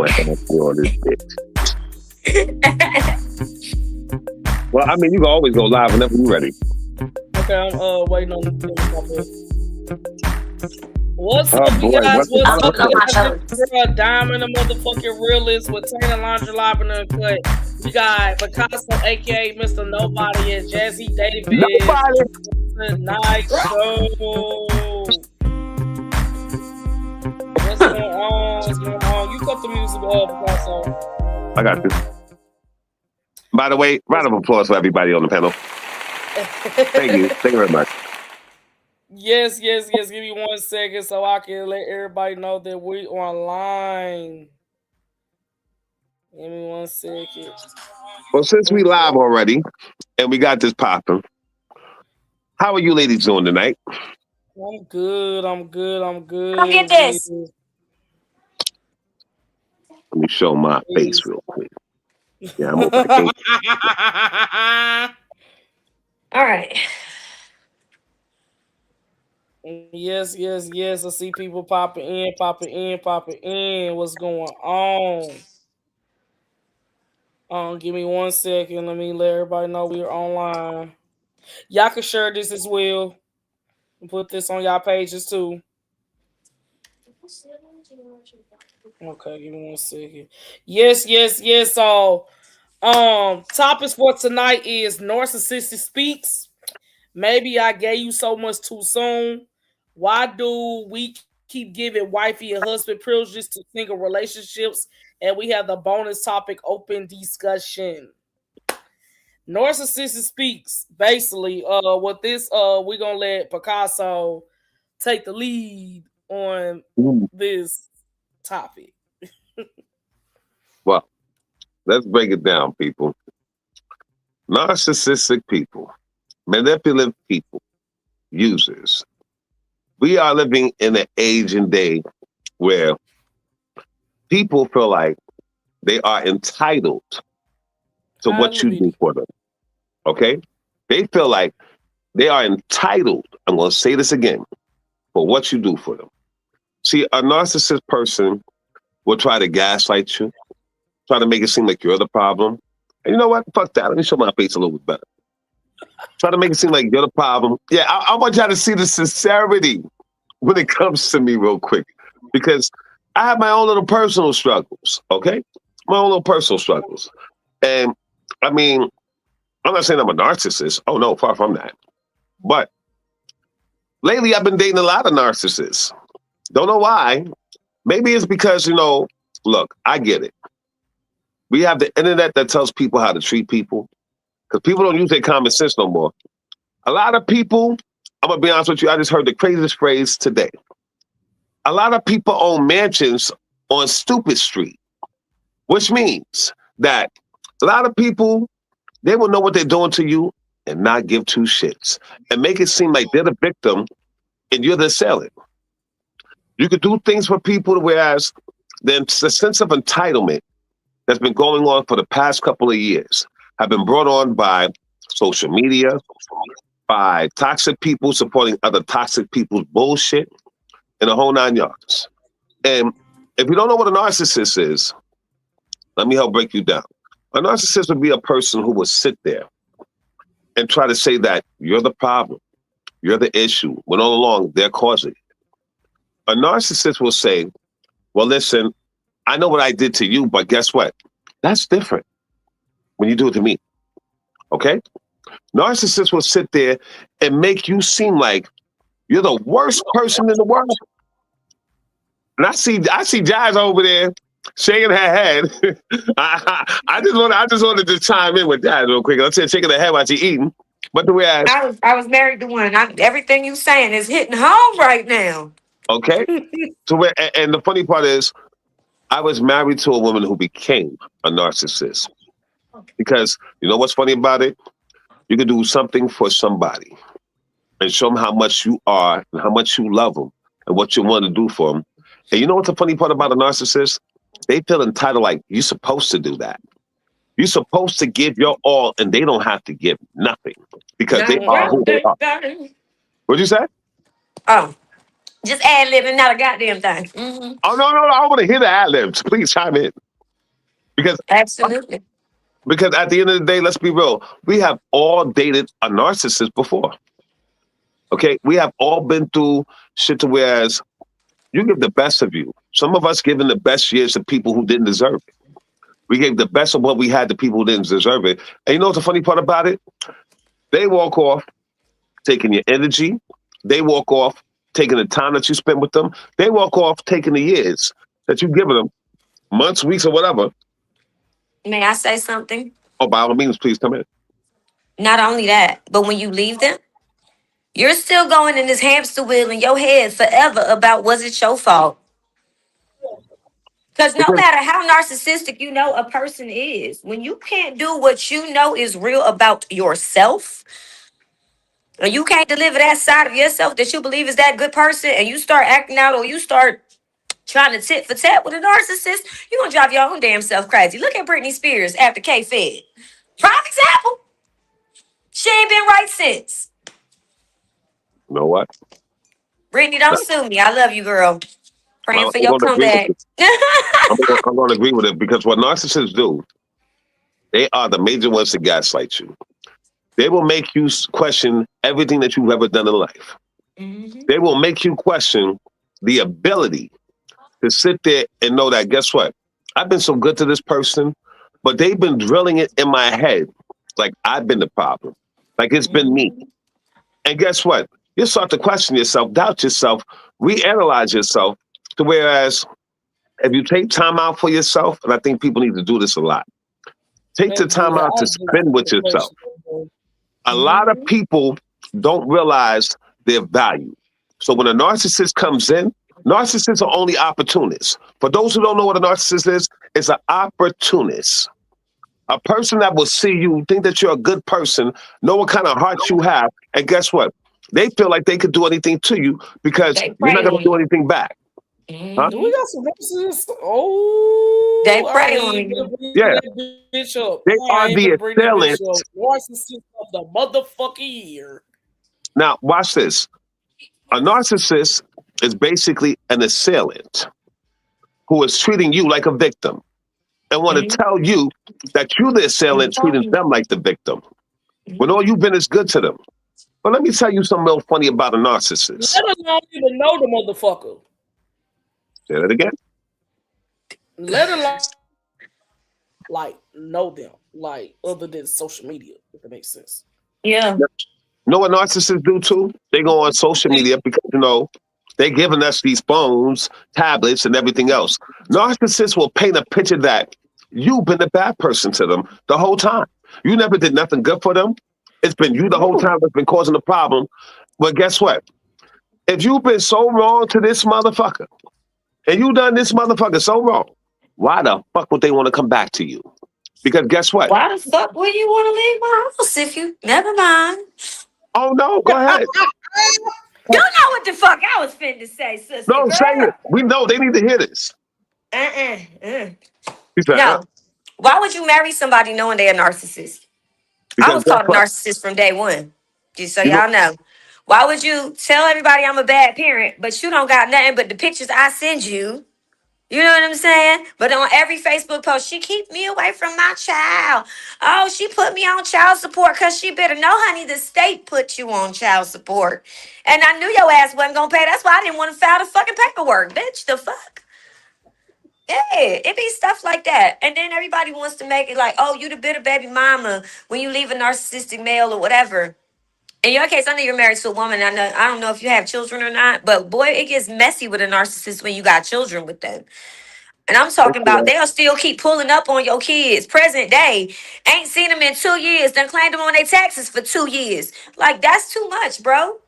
my hands on this bitch. Well, I mean, you can always go live whenever you're ready. Okay, I'm waiting on the What's Oh up, you boy, guys? what's What's up, the you guys? This is girl Diamond, the motherfucking realist with Taylor Laundry Lavender and Cut. We got Picasso, aka Mr. Nobody, and Jazzy Davis. Nobody. Tonight show. What's going on? What's going on? You cut the music up, Picasso. I got this. By the way, round of applause for everybody on the panel. Thank you. Thank you very much. Yes. Give me 1 second so I can let everybody know that we online. Give me 1 second. Well, since we live already and we got this popping, how are you ladies doing tonight? I'm good. Come get this. Let me show my face real quick. Yeah, I'm over here. All right. Yes. I see people popping in. What's going on? Give me 1 second. Let me let everybody know we're online. Y'all can share this as well. And put this on y'all pages too. Okay, give me 1 second. Yes. So, topics for tonight is Narcissist Speaks. Maybe I gave you so much too soon. Why do we keep giving wifey and husband privileges to single relationships? And we have the bonus topic open discussion. Narcissist Speaks. Basically, with this, we're gonna let Picasso take the lead on this topic. Well, let's break it down, people. Narcissistic people, manipulative people, users. We are living in an age and day where people feel like they are entitled to what you do for them. Okay? They feel like they are entitled, I'm going to say this again, for what you do for them. See, a narcissist person will try to gaslight you, try to make it seem like you're the problem. And you know what? Fuck that. Let me show my face a little bit better. Try to make it seem like you're the problem. Yeah, I want y'all to see the sincerity when it comes to me real quick. Because I have my own little personal struggles, okay? My own little personal struggles. And, I mean, I'm not saying I'm a narcissist. Oh, no, far from that. But lately, I've been dating a lot of narcissists. Don't know why. Maybe it's because, look, I get it. We have the internet that tells people how to treat people because people don't use their common sense no more. A lot of people, I'm going to be honest with you, I just heard the craziest phrase today. A lot of people own mansions on Stupid Street, which means that a lot of people, they will know what they're doing to you and not give two shits and make it seem like they're the victim and you're the assailant. You could do things for people, whereas the sense of entitlement that's been going on for the past couple of years have been brought on by social media, by toxic people supporting other toxic people's bullshit, and the whole 9 yards. And if you don't know what a narcissist is, let me help break you down. A narcissist would be a person who would sit there and try to say that you're the problem, you're the issue, when all along they're causing it. A narcissist will say, well, listen, I know what I did to you, but guess what? That's different when you do it to me, okay? Narcissists will sit there and make you seem like you're the worst person in the world. And I see Jazz over there shaking her head. I just wanted to chime in with Jazz real quick. I said shaking her head while she's eating. But the way I was married to one. Everything you saying is hitting home right now. Okay. And the funny part is, I was married to a woman who became a narcissist. Because you know what's funny about it? You can do something for somebody and show them how much you are and how much you love them and what you want to do for them. And you know what's the funny part about a narcissist? They feel entitled, like you're supposed to do that. You're supposed to give your all and they don't have to give nothing because they are who they are. What'd you say? Oh, Just ad libbing, not a goddamn thing. Hmm. Oh no! I want to hear the ad libs. Please chime in because Absolutely. at the end of the day, let's be real. We have all dated a narcissist before. Okay, we have all been through shit to whereas you give the best of you. Some of us giving the best years to people who didn't deserve it. We gave the best of what we had to people who didn't deserve it. And you know what's the funny part about it? They walk off taking your energy. They walk off taking the time that you spent with them. They walk off taking the years that you've given them, months, weeks, or whatever. May I say something? Oh, by all means, please come in. Not only that, but when you leave them, you're still going in this hamster wheel in your head forever about was it your fault? Because no Because matter how narcissistic you know a person is, when you can't do what you know is real about yourself, and you can't deliver that side of yourself that you believe is that good person, and you start acting out or you start trying to tit for tat with a narcissist, you're going to drive your own damn self crazy. Look at Britney Spears after K Fed. Prime example. She ain't been right since. you know what? Brittany, don't sue me. I love you, girl. Praying I'm for your going to agree with comeback. it. I'm going to agree with it because what narcissists do, they are the major ones to gaslight you. They will make you question everything that you've ever done in life. Mhm. They will make you question the ability to sit there and know that, guess what? I've been so good to this person, but they've been drilling it in my head like I've been the problem, like it's been me. Mhm. And guess what? You start to question yourself, doubt yourself, reanalyze yourself to whereas if you take time out for yourself, and I think people need to do this a lot, take the Maybe time I out to just spend with yourself. depression. A lot of Mhm. people don't realize their value. So when a narcissist comes in, narcissists are only opportunists. For those who don't know what a narcissist is, it's an opportunist. A person that will see you, think that you're a good person, know what kind of heart you have, and guess what? They feel like they could do anything to you because They you're not prey going to on do you. anything back. Huh? Do we Mhm. got some nurses? They Oh, I prey on ain't you. gonna bring Yeah, that bitch up. they I are ain't the gonna bring that bitch assailants. up. Narcissist of the motherfucking year. Now, watch this. A narcissist is basically an assailant who is treating you like a victim and want to Mhm. tell you that you're the I'm assailant treating telling them like the victim when all you. you've been is good to them. But let me tell you something real funny about a narcissist. Let alone even know the motherfucker. Say that again. Let alone like know them, like other than social media, if it makes sense. Yeah. You know what narcissists do too? They go on social media because, they're giving us these phones, tablets, and everything else. Narcissists will paint a picture that you've been the bad person to them the whole time. You never did nothing good for them. It's been you the whole Ooh. time that's been causing the problem. But guess what? If you've been so wrong to this motherfucker and you done this motherfucker so wrong, why the fuck would they want to come back to you? Because guess what? Why the fuck would you want to leave my house if you never mind? Oh no, go ahead. You know what the fuck I was finna say, sister No, say it. girl. We know they need to hear this. Uh-uh. Uh. He said, No. Why would you marry somebody knowing they're a narcissist? I because was guess called a what? narcissist from day one. Just so You know, y'all know. Why would you tell everybody I'm a bad parent, but you don't got nothing but the pictures I send you? You know what I'm saying? But on every Facebook post, she keep me away from my child. Oh, she put me on child support because she better know, honey, the state put you on child support. And I knew your ass wasn't going to pay. That's why I didn't want to file the fucking paperwork. Bitch, the fuck? Yeah, it be stuff like that. And then everybody wants to make it like, oh, you the bitter baby mama when you leave a narcissistic male or whatever. In your case, I know you're married to a woman. I don't know if you have children or not, but boy, it gets messy with a narcissist when you got children with them. And I'm talking about they'll still keep pulling up on your kids, present day. Ain't seen them in 2 years, then claimed them on their taxes for 2 years. Like, that's too much, bro.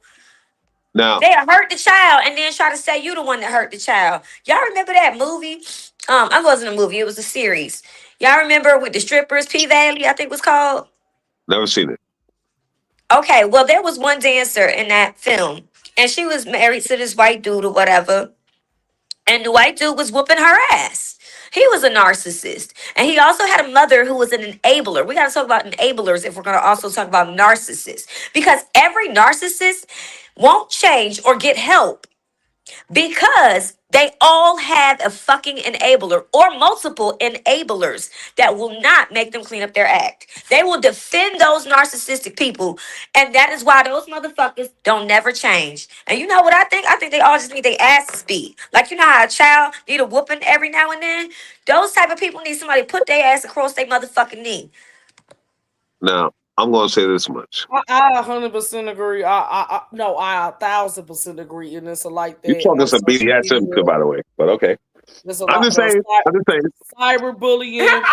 now, They'll hurt the child and then try to say you the one that hurt the child. Y'all remember that movie? It wasn't a movie, it was a series. Y'all remember with the strippers, P Valley, I think it was called? never seen it. Okay, well, there was one dancer in that film, and she was married to this white dude or whatever. And the white dude was whooping her ass. He was a narcissist. And he also had a mother who was an enabler. We got to talk about enablers if we're going to also talk about narcissists. Because every narcissist won't change or get help Because they all have a fucking enabler or multiple enablers that will not make them clean up their act. They will defend those narcissistic people. And that is why those motherfuckers don't never change. And you know what I think? I think they all just need their asses beat. Like, you know how a child need a whooping every now and then? Those type of people need somebody to put their ass across their motherfucking knee. Now, I'm going to say this much. I 100% agree. No, I 1,000% agree. And it's like You're that talking on some social BDSM, media. by the way, but okay. There's a I'm lot just of saying. I'm just saying. cyberbullying,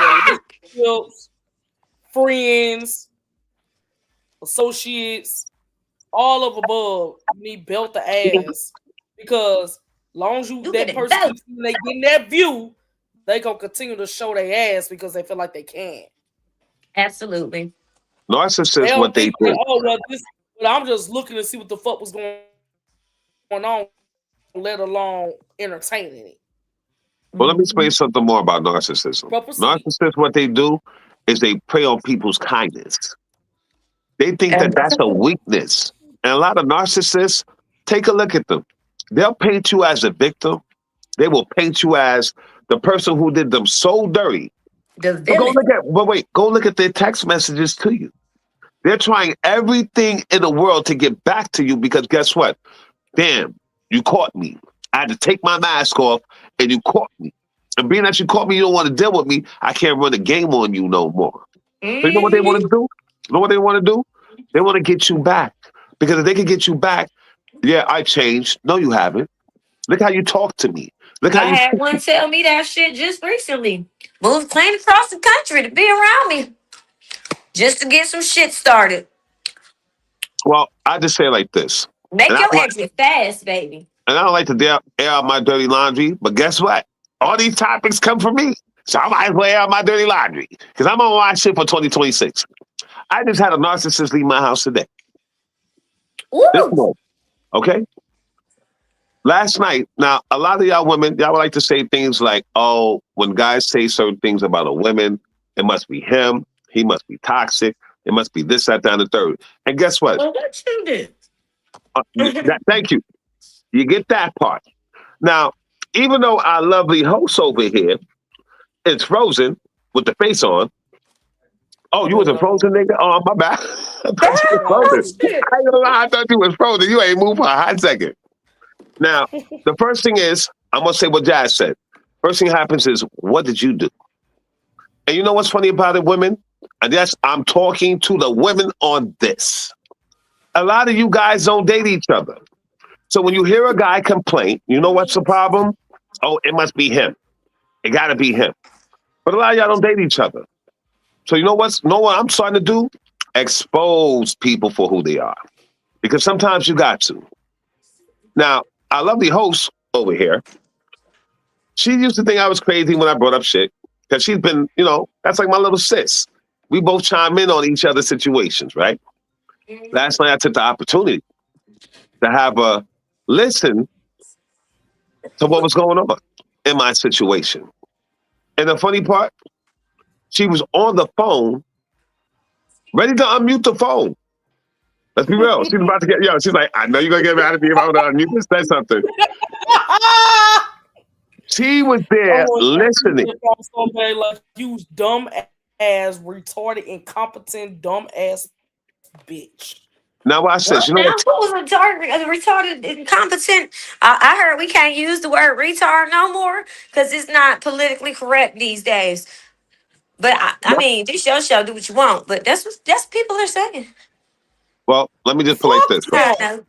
relationships, friends, associates, all of above. You need belt the ass because long as You get that it person belt. keeps they getting that view, they gonna continue to show their ass because they feel like they can. Absolutely. They Narcissists, don't what they think do. that, oh well, this. But I'm just looking to see what the fuck was going on, let alone entertaining it. Well, let me explain something more about narcissism. But proceed. Narcissists, what they do is they prey on people's kindness. They think that that's a weakness. And a lot of narcissists, take a look at them. They'll paint you as a victim. They will paint you as the person who did them so dirty. The But villain. go look at their text messages to you. They're trying everything in the world to get back to you because guess what? Damn, you caught me. I had to take my mask off and you caught me. And being that you caught me, you don't want to deal with me. I can't run a game on you no more. So you know what they want to do? You know what they want to do? They want to get you back. Because if they can get you back, yeah, I changed. No, you haven't. Look how you talk to me. Look how I you. had one tell me that shit just recently. Moved clean across the country to be around me just to get some shit started. Well, I just say it like this. Make And I your don't like, exit fast, baby. and I don't like to air out my dirty laundry, but guess what? All these topics come from me. So I might as well air out my dirty laundry because I'm on my shit for 2026. I just had a narcissist leave my house today. This Ooh. morning, okay? Last night, now, a lot of y'all women, y'all would like to say things like, oh, when guys say certain things about a woman, it must be him. He must be toxic. It must be this, that, and the third. And guess what? Well, what you do? Thank you. You get that part. Now, even though our lovely host over here is frozen with the face on. Oh, you wasn't frozen, nigga? Oh, my bad. I thought you was Oh, frozen. shit. I ain't gonna lie, I thought you was frozen. You ain't moved for a hot second. Now, the first thing is, I'm gonna say what Jazz said. First thing happens is, what did you do? And you know what's funny about it, women? And yes, I'm talking to the women on this. A lot of you guys don't date each other. So when you hear a guy complain, you know what's the problem? Oh, it must be him. It gotta be him. But a lot of y'all don't date each other. So you know what I'm starting to do? Expose people for who they are. Because sometimes you got to. Now, our lovely host over here, she used to think I was crazy when I brought up shit. Because she's been, that's like my little sis. We both chime in on each other's situations, right? Last night I took the opportunity to have a listen to what was going on in my situation. And the funny part, she was on the phone, ready to unmute the phone. Let's be real. She's about to she's like, I know you're going to get mad at me if I want to unmute and say something. She was there listening. Like, you dumb ass, retarded, incompetent, dumb ass bitch. Now, what I said, Who was retarded, incompetent? I heard we can't use the word retard no more because it's not politically correct these days. But I mean, this your show, do what you want. But that's what people are saying. Well, let me just put it like this. Right?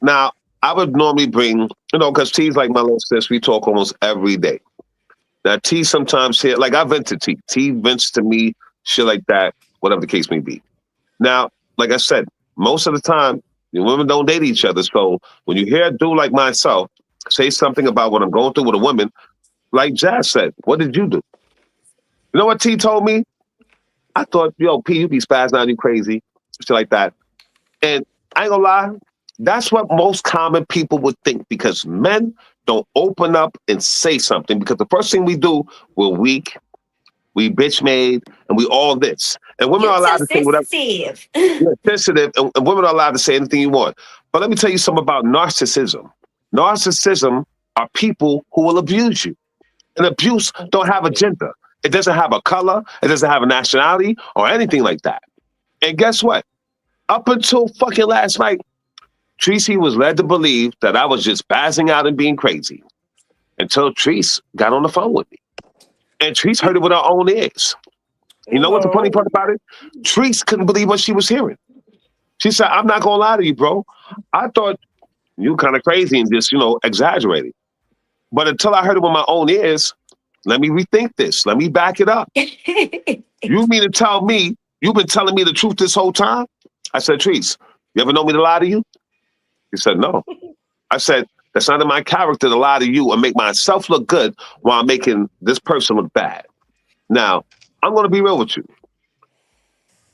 Now, I would normally bring, because T's like my little sis, we talk almost every day. Now, T sometimes here, like I vent to T. T vents to me, shit like that, whatever the case may be. Now, like I said, most of the time, the women don't date each other. So when you hear a dude like myself say something about what I'm going through with a woman, like Jazz said, what did you do? You know what T told me? I thought, P, you be spazzing out, you crazy, shit like that. And I ain't gonna lie, that's what most common people would think because men don't open up and say something because the first thing we do, we're weak, we bitch made, and we all this. And women are allowed to say whatever. Sensitive. You're sensitive, and women are allowed to say anything you want. But let me tell you something about narcissism. Narcissism are people who will abuse you. And abuse don't have a gender. It doesn't have a color. It doesn't have a nationality or anything like that. And guess what? Up until fucking last night, Tracy was led to believe that I was just bazzing out and being crazy until Trace got on the phone with me. And Trace heard it with her own ears. You know what the funny part about it? Trace couldn't believe what she was hearing. She said, I'm not going to lie to you, bro. I thought you were kind of crazy and just, exaggerating. But until I heard it with my own ears, let me rethink this. Let me back it up. You mean to tell me you've been telling me the truth this whole time? I said, Trace, you ever know me to lie to you? He said, no. I said, that's not in my character to lie to you and make myself look good while I'm making this person look bad. Now, I'm going to be real with you.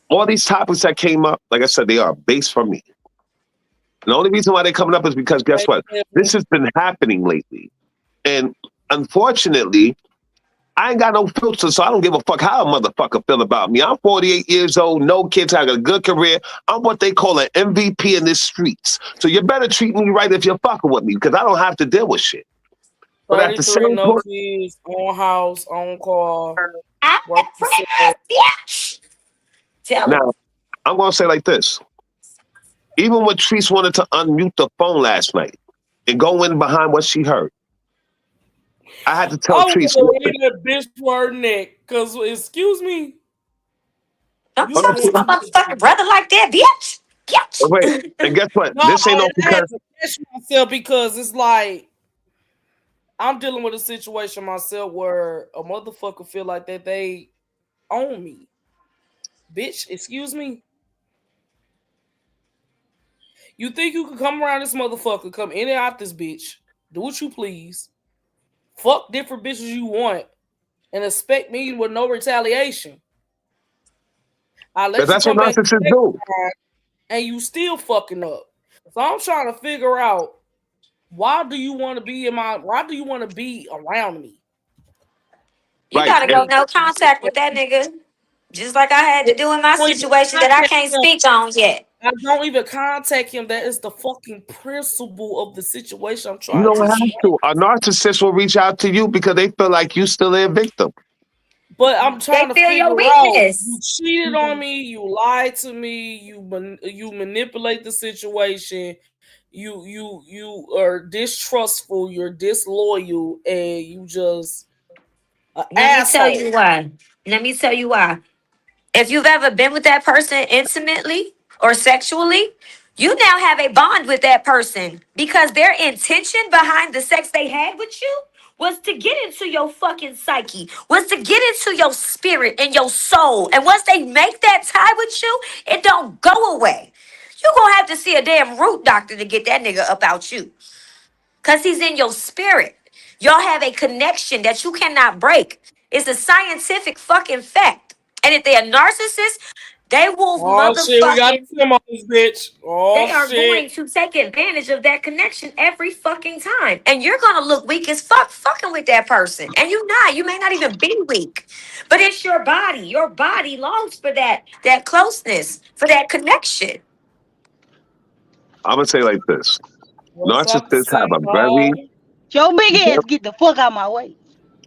All these topics that came up, like I said, they are based from me. And the only reason why they're coming up is because, guess what? This has been happening lately. And unfortunately, I ain't got no filter, so I don't give a fuck how a motherfucker feel about me. I'm 48 years old, no kids, I got a good career. I'm what they call an MVP in the streets. So you better treat me right if you're fucking with me, because I don't have to deal with shit. But at the same no kids, own house, own car. Now, I'm going to say like this. Even when Treese wanted to unmute the phone last night and go in behind what she heard, I had to tell Treese. That bitch for her neck, because, excuse me. Don't talk to my motherfucking brother like that, bitch. Yes. Wait, and guess what? This ain't no because myself, because it's like I'm dealing with a situation myself where a motherfucker feel like that they own me. Bitch, excuse me. You think you can come around this motherfucker, come in and out this bitch, do what you please, fuck different bitches you want, and expect me with no retaliation? That's what narcissists do. And you still fucking up. So I'm trying to figure out, why do you want to be around me? You gotta go no contact with that nigga. Just like I had to do in my situation that I can't speak on yet. I don't even contact him. That is the fucking principle of the situation I'm trying to. You don't have to. A narcissist will reach out to you because they feel like you still their victim. But I'm trying to figure out, you cheated on me, you lied to me, you manipulate the situation, you are distrustful, you're disloyal, and you just Let me tell you why. If you've ever been with that person intimately or sexually, you now have a bond with that person because their intention behind the sex they had with you was to get into your fucking psyche, was to get into your spirit and your soul. And once they make that tie with you, it don't go away. You're going to have to see a damn root doctor to get that nigga up out you. Because he's in your spirit. Y'all have a connection that you cannot break. It's a scientific fucking fact. And if they're a narcissist, they will shit, we got him on this bitch. They are going to take advantage of that connection every fucking time. And you're going to look weak as fuck fucking with that person. And you may not even be weak. But it's your body. Your body longs for that closeness, for that connection. I'm going to say like this. Narcissists have a very... Your big ass get the fuck out my way.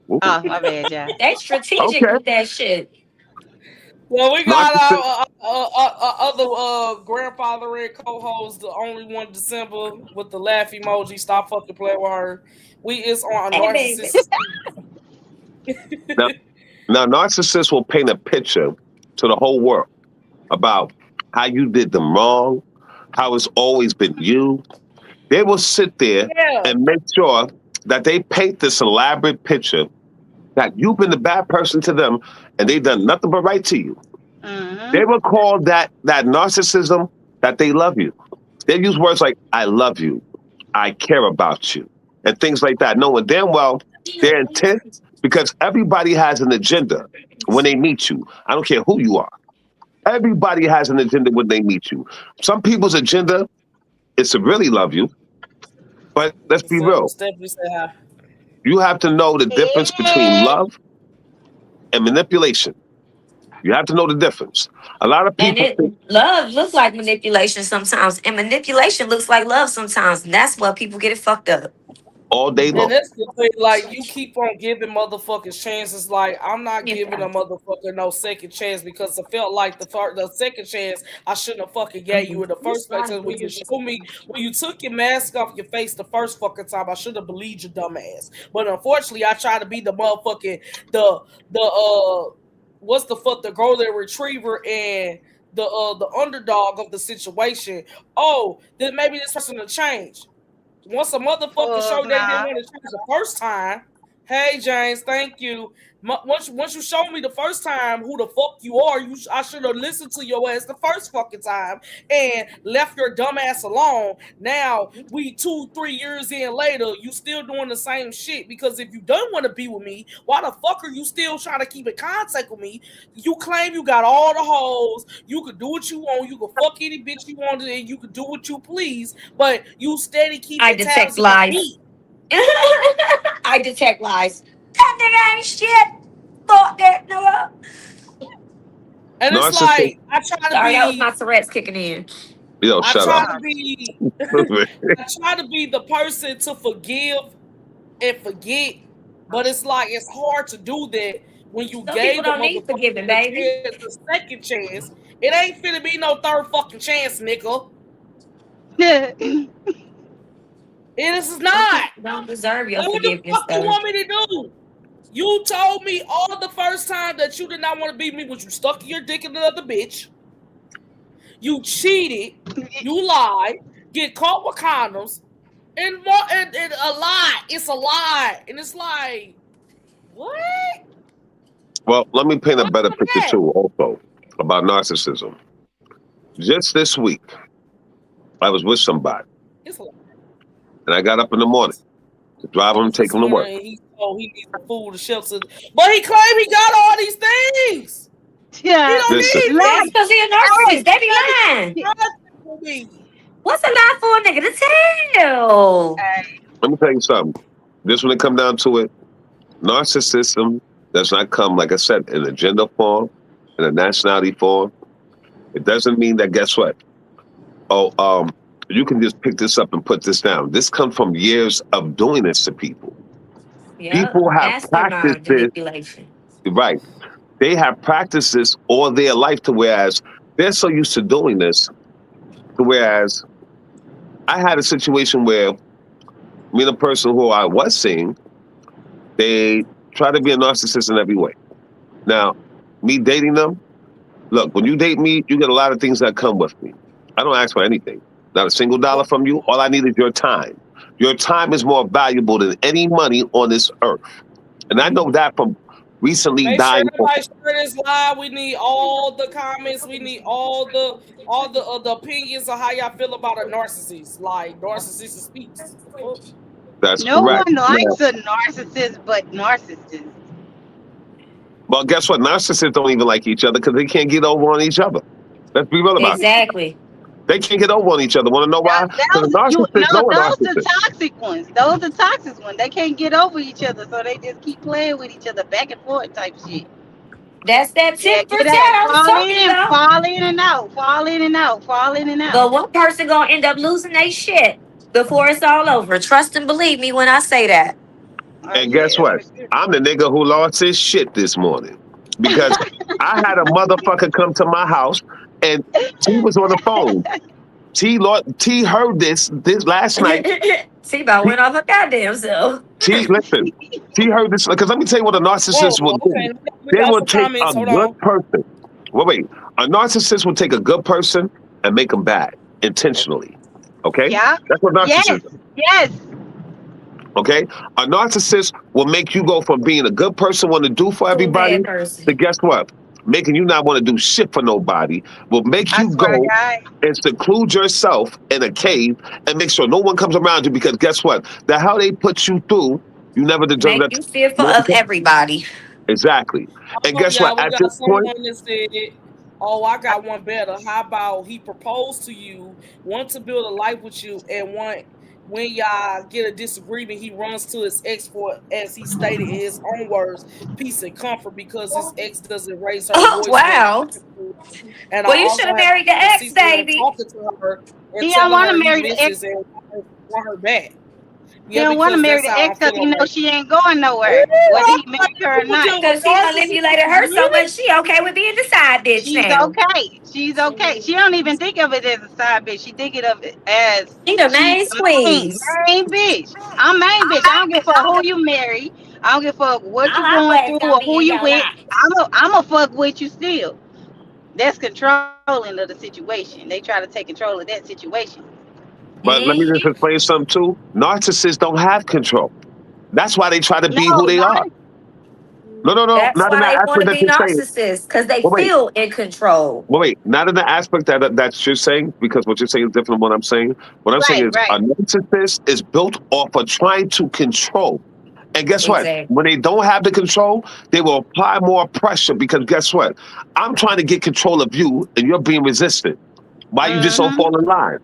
Ooh. Oh, my bad, y'all. They strategic with that shit. Well, we got our other grandfather and co-host, the only one December with the laugh emoji. Stop fucking playing with her. We is on a narcissist. Now, narcissists will paint a picture to the whole world about how you did them wrong, how it's always been you. They will sit there and make sure that they paint this elaborate picture that you've been the bad person to them and they've done nothing but right to you. Mm-hmm. They will call that narcissism that they love you. They use words like, I love you, I care about you, and things like that, knowing damn well their intent, because everybody has an agenda when they meet you. I don't care who you are. Everybody has an agenda when they meet you. Some people's agenda is to really love you, but let's be real. You have to know the difference between love and manipulation. You have to know the difference. A lot of And people think love looks like manipulation sometimes, and manipulation looks like love sometimes, and that's where people get it fucked up. all day And long. that's the thing, like you keep on giving motherfuckers chances. Like I'm not giving a motherfucker no second chance because I felt like the second chance I shouldn't have fucking gave you in the first place. Because when you show me when you took your mask off your face the first fucking time, I should have believed your dumb ass. But unfortunately, I tried to be the motherfucking the what's the golden retriever and the underdog of the situation. Oh, then maybe this person will change. Once a motherfucker showed they didn't Nah. want to change the first time, hey James, thank you. Once you showed me the first time who the fuck you are, I should have listened to your ass the first fucking time and left your dumb ass alone. Now we 2-3 years in later, you still doing the same shit because if you don't want to be with me, why the fuck are you still trying to keep in contact with me? You claim you got all the hoes, you could do what you want, you could fuck any bitch you wanted, and you could do what you please, but you steady keeping I detect tabs on lies. me. I detect lies. That nigga ain't shit. Fuck that nigga. And it's Narcissist, like I try to Sorry, that was be my Tourette's kicking in. yo, I shut try up. to be I try to be the person to forgive and forget, but it's like it's hard to do that when you Some people gave the don't need motherfucker forgiving, the baby. chance, the second chance. It ain't finna be no third fucking chance, nigga. This is Some not. people don't deserve your Like, what the forgiveness, fuck you though. want me to do? You told me all the first time that you did not want to be me was you stuck your dick in another bitch. You cheated. You lied. Get caught with condoms. And more and a lie. It's a lie. And it's like, what? Well, let me paint a What's better with picture that? too, also about narcissism. Just this week, I was with somebody, It's a lie. and I got up in the morning to drive him, take Just him to went work. and he needs the food, the shelter. But he claimed he got all these things. He Yeah. don't Listen, need That's me. because he a Hey, narcissist. They be lying. For me. What's a lie for a nigga to tell? hey, let me tell you something. This when it come down to it, narcissism does not come, like I said, in a gender form, in a nationality form. It doesn't mean that. Guess what? Oh, you can just pick this up and put this down. This comes from years of doing this to people. Yep. People have practiced Mastermind this, manipulation. right? They have practiced this all their life to whereas they're so used to doing this to whereas I had a situation where me and a person who I was seeing, they try to be a narcissist in every way. Now, me dating them, look, when you date me, you get a lot of things that come with me. I don't ask for anything. Not a single dollar from you. All I need is your time. Your time is more valuable than any money on this earth. And I know that from recently Make sure dying. everybody share this live. We need all the comments. We need all the opinions of how y'all feel about a narcissist. Like narcissist speaks. The fuck? That's no correct. one Now, likes a narcissist but narcissists. well, guess what? Narcissists don't even like each other because they can't get over on each other. Let's be real about it. Exactly. They can't get over on each other. Want to know why? Because a Those you narcissist no, know a those the narcissist. toxic ones. Those the toxic ones. They can't get over each other, so they just keep playing with each other back and forth type shit. That's that Yeah, 10% get out, I was talking about. fall in and out, fall in and out, fall in and out. But one person gonna end up losing their shit before it's all over. Trust and believe me when I say that. And guess Yeah, what? for sure. I'm the nigga who lost his shit this morning because I had a motherfucker come to my house and T was on the phone. T heard this last night. See, about went off her goddamn self. Listen. T heard this because let me tell you what a narcissist will Whoa, okay. do. We They got will some take a comments. Hold good on. person. Wait. A narcissist will take a good person and make them bad intentionally. Okay? Yeah. That's what narcissism. Yes. Okay? A narcissist will make you go from being a good person, want to do for To a everybody, bad person. to guess what? Making you not want to do shit for nobody, will make I you swear to go God. and seclude yourself in a cave and make sure no one comes around you because guess what? The hell they put you through, you never deserve Make that. you fearful of everybody. Exactly. And Oh, guess what? yeah, we At got this point, someone that said, "Oh, I got one better. How about he proposed to you, want to build a life with you, and want when y'all get a disagreement, he runs to his ex for, as he stated in his own words, peace and comfort because his ex doesn't raise her Oh, voice when wow. talking to her. And I Well, you also should have have married the to ex, see when baby. talking to her and He don't telling want her to he marry the ex. misses and want her back. He Yeah, don't want to because marry that's the how ex I'm because he feeling knows right she ain't going now. nowhere, whether he Ooh, marry like, her or people not. deal with Because he manipulated narcissists, her so really? much, she okay with being the side bitch She's now. okay. She's okay. She don't even think of it as a side bitch. She think of it as She the she's main the main, squeeze. main bitch. I'm main bitch. I don't give a fuck who you marry. I don't give a fuck what you I'm going always through gonna or be who in you your with. life. I'm a fuck with you still. That's controlling of the situation. They try to take control of that situation. But let me Mm-hmm. just explain something too. Narcissists don't have control. That's why they try to No, be who they are. No, no, no, That's not in why that they want aspect to that be you're saying. narcissists, because they Well, wait, feel in control. well, wait, not in the aspect that you're saying, because what you're saying is different than what I'm saying. What I'm saying right, is right. a narcissist is built off of trying to control. And guess what? Exactly. When they don't have the control, they will apply more pressure because guess what? I'm trying to get control of you and you're being resistant. Why you just don't Mhm. fall in line?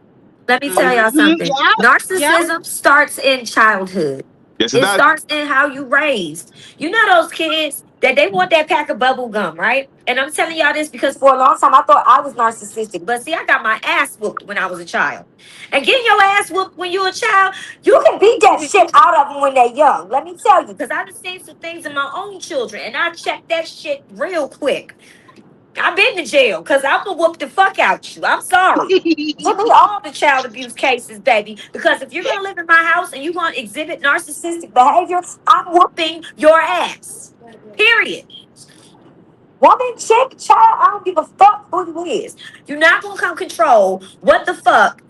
Let me tell y'all Mhm. something. Yep. Yep. Narcissism starts in childhood. Yes, it It does. starts in how you raised. You know those kids that they want that pack of bubble gum, right? And I'm telling y'all this because for a long time I thought I was narcissistic. But see, I got my ass whooped when I was a child. And getting your ass whooped when you're a child, you can beat that shit out of them when they're young. Let me tell you, because I've seen some things in my own children, and I checked that shit real quick. I've been to jail because I'm gonna whoop the fuck out you. I'm sorry. Give me all the child abuse cases, baby. Because if you're gonna live in my house and you're gonna exhibit narcissistic behavior, I'm whooping your ass. Period. Woman, chick, child, I don't give a fuck who you is. You're not gonna come control what the fuck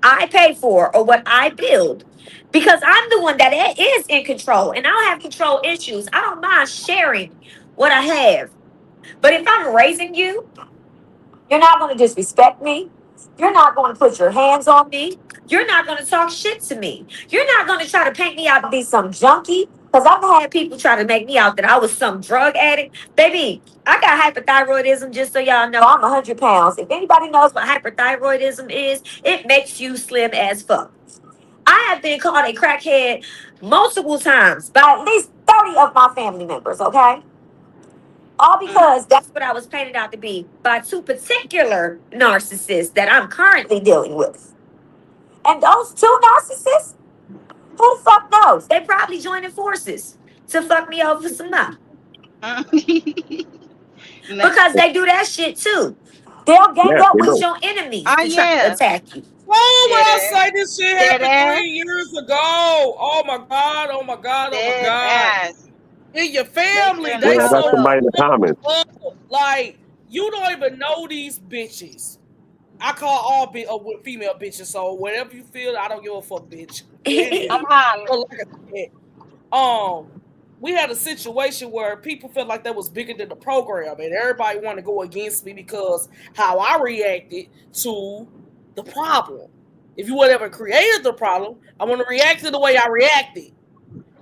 I pay for or what I build. Because I'm the one that is in control and I'll have control issues. I don't mind sharing what I have. But if I'm raising you, you're not going to disrespect me. You're not going to put your hands on me. You're not going to talk shit to me. You're not going to try to paint me out to be some junkie. Because I've had people try to make me out that I was some drug addict. Baby, I got hyperthyroidism, just so y'all know. I'm 100 pounds. If anybody knows what hyperthyroidism is, it makes you slim as fuck. I have been called a crackhead multiple times by at least 30 of my family members, okay? All because that's what I was painted out to be by two particular narcissists that I'm currently dealing with. And those two narcissists, who the fuck knows? They probably joining forces to fuck me over some money. No. Because they do that shit too. They'll gang Yes, up they with do. your enemies Oh to try to yeah. attack you. Oh, when I Dead ass. say this shit Dead happened ass. 3 years ago. Oh my God, oh my God, oh my Dead God. ass. In your They family, feeling they Wait, I all got so up. somebody in the comments. like you don't even know these bitches. I call all female bitches, so whatever you feel, I don't give a fuck, bitch. I'm Anyway, hollering. but like I said, um, we had a situation where people felt like that was bigger than the program, and everybody wanted to go against me because how I reacted to the problem. If you would ever created the problem, I want to react to the way I reacted.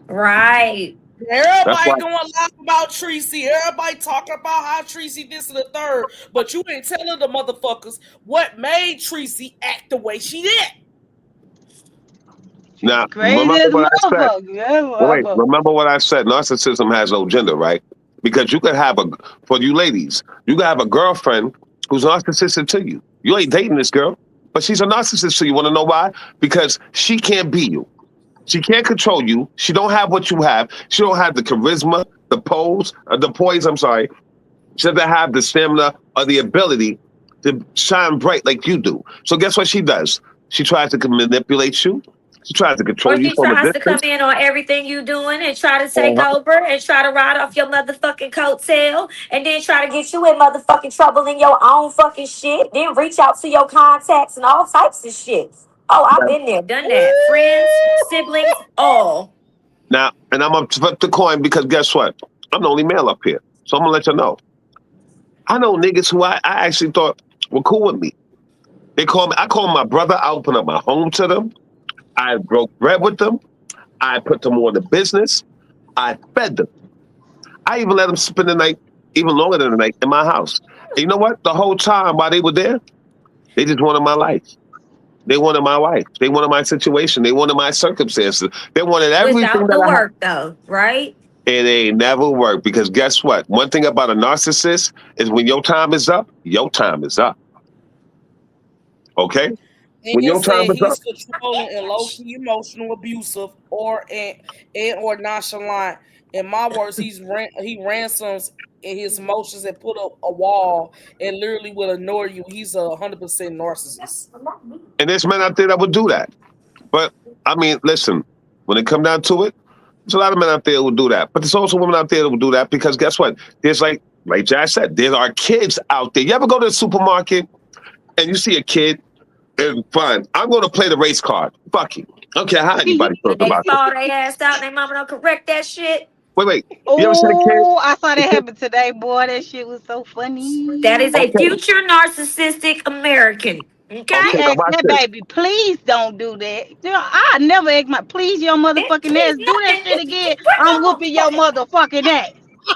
Right. That's Everybody why. going laugh about Tracy. Everybody talking about how Tracy this and the third, but you ain't telling the motherfuckers what made Tracy act the way she did. She's Now, crazy remember as a what I said. motherfucker. Yeah, Well, wait, motherfucker. remember what I said. Narcissism has no gender, right? Because you could have for you ladies, you could have a girlfriend who's narcissistic to you. You ain't dating this girl, but she's a narcissist to you. Want to know why? Because she can't be you. She can't control you. She don't have what you have. She don't have the charisma, the poise. I'm sorry. She doesn't have the stamina or the ability to shine bright like you do. So guess what she does? She tries to manipulate you. She tries to Or control you she from a tries to come distance. in on everything you doing and try to take Uh-huh. over and try to ride off your motherfucking coattail and then try to get you in motherfucking trouble in your own fucking shit. Then reach out to your contacts and all types of shit. Oh, I've been there, done that. Friends, siblings, all. Now, and I'm gonna flip the coin because guess what? I'm the only male up here. So I'm gonna let you know. I know niggas who I actually thought were cool with me. I call my brother, I open up my home to them. I broke bread with them. I put them on the business. I fed them. I even let them spend the night, even longer than the night, in my house. And you know what? The whole time while they were there, they just wanted my life. They wanted my wife. They wanted my situation. They wanted my circumstances. They wanted everything Without that the I had. work, though, right? It ain't never worked because guess what? One thing about a narcissist is when your time is up, your time is up. Okay? And When it your time said is up, he's controlling and low-key emotional, abusive, or nonchalant. In my words, he ransoms in his emotions and put up a wall and literally will ignore you. He's 100% narcissist. and there's men out there that would do that. But I mean, listen, when it come down to it, there's a lot of men out there who will do that. But there's also women out there that will do that because guess what? There's like Jazz said, there are kids out there. You ever go to the supermarket and you see a kid and fine, I'm going to play the race card. Fuck you. I don't care how anybody feels They about it. fall their ass out and their mama don't correct that shit. Wait. You ever seen a kid? Oh, I saw that happen today, boy. That shit was so funny. That is a Okay. future narcissistic American. She Okay? Okay, now asked watch that this. baby, please don't do that. I never ask my, please your Bitch, motherfucking please ass, do that nothing. shit again. Put I'm your whooping your motherfucking ass.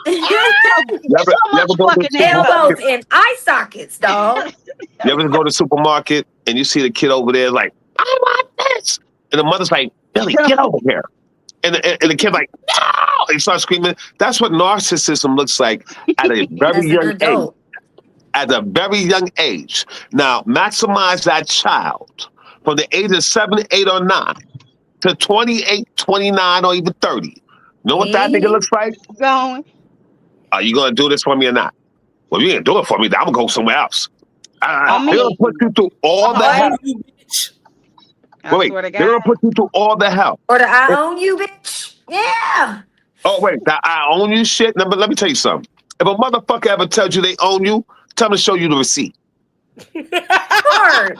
You Get ever, you your ever go to the motherfucking ass up. elbows supermarket? in eye sockets, dog. You ever go to the supermarket and you see the kid over there like, I want this. And the mother's like, Billy, get over here. And the kid like, no! And he starts screaming. That's what narcissism looks like at a very As an young age. adult. At a very young age. Now, maximize that child from the age of 7, 8, or 9 to 28, 29, or even 30. You know what that nigga looks like? Going. Are you going to do this for me or not? Well, you ain't do it for me. I'm going to go somewhere else. On They're going me. to put you through all the I hell. own you, bitch. I Wait, swear to they're going God. to put you through all the hell. Or the I own you, bitch. Yeah. Oh, wait, that I own you shit? No, but let me tell you something. If a motherfucker ever tells you they own you, tell them to show you the receipt. Hard.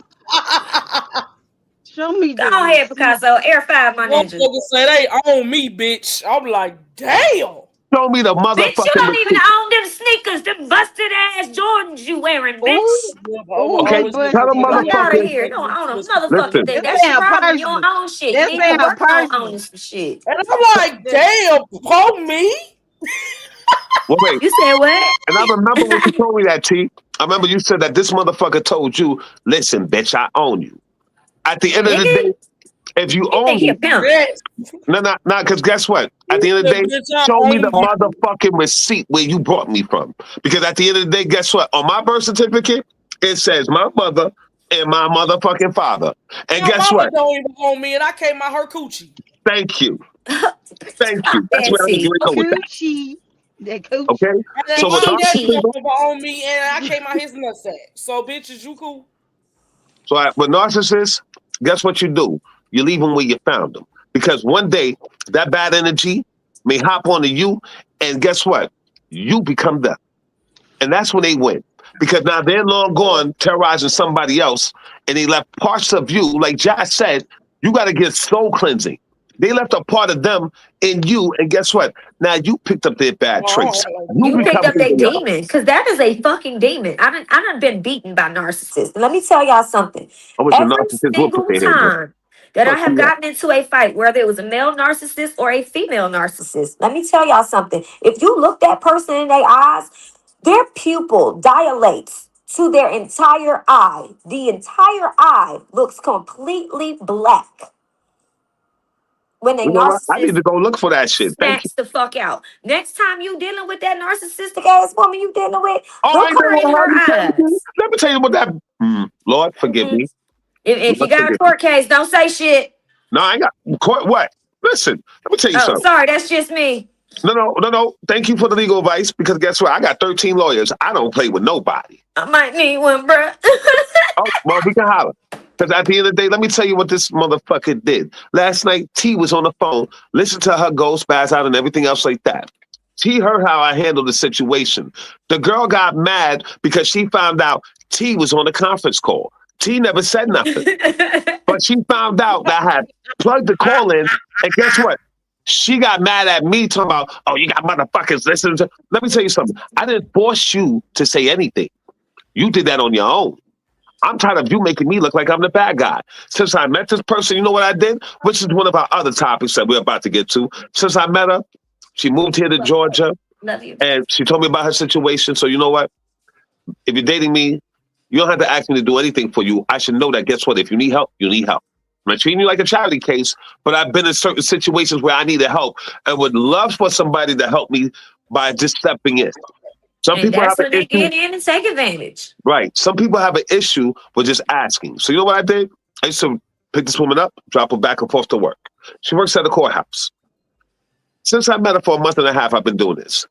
Show me Go the ahead, receipt. Picasso. Air 5, my ninja. Motherfuckers say they own me, bitch. I'm like, damn. Show me the Bitch, you motherfucking don't even receipt. own them sneakers, them busted ass Jordans you wearing, bitch. Okay, Always tell the Fuck out of motherfucker. here. You don't own a motherfucking Listen, thing. That That's your sound problem. You don't personal. own shit. That You need to sound work on personal. owning some shit. And I'm like, damn, po me. well, wait. You said what? And I remember when you told me that, T. I remember you said that this motherfucker told you, listen, bitch, I own you. At the end of the Nigga, day, if you you own think he me, a pimp. Yes. no, because guess what? At the end of the day, Bitch, I show me the own you. motherfucking receipt where you brought me from. Because at the end of the day, guess what? On my birth certificate, it says my mother and my motherfucking father. And Your guess mama what? don't even own me, and I came out her coochie. Thank you. Thank Stop you. That's that, where I was T. going to go with that. Coochie. That coochie. Okay? And So my with daddy Coochie. don't even own me, and I came out his nutsack. So, bitch, is you cool? with narcissists, guess what you do? You leave them where you found them. Because one day, that bad energy may hop onto you, and guess what? You become them. And that's when they win. Because now they're long gone terrorizing somebody else, and they left parts of you, like Josh said, you got to get soul cleansing. They left a part of them in you, and guess what? Now you picked up their bad traits. You picked become up who a they are. demon, because that is a fucking demon. I done been beaten by narcissists. Let me tell y'all something. I wish a Every narcissist would put single their hands up. time that I Fuck have you up. gotten into a fight, whether it was a male narcissist or a female narcissist, let me tell y'all something. If you look that person in their eyes, their pupil dilates to their entire eye. The entire eye looks completely black when a You know what? I need narcissist to go look for that shit. Thank you. snatch the fuck out. Next time you dealing with that narcissistic ass woman you dealing with, Oh, look her in her eyes. Let me tell you what that. Lord, forgive me. If you Lord, got a forgive court case, don't say shit. No, I ain't got court. What? Listen, let me tell you Oh, something. sorry, that's just me. No. Thank you for the legal advice because guess what? I got 13 lawyers. I don't play with nobody. I might need one, bruh. Oh, well, we can holler. Because at the end of the day, let me tell you what this motherfucker did. Last night, T was on the phone, listened to her go spaz out and everything else like that. T heard how I handled the situation. The girl got mad because she found out T was on the conference call. T never said nothing. But she found out that I had plugged the call in, and guess what? She got mad at me talking about, oh, you got motherfuckers listening to. Let me tell you something. I didn't force you to say anything. You did that on your own. I'm tired of you making me look like I'm the bad guy. Since I met this person, you know what I did? Which is one of our other topics that we're about to get to. Since I met her, she moved here to Georgia, Love you. and she told me about her situation. So you know what? If you're dating me, You don't have to ask me to do anything for you. I should know that, guess what? If you need help, you need help. I'm not treating you like a charity case, but I've been in certain situations where I needed help and would love for somebody to help me by just stepping in. Some And people have that's an when they issue. get in and take advantage. Right. Some people have an issue with just asking. So you know what I did? I used to pick this woman up, drop her back and forth to work. She works at the courthouse. Since I met her for a month and a half, I've been doing this.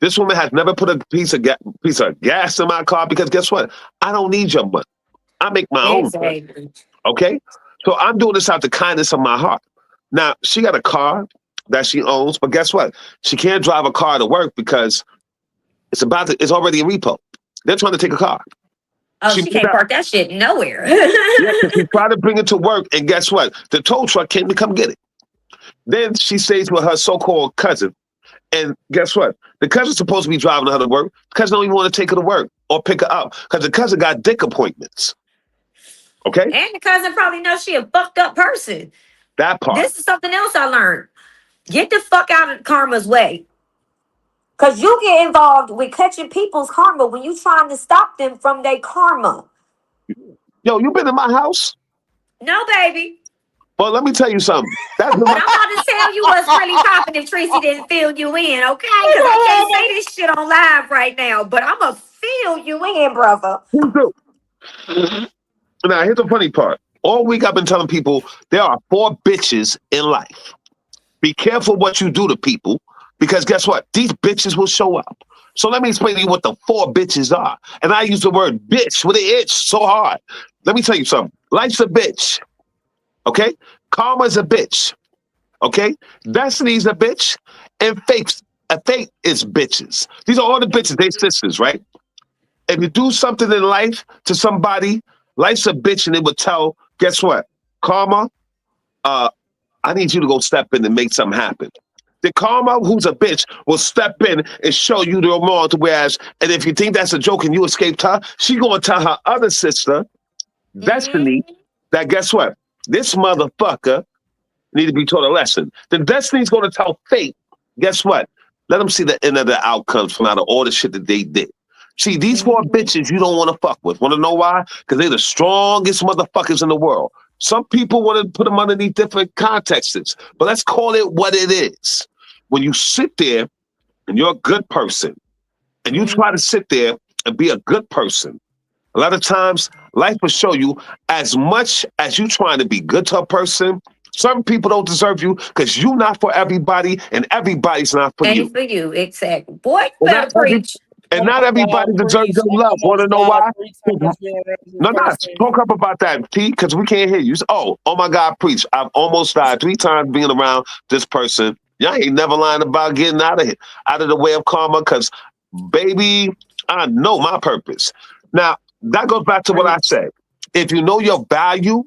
This woman has never put a piece of gas in my car because guess what? I don't need your money. I make my own money. Exactly. Okay? So I'm doing this out the kindness of my heart. Now, she got a car that she owns, but guess what? She can't drive a car to work because it's already in repo. They're trying to take a car. Oh, she can't park that shit nowhere. Yeah, she tried to bring it to work, and guess what? The tow truck came to come get it. Then she stays with her so-called cousin, and guess what? The cousin's supposed to be driving her to work. The cousin don't even want to take her to work or pick her up because the cousin got dick appointments. Okay? And the cousin probably knows she a fucked up person. That part. This is something else I learned. Get the fuck out of karma's way. Because you get involved with catching people's karma when you trying to stop them from their karma. Yo, you been in my house? No, baby. Well, let me tell you something. But I'm about to tell you what's really popping if Tracy didn't fill you in, okay? Because I can't say this shit on live right now, but I'm going to fill you in, brother. Now, here's the funny part. All week I've been telling people there are 4 bitches in life. Be careful what you do to people because guess what? These bitches will show up. So let me explain to you what the 4 bitches are. And I use the word bitch with an itch so hard. Let me tell you something. Life's a bitch. Okay? Karma's a bitch. Okay? Destiny's a bitch. And fate is bitches. These are all the bitches. They sisters, right? If you do something in life to somebody, life's a bitch, and it would tell, guess what? Karma, I need you to go step in and make something happen. The karma, who's a bitch, will step in and show you the wrong. Whereas, and if you think that's a joke and you escaped her, she gonna tell her other sister, Destiny, that guess what? This motherfucker need to be taught a lesson. Then Destiny's gonna tell fate, guess what? Let them see the end of the outcomes from out of all the shit that they did. See, these 4 bitches you don't want to fuck with. Want to know why? Because they're the strongest motherfuckers in the world. Some people want to put them underneath different contexts, but let's call it what it is. When you sit there and you're a good person and you try to sit there and be a good person, a lot of times life will show you as much as you trying to be good to a person, certain people don't deserve you because you're not for everybody and everybody's not for you. Ain't for you, exactly. Boy, you better preach. And not everybody deserves your love. Want to know why? No, talk up about that, T, because we can't hear you. Oh my God, preach. I've almost died 3 times being around this person. Y'all ain't never lying about getting out of the way of karma because, baby, I know my purpose. Now, that goes back to what I said. If you know your value,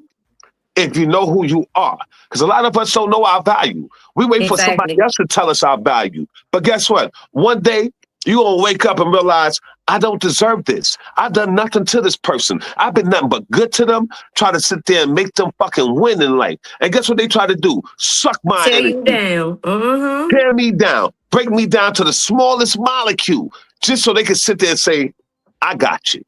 if you know who you are, because a lot of us don't know our value. We wait for somebody else to tell us our value. But guess what? One day, you're going to wake up and realize, I don't deserve this. I've done nothing to this person. I've been nothing but good to them, try to sit there and make them fucking win in life. And guess what they try to do? Suck my energy. Tear you down. Tear me down. Break me down to the smallest molecule, just so they can sit there and say, I got you.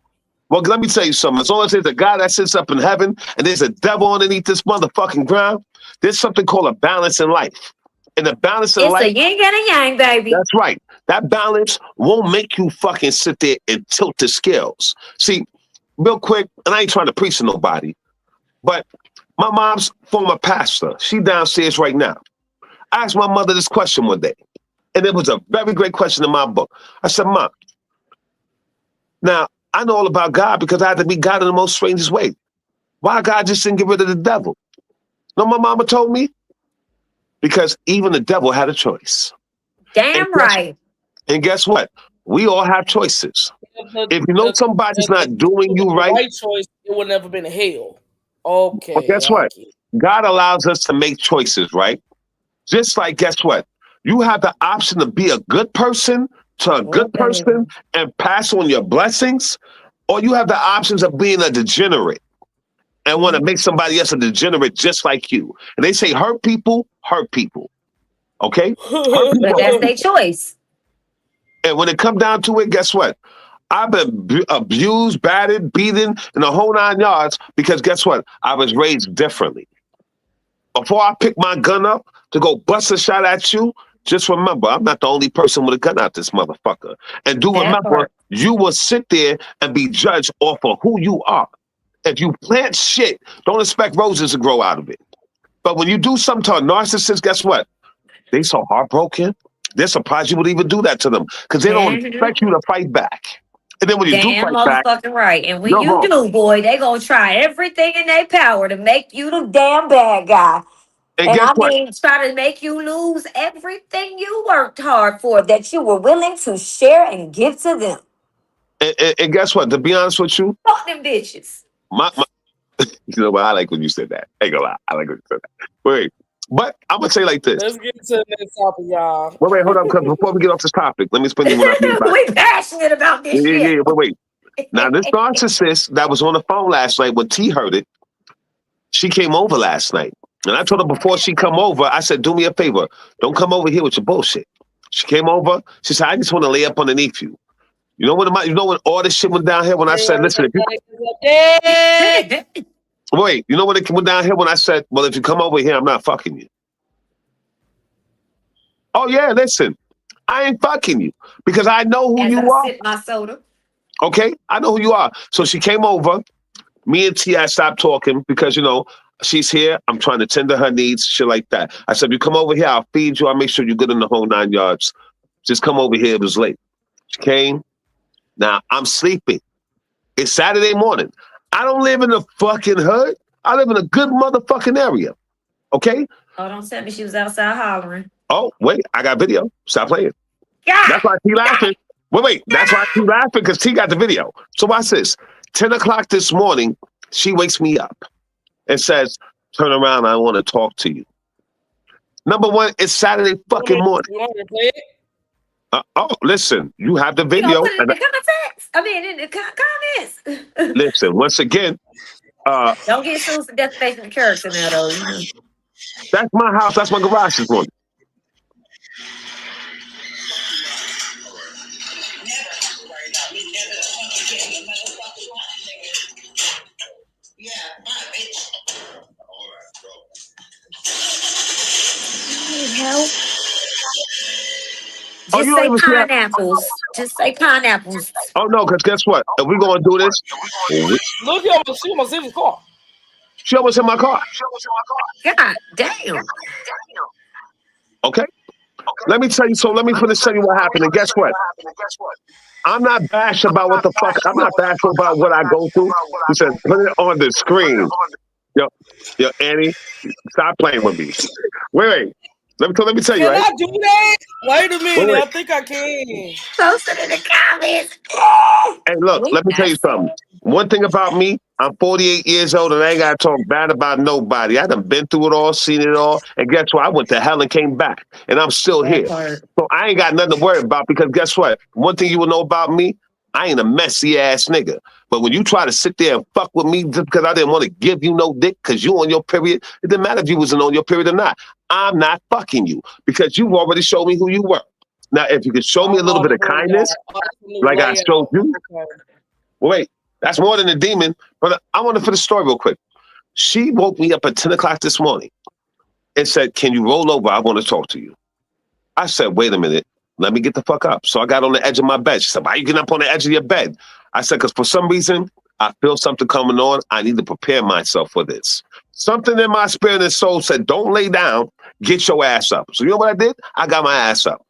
Well, let me tell you something. As long as there's a God that sits up in heaven and there's a devil underneath this motherfucking ground, there's something called a balance in life. And the balance in life... It's a yin and a yang, baby. That's right. That balance won't make you fucking sit there and tilt the scales. See, real quick, and I ain't trying to preach to nobody, but my mom's former pastor, she downstairs right now. I asked my mother this question one day, and it was a very great question in my book. I said, Mom, now, I know all about God because I had to meet God in the most strangest way. Why God just didn't get rid of the devil? No, my mama told me, because even the devil had a choice. Damn right. And guess what? We all have choices. If you know somebody's not doing you right, choice, it would never been a hell. Okay. Well, guess what? God allows us to make choices, right? Just like, guess what? You have the option to be a good person to a good person and pass on your blessings, or you have the options of being a degenerate and want to make somebody else a degenerate just like you. And they say hurt people. Okay? But that's their choice. And when it comes down to it, guess what? I've been abused, battered, beaten, in the whole 9 yards because guess what? I was raised differently. Before I pick my gun up to go bust a shot at you, just remember, I'm not the only person with a gun out this motherfucker. And do That remember, part. you will sit there and be judged off of who you are. If you plant shit, don't expect roses to grow out of it. But when you do something to a narcissist, guess what? They so heartbroken. They're surprised you would even do that to them because they don't expect you to fight back. And then when you do Damn fight back, motherfucking right. And when you're you wrong. do, boy, they gonna try everything in their power to make you the damn bad guy. And And guess I what? mean, try to make you lose everything you worked hard for that you were willing to share and give to them. And guess what? To be honest with you, Fuck them bitches. my you know what? I like when you said that. Ain't gonna lie. I like when you said that. Wait, but I'm gonna say like this. Let's get to the next topic, y'all. Wait, hold on, because before we get off this topic, let me spin you when I think about it. We passionate about this shit. Wait. Now, this narcissist that was on the phone last night when T heard it, she came over last night. And I told her before she come over, I said, do me a favor. Don't come over here with your bullshit. She came over. She said, I just want to lay up underneath you. You know when all this shit went down here when I said, listen, if you... Wait, you know when it went down here when I said, well, if you come over here, I'm not fucking you. Oh, yeah, listen. I ain't fucking you because I know who you are. Sip my soda. Okay? I know who you are. So she came over. Me and T, I stopped talking because, she's here. I'm trying to tend to her needs, shit like that. I said, you come over here, I'll feed you. I'll make sure you're good in the whole 9 yards. Just come over here. It was late. She came. Now, I'm sleeping. It's Saturday morning. I don't live in the fucking hood. I live in a good motherfucking area. Okay? Oh, don't tell me she was outside hollering. Oh, wait. I got video. Stop playing. God. That's why T laughing. Wait. That's why T laughing because T got the video. So watch this. 10 o'clock this morning, she wakes me up and says, turn around, I want to talk to you. Number one, it's Saturday fucking morning. You want to play it? Listen, you have the You video. put it in the comments. I mean, in the comments. Listen, once again. Don't get sued for defamation of character now, though. That's my house. That's my garage this morning. Help. Oh, Just you don't say even see that? pineapples. Just say pineapples. Oh, no, because guess what? If we're going to do this, Look, she almost hit his car. she almost in my car. God damn. Okay? Let me tell you, let me finish telling you what happened. And guess what? I'm not bashful about what the fuck. I'm not bashful about what I go through. He said, put it on the screen. Yo, Annie, stop playing with me. Wait. Let me tell you, Can right? I do that? Wait a minute. Wait. Oh, I think I can. Post it in the comments. Hey, look, let me tell you something. One thing about me, I'm 48 years old and I ain't got to talk bad about nobody. I done been through it all, seen it all. And guess what? I went to hell and came back. And I'm still here. So I ain't got nothing to worry about because guess what? One thing you will know about me, I ain't a messy ass nigga. But when you try to sit there and fuck with me just because I didn't want to give you no dick because you on your period, it didn't matter if you wasn't on your period or not. I'm not fucking you because you've already showed me who you were. Now, if you could show me a little bit of kindness, like I showed you. Wait, that's more than a demon. But I want to finish the story real quick. She woke me up at 10 o'clock this morning and said, can you roll over? I want to talk to you. I said, wait a minute. Let me get the fuck up. So I got on the edge of my bed. She said, why are you getting up on the edge of your bed? I said, because for some reason, I feel something coming on. I need to prepare myself for this. Something in my spirit and soul said, don't lay down. Get your ass up. So you know what I did? I got my ass up.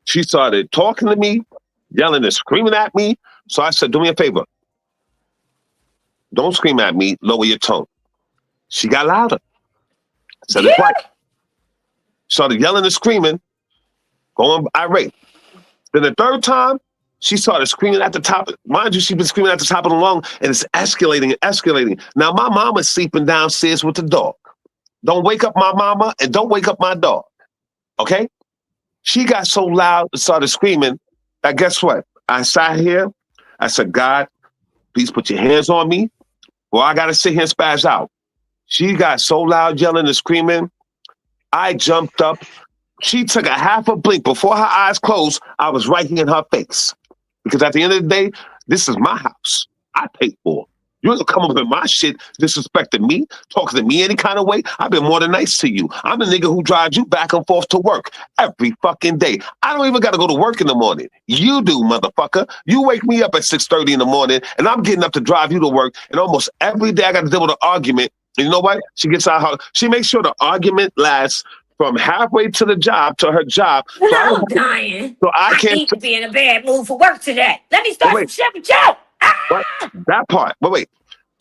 She started talking to me, yelling and screaming at me. So I said, do me a favor. Don't scream at me. Lower your tone. She got louder. I said, it's quiet. Started yelling and screaming, going irate. Then the third time, she started screaming at the top. Mind you, she's been screaming at the top of the lung, and it's escalating and escalating. Now, my mama's sleeping downstairs with the dog. Don't wake up my mama, and don't wake up my dog. Okay? She got so loud and started screaming that guess what? I sat here. I said, God, please put your hands on me, or I got to sit here and spaz out. She got so loud, yelling and screaming. I jumped up. She took a half a blink. Before her eyes closed, I was right here in her face. Because at the end of the day, this is my house. I pay for. You ain't gonna come up in my shit disrespecting me, talking to me any kind of way. I've been more than nice to you. I'm the nigga who drives you back and forth to work every fucking day. I don't even gotta go to work in the morning. You do, motherfucker. You wake me up at 6:30 in the morning and I'm getting up to drive you to work. And almost every day I gotta deal with an argument. And you know what? She gets out she makes sure the argument lasts from halfway to the job to her job. I'm dying. So I can't need to be in a bad mood for work today. Let me start some shit with you. What? That part. But wait.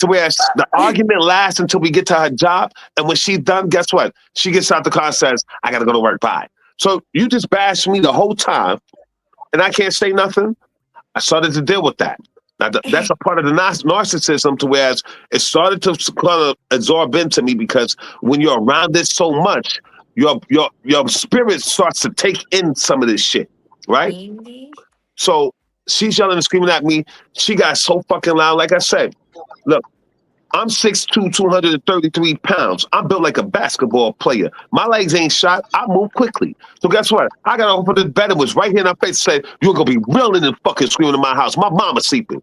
So whereas the argument lasts until we get to her job, and when she's done, guess what? She gets out the car and says, I gotta go to work, bye. So you just bashed me the whole time, and I can't say nothing? I started to deal with that. Now, that's a part of the narcissism to whereas it started to kind of absorb into me because when you're around it so much, your spirit starts to take in some of this shit, right? Indeed. So she's yelling and screaming at me. She got so fucking loud. Like I said, look, I'm 6'2", 233 pounds. I'm built like a basketball player. My legs ain't shot. I move quickly. So guess what? I got over the bed and was right here in her face and said, you're going to be reeling and fucking screaming in my house. My mama's sleeping.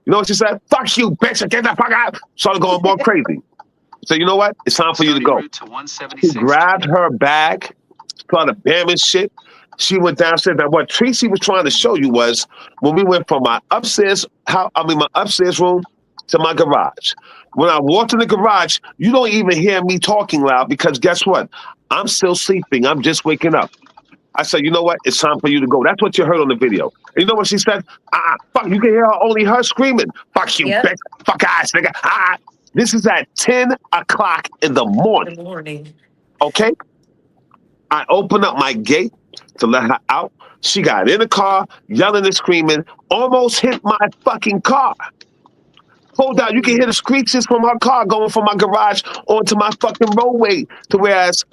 You know what she said? Fuck you, bitch. Get the fuck out. Started going more crazy. So you know what? It's time for you to go. She grabbed her bag, started bamming shit. She went downstairs. Now, what Tracy was trying to show you was when we went from my upstairs room to my garage. When I walked in the garage, you don't even hear me talking loud because guess what? I'm still sleeping. I'm just waking up. I said, you know what? It's time for you to go. That's what you heard on the video. And you know what she said? Fuck, you can hear only her screaming. Fuck you, bitch. Fuck ass, nigga. This is at 10 o'clock in the morning. Okay? I opened up my gate to let her out. She got in the car, yelling and screaming, almost hit my fucking car. Hold on, you can hear the screeches from her car going from my garage onto my fucking roadway. To whereas,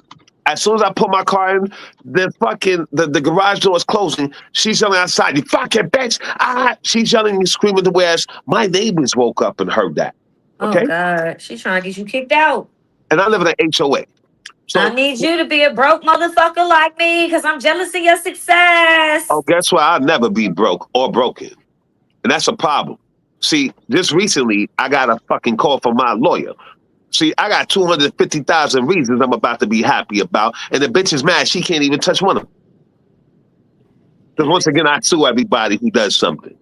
as soon as I put my car in, the garage door is closing. She's yelling outside, you fucking bitch. She's yelling and screaming to whereas my neighbors woke up and heard that. Okay? Oh, God. She's trying to get you kicked out. And I live in an HOA. So, I need you to be a broke motherfucker like me because I'm jealous of your success. Oh, guess what? I'll never be broke or broken. And that's a problem. See, just recently, I got a fucking call from my lawyer. See, I got 250,000 reasons I'm about to be happy about, and the bitch is mad she can't even touch one of them. Because once again, I sue everybody who does something.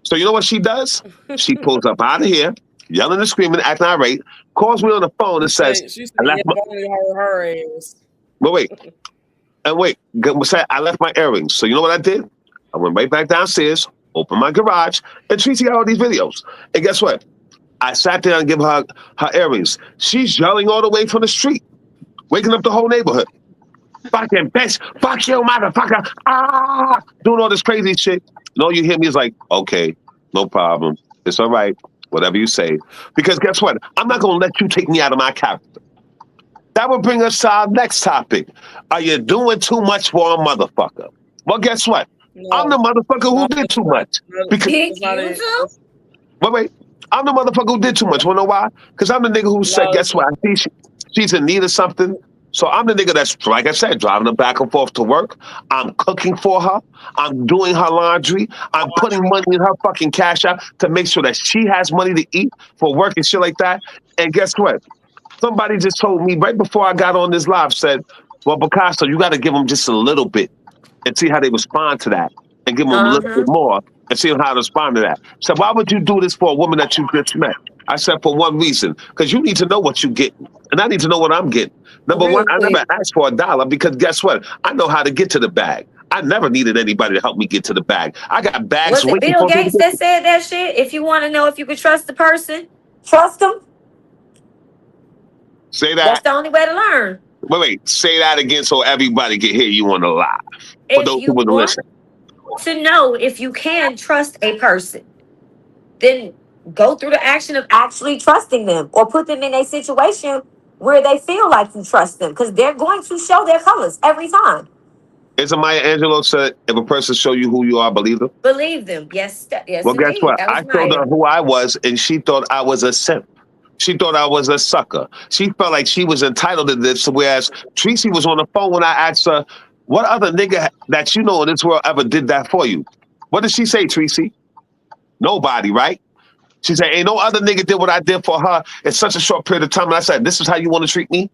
So you know what she does? She pulls up out of here, yelling and screaming, acting irate, calls me on the phone and says, I left my earrings. So you know what I did? I went right back downstairs, opened my garage, and Tracy got all these videos. And guess what? I sat there and gave her earrings. She's yelling all the way from the street, waking up the whole neighborhood. Fucking bitch, fuck you, motherfucker. Doing all this crazy shit. And all you hear me is like, okay, no problem. It's all right. Whatever you say. Because guess what? I'm not going to let you take me out of my character. That would bring us to our next topic. Are you doing too much for a motherfucker? Well, guess what? No. I'm the motherfucker who did too much. Wait. I'm the motherfucker who did too much. You know why? Because I'm the nigga who said, guess what? She's in need of something. So I'm the nigga that's, like I said, driving her back and forth to work. I'm cooking for her. I'm doing her laundry. I'm putting money in her fucking cash out to make sure that she has money to eat for work and shit like that. And guess what? Somebody just told me right before I got on this live, said, well, Picasso, you got to give them just a little bit and see how they respond to that. And give them a little bit more and see how to respond to that. So why would you do this for a woman that you just met? I said for one reason, because you need to know what you get. And I need to know what I'm getting. Number one, I never asked for $1 because guess what? I know how to get to the bag. I never needed anybody to help me get to the bag. I got bags. Was it Bill Gates that said that shit? If you want to know if you could trust the person, trust them. Say that. That's the only way to learn. Wait. Say that again so everybody can hear you on the live. For those who want to listen. To know if you can trust a person, then go through the action of actually trusting them or put them in a situation where they feel like you trust them because they're going to show their colors every time. Isn't Maya Angelou said, if a person show you who you are, believe them? Believe them. Yes. Well, guess what? I told her who I was and she thought I was a simp. She thought I was a sucker. She felt like she was entitled to this, whereas Tracy was on the phone when I asked her, what other nigga that you know in this world ever did that for you? What did she say, Tracy? Nobody, right? She said, ain't no other nigga did what I did for her in such a short period of time. And I said, this is how you want to treat me?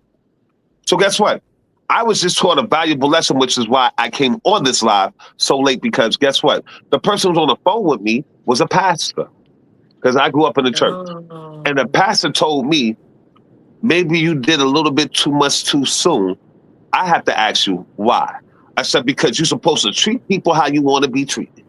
So guess what? I was just taught a valuable lesson, which is why I came on this live so late, because guess what? The person who was on the phone with me was a pastor, because I grew up in the church. And the pastor told me, maybe you did a little bit too much too soon. I have to ask you why. I said, because you're supposed to treat people how you want to be treated.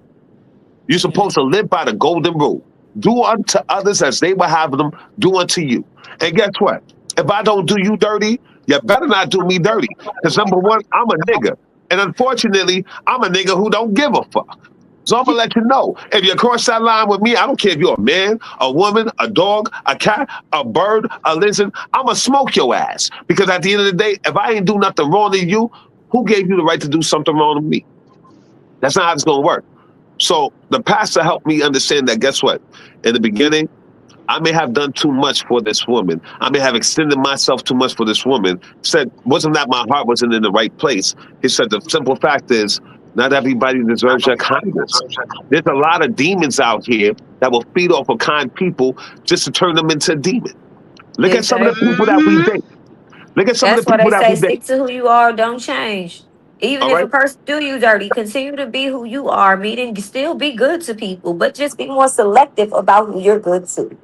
You're supposed to live by the golden rule. Do unto others as they will have them do unto you. And guess what? If I don't do you dirty, you better not do me dirty. Because number one, I'm a nigga. And unfortunately, I'm a nigga who don't give a fuck. So I'm going to let you know, if you cross that line with me, I don't care if you're a man, a woman, a dog, a cat, a bird, a lizard, I'm going to smoke your ass. Because at the end of the day, if I ain't do nothing wrong to you, who gave you the right to do something wrong to me? That's not how it's going to work. So the pastor helped me understand that, guess what? In the beginning, I may have done too much for this woman. I may have extended myself too much for this woman. Said, wasn't that my heart wasn't in the right place? He said, the simple fact is, not everybody deserves your kindness. There's a lot of demons out here that will feed off of kind people just to turn them into a demon. Look at some of the people that we date. Look at some That's of the why people they that say we date. stick to who you are, don't change. Even All if a right? person do you dirty, continue to be who you are, meaning still be good to people, but just be more selective about who you're good to.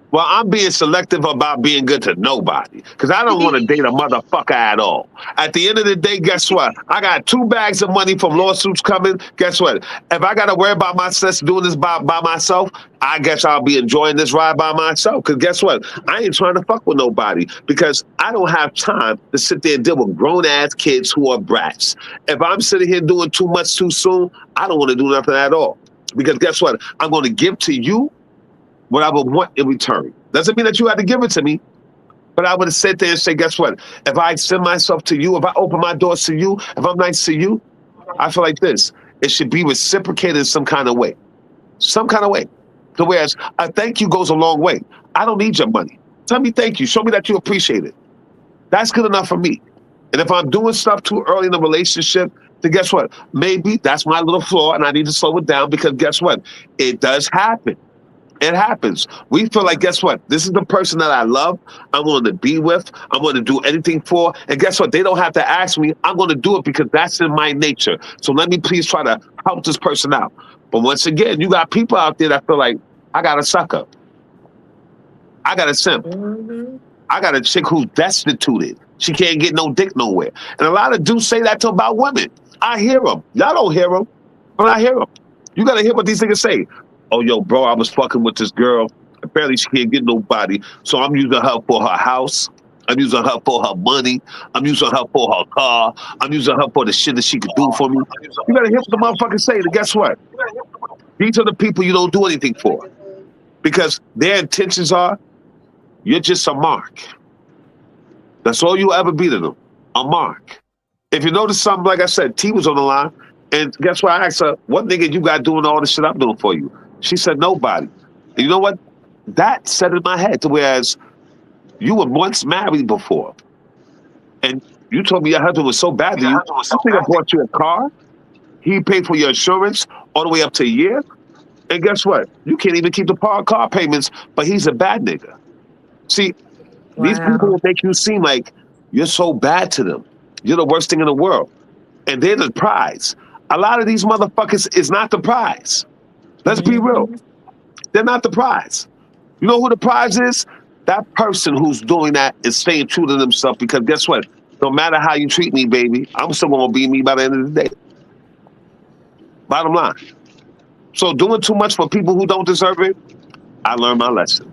Well, I'm being selective about being good to nobody because I don't want to date a motherfucker at all. At the end of the day, guess what? I got 2 bags of money from lawsuits coming. Guess what? If I got to worry about myself doing this by myself, I guess I'll be enjoying this ride by myself. Because guess what? I ain't trying to fuck with nobody because I don't have time to sit there and deal with grown-ass kids who are brats. If I'm sitting here doing too much too soon, I don't want to do nothing at all. Because guess what? I'm going to give to you what I would want in return. Doesn't mean that you had to give it to me, but I would have sat there and say, guess what? If I extend myself to you, if I open my doors to you, if I'm nice to you, I feel like this. It should be reciprocated in some kind of way. Some kind of way. So whereas a thank you goes a long way. I don't need your money. Tell me thank you. Show me that you appreciate it. That's good enough for me. And if I'm doing stuff too early in the relationship, then guess what? Maybe that's my little flaw and I need to slow it down because guess what? It does happen. It happens. We feel like, guess what? This is the person that I love. I'm willing to be with. I'm going to do anything for. And guess what? They don't have to ask me. I'm going to do it because that's in my nature. So let me please try to help this person out. But once again, you got people out there that feel like, I got a sucker. I got a simp. I got a chick who's destituted. She can't get no dick nowhere. And a lot of dudes say that about women. I hear them. Y'all don't hear them, but I hear them. You got to hear what these niggas say. Oh, yo, bro, I was fucking with this girl. Apparently she can't get nobody. So I'm using her for her house. I'm using her for her money. I'm using her for her car. I'm using her for the shit that she could do for me. You gotta hear what the motherfucker say. And guess what? These are the people you don't do anything for. Because their intentions are, you're just a mark. That's all you'll ever be to them. A mark. If you notice something, like I said, T was on the line. And guess what? I asked her, what nigga you got doing all the shit I'm doing for you? She said, nobody. And you know what? That set in my head to whereas you were once married before. And you told me your husband was so bad to you. I think I bought you a car. He paid for your insurance all the way up to a year. And guess what? You can't even keep the car payments, but he's a bad nigga. See, these people will make you seem like you're so bad to them. You're the worst thing in the world. And they're the prize. A lot of these motherfuckers is not the prize. Let's be real. They're not the prize. You know who the prize is? That person who's doing that is staying true to themselves because guess what? No matter how you treat me, baby, I'm still going to be me by the end of the day. Bottom line. So doing too much for people who don't deserve it, I learned my lesson.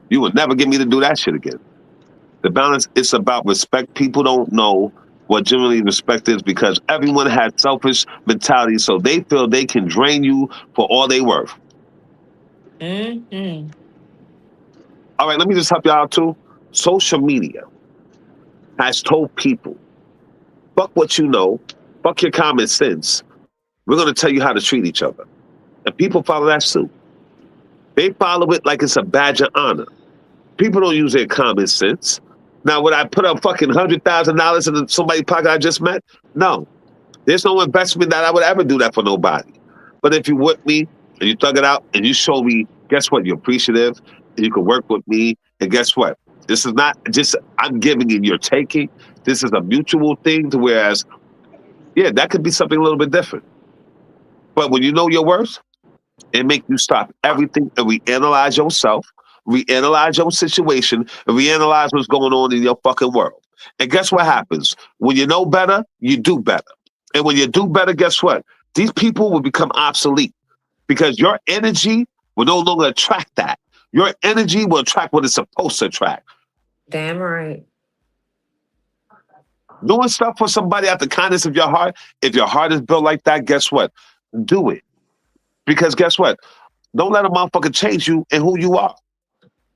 You would never get me to do that shit again. The balance, it's about respect. People don't know what generally respect is because everyone has selfish mentality, so they feel they can drain you for all they worth. All right, let me just help you out too. Social media has told people, fuck what you know, fuck your common sense. We're going to tell you how to treat each other. And people follow that suit. They follow it like it's a badge of honor. People don't use their common sense. Now, would I put up fucking $100,000 in somebody's pocket I just met? No. There's no investment that I would ever do that for nobody. But if you with me and you thug it out and you show me, guess what? You're appreciative and you can work with me. And guess what? This is not just I'm giving and you're taking. This is a mutual thing. To whereas, yeah, that could be something a little bit different. But when you know your worth, it makes you stop everything and reanalyze yourself, reanalyze your situation, and reanalyze what's going on in your fucking world. And guess what happens? When you know better, you do better. And when you do better, guess what? These people will become obsolete because your energy will no longer attract that. Your energy will attract what it's supposed to attract. Damn right. Doing stuff for somebody out the kindness of your heart, if your heart is built like that, guess what? Do it. Because guess what? Don't let a motherfucker change you and who you are.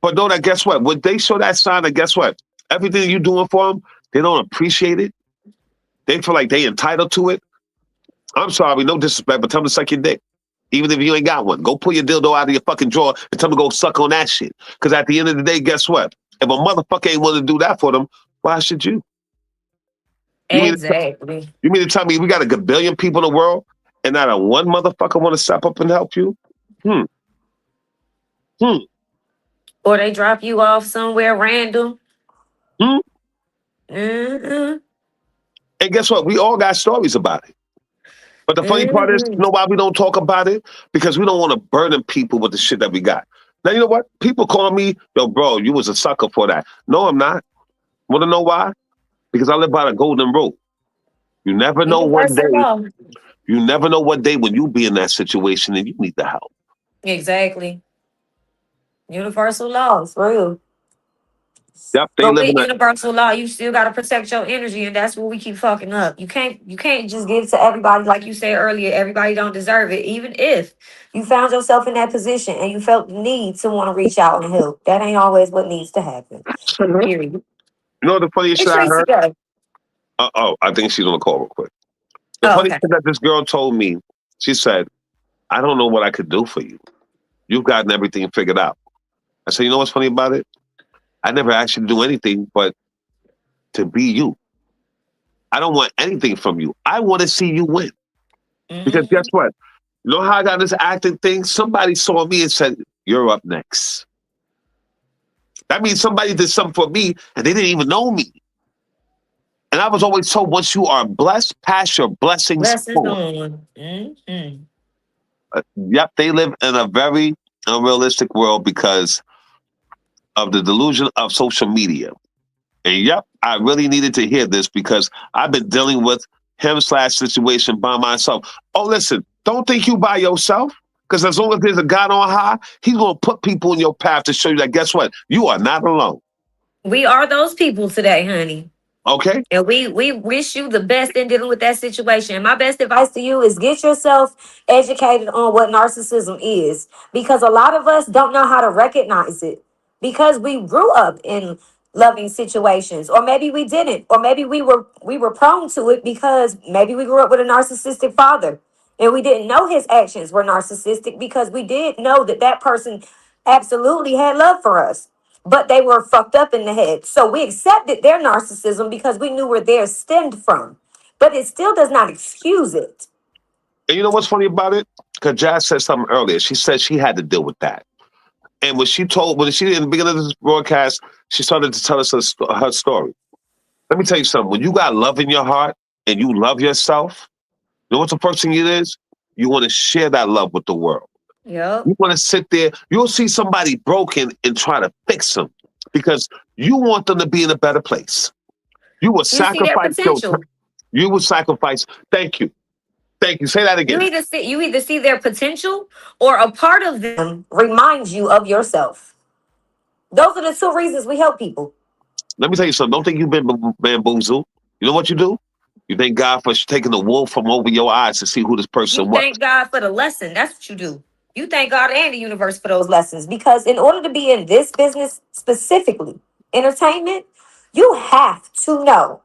But know that, guess what? When they show that sign, that guess what? Everything you're doing for them, they don't appreciate it. They feel like they entitled to it. I'm sorry, no disrespect, but tell them to suck your dick. Even if you ain't got one. Go pull your dildo out of your fucking drawer and tell them to go suck on that shit. Because at the end of the day, guess what? If a motherfucker ain't willing to do that for them, why should you? Exactly. You mean to tell me we got a gabillion people in the world and not a one motherfucker want to step up and help you? Or they drop you off somewhere random. And guess what? We all got stories about it. But the funny part is, you know why we don't talk about it? Because we don't want to burden people with the shit that we got. Now, you know what? People call me, yo, bro, you was a sucker for that. No, I'm not. Want to know why? Because I live by the golden rule. You never know what day. You never know what day when you be in that situation and you need the help. Exactly. Universal laws, for real. Yep, they But live with in universal law, you still gotta protect your energy, and that's what we keep fucking up. You can't just give it to everybody, like you said earlier. Everybody don't deserve it, even if you found yourself in that position and you felt the need to want to reach out and help. That ain't always what needs to happen. Period. You know the funniest shit I heard? I think she's on the call real quick. The funny thing that this girl told me, she said, I don't know what I could do for you. You've gotten everything figured out. I said, you know what's funny about it? I never asked you to do anything but to be you. I don't want anything from you. I want to see you win. Because guess what? You know how I got this acting thing? Somebody saw me and said, you're up next. That means somebody did something for me and they didn't even know me. And I was always told, once you are blessed, pass your blessings on. Yep, they live in a very unrealistic world because of the delusion of social media. And yep, I really needed to hear this because I've been dealing with him/situation by myself. Oh, listen, don't think you by yourself. Because as long as there's a God on high, he's going to put people in your path to show you that, guess what? You are not alone. We are those people today, honey. Okay. And we wish you the best in dealing with that situation. My best advice to you is get yourself educated on what narcissism is. Because a lot of us don't know how to recognize it. Because we grew up in loving situations. Or maybe we didn't. Or maybe we were prone to it because maybe we grew up with a narcissistic father. And we didn't know his actions were narcissistic because we did know that that person absolutely had love for us. But they were fucked up in the head. So we accepted their narcissism because we knew where theirs stemmed from. But it still does not excuse it. And you know what's funny about it? Because Jazz said something earlier. She said she had to deal with that. And when she in the beginning of this broadcast, she started to tell us her story. Let me tell you something. When you got love in your heart and you love yourself, you know what the first thing it is? You want to share that love with the world. Yep. You want to sit there. You'll see somebody broken and try to fix them because you want them to be in a better place. You will sacrifice your time. You will sacrifice. Thank you. Thank you. Say that again. You either see their potential or a part of them reminds you of yourself. Those are the two reasons we help people. Let me tell you something. Don't think you've been bamboozled. You know what you do? You thank God for taking the wool from over your eyes to see who this person was. You thank God for the lesson. That's what you do. You thank God and the universe for those lessons. Because in order to be in this business, specifically entertainment, you have to know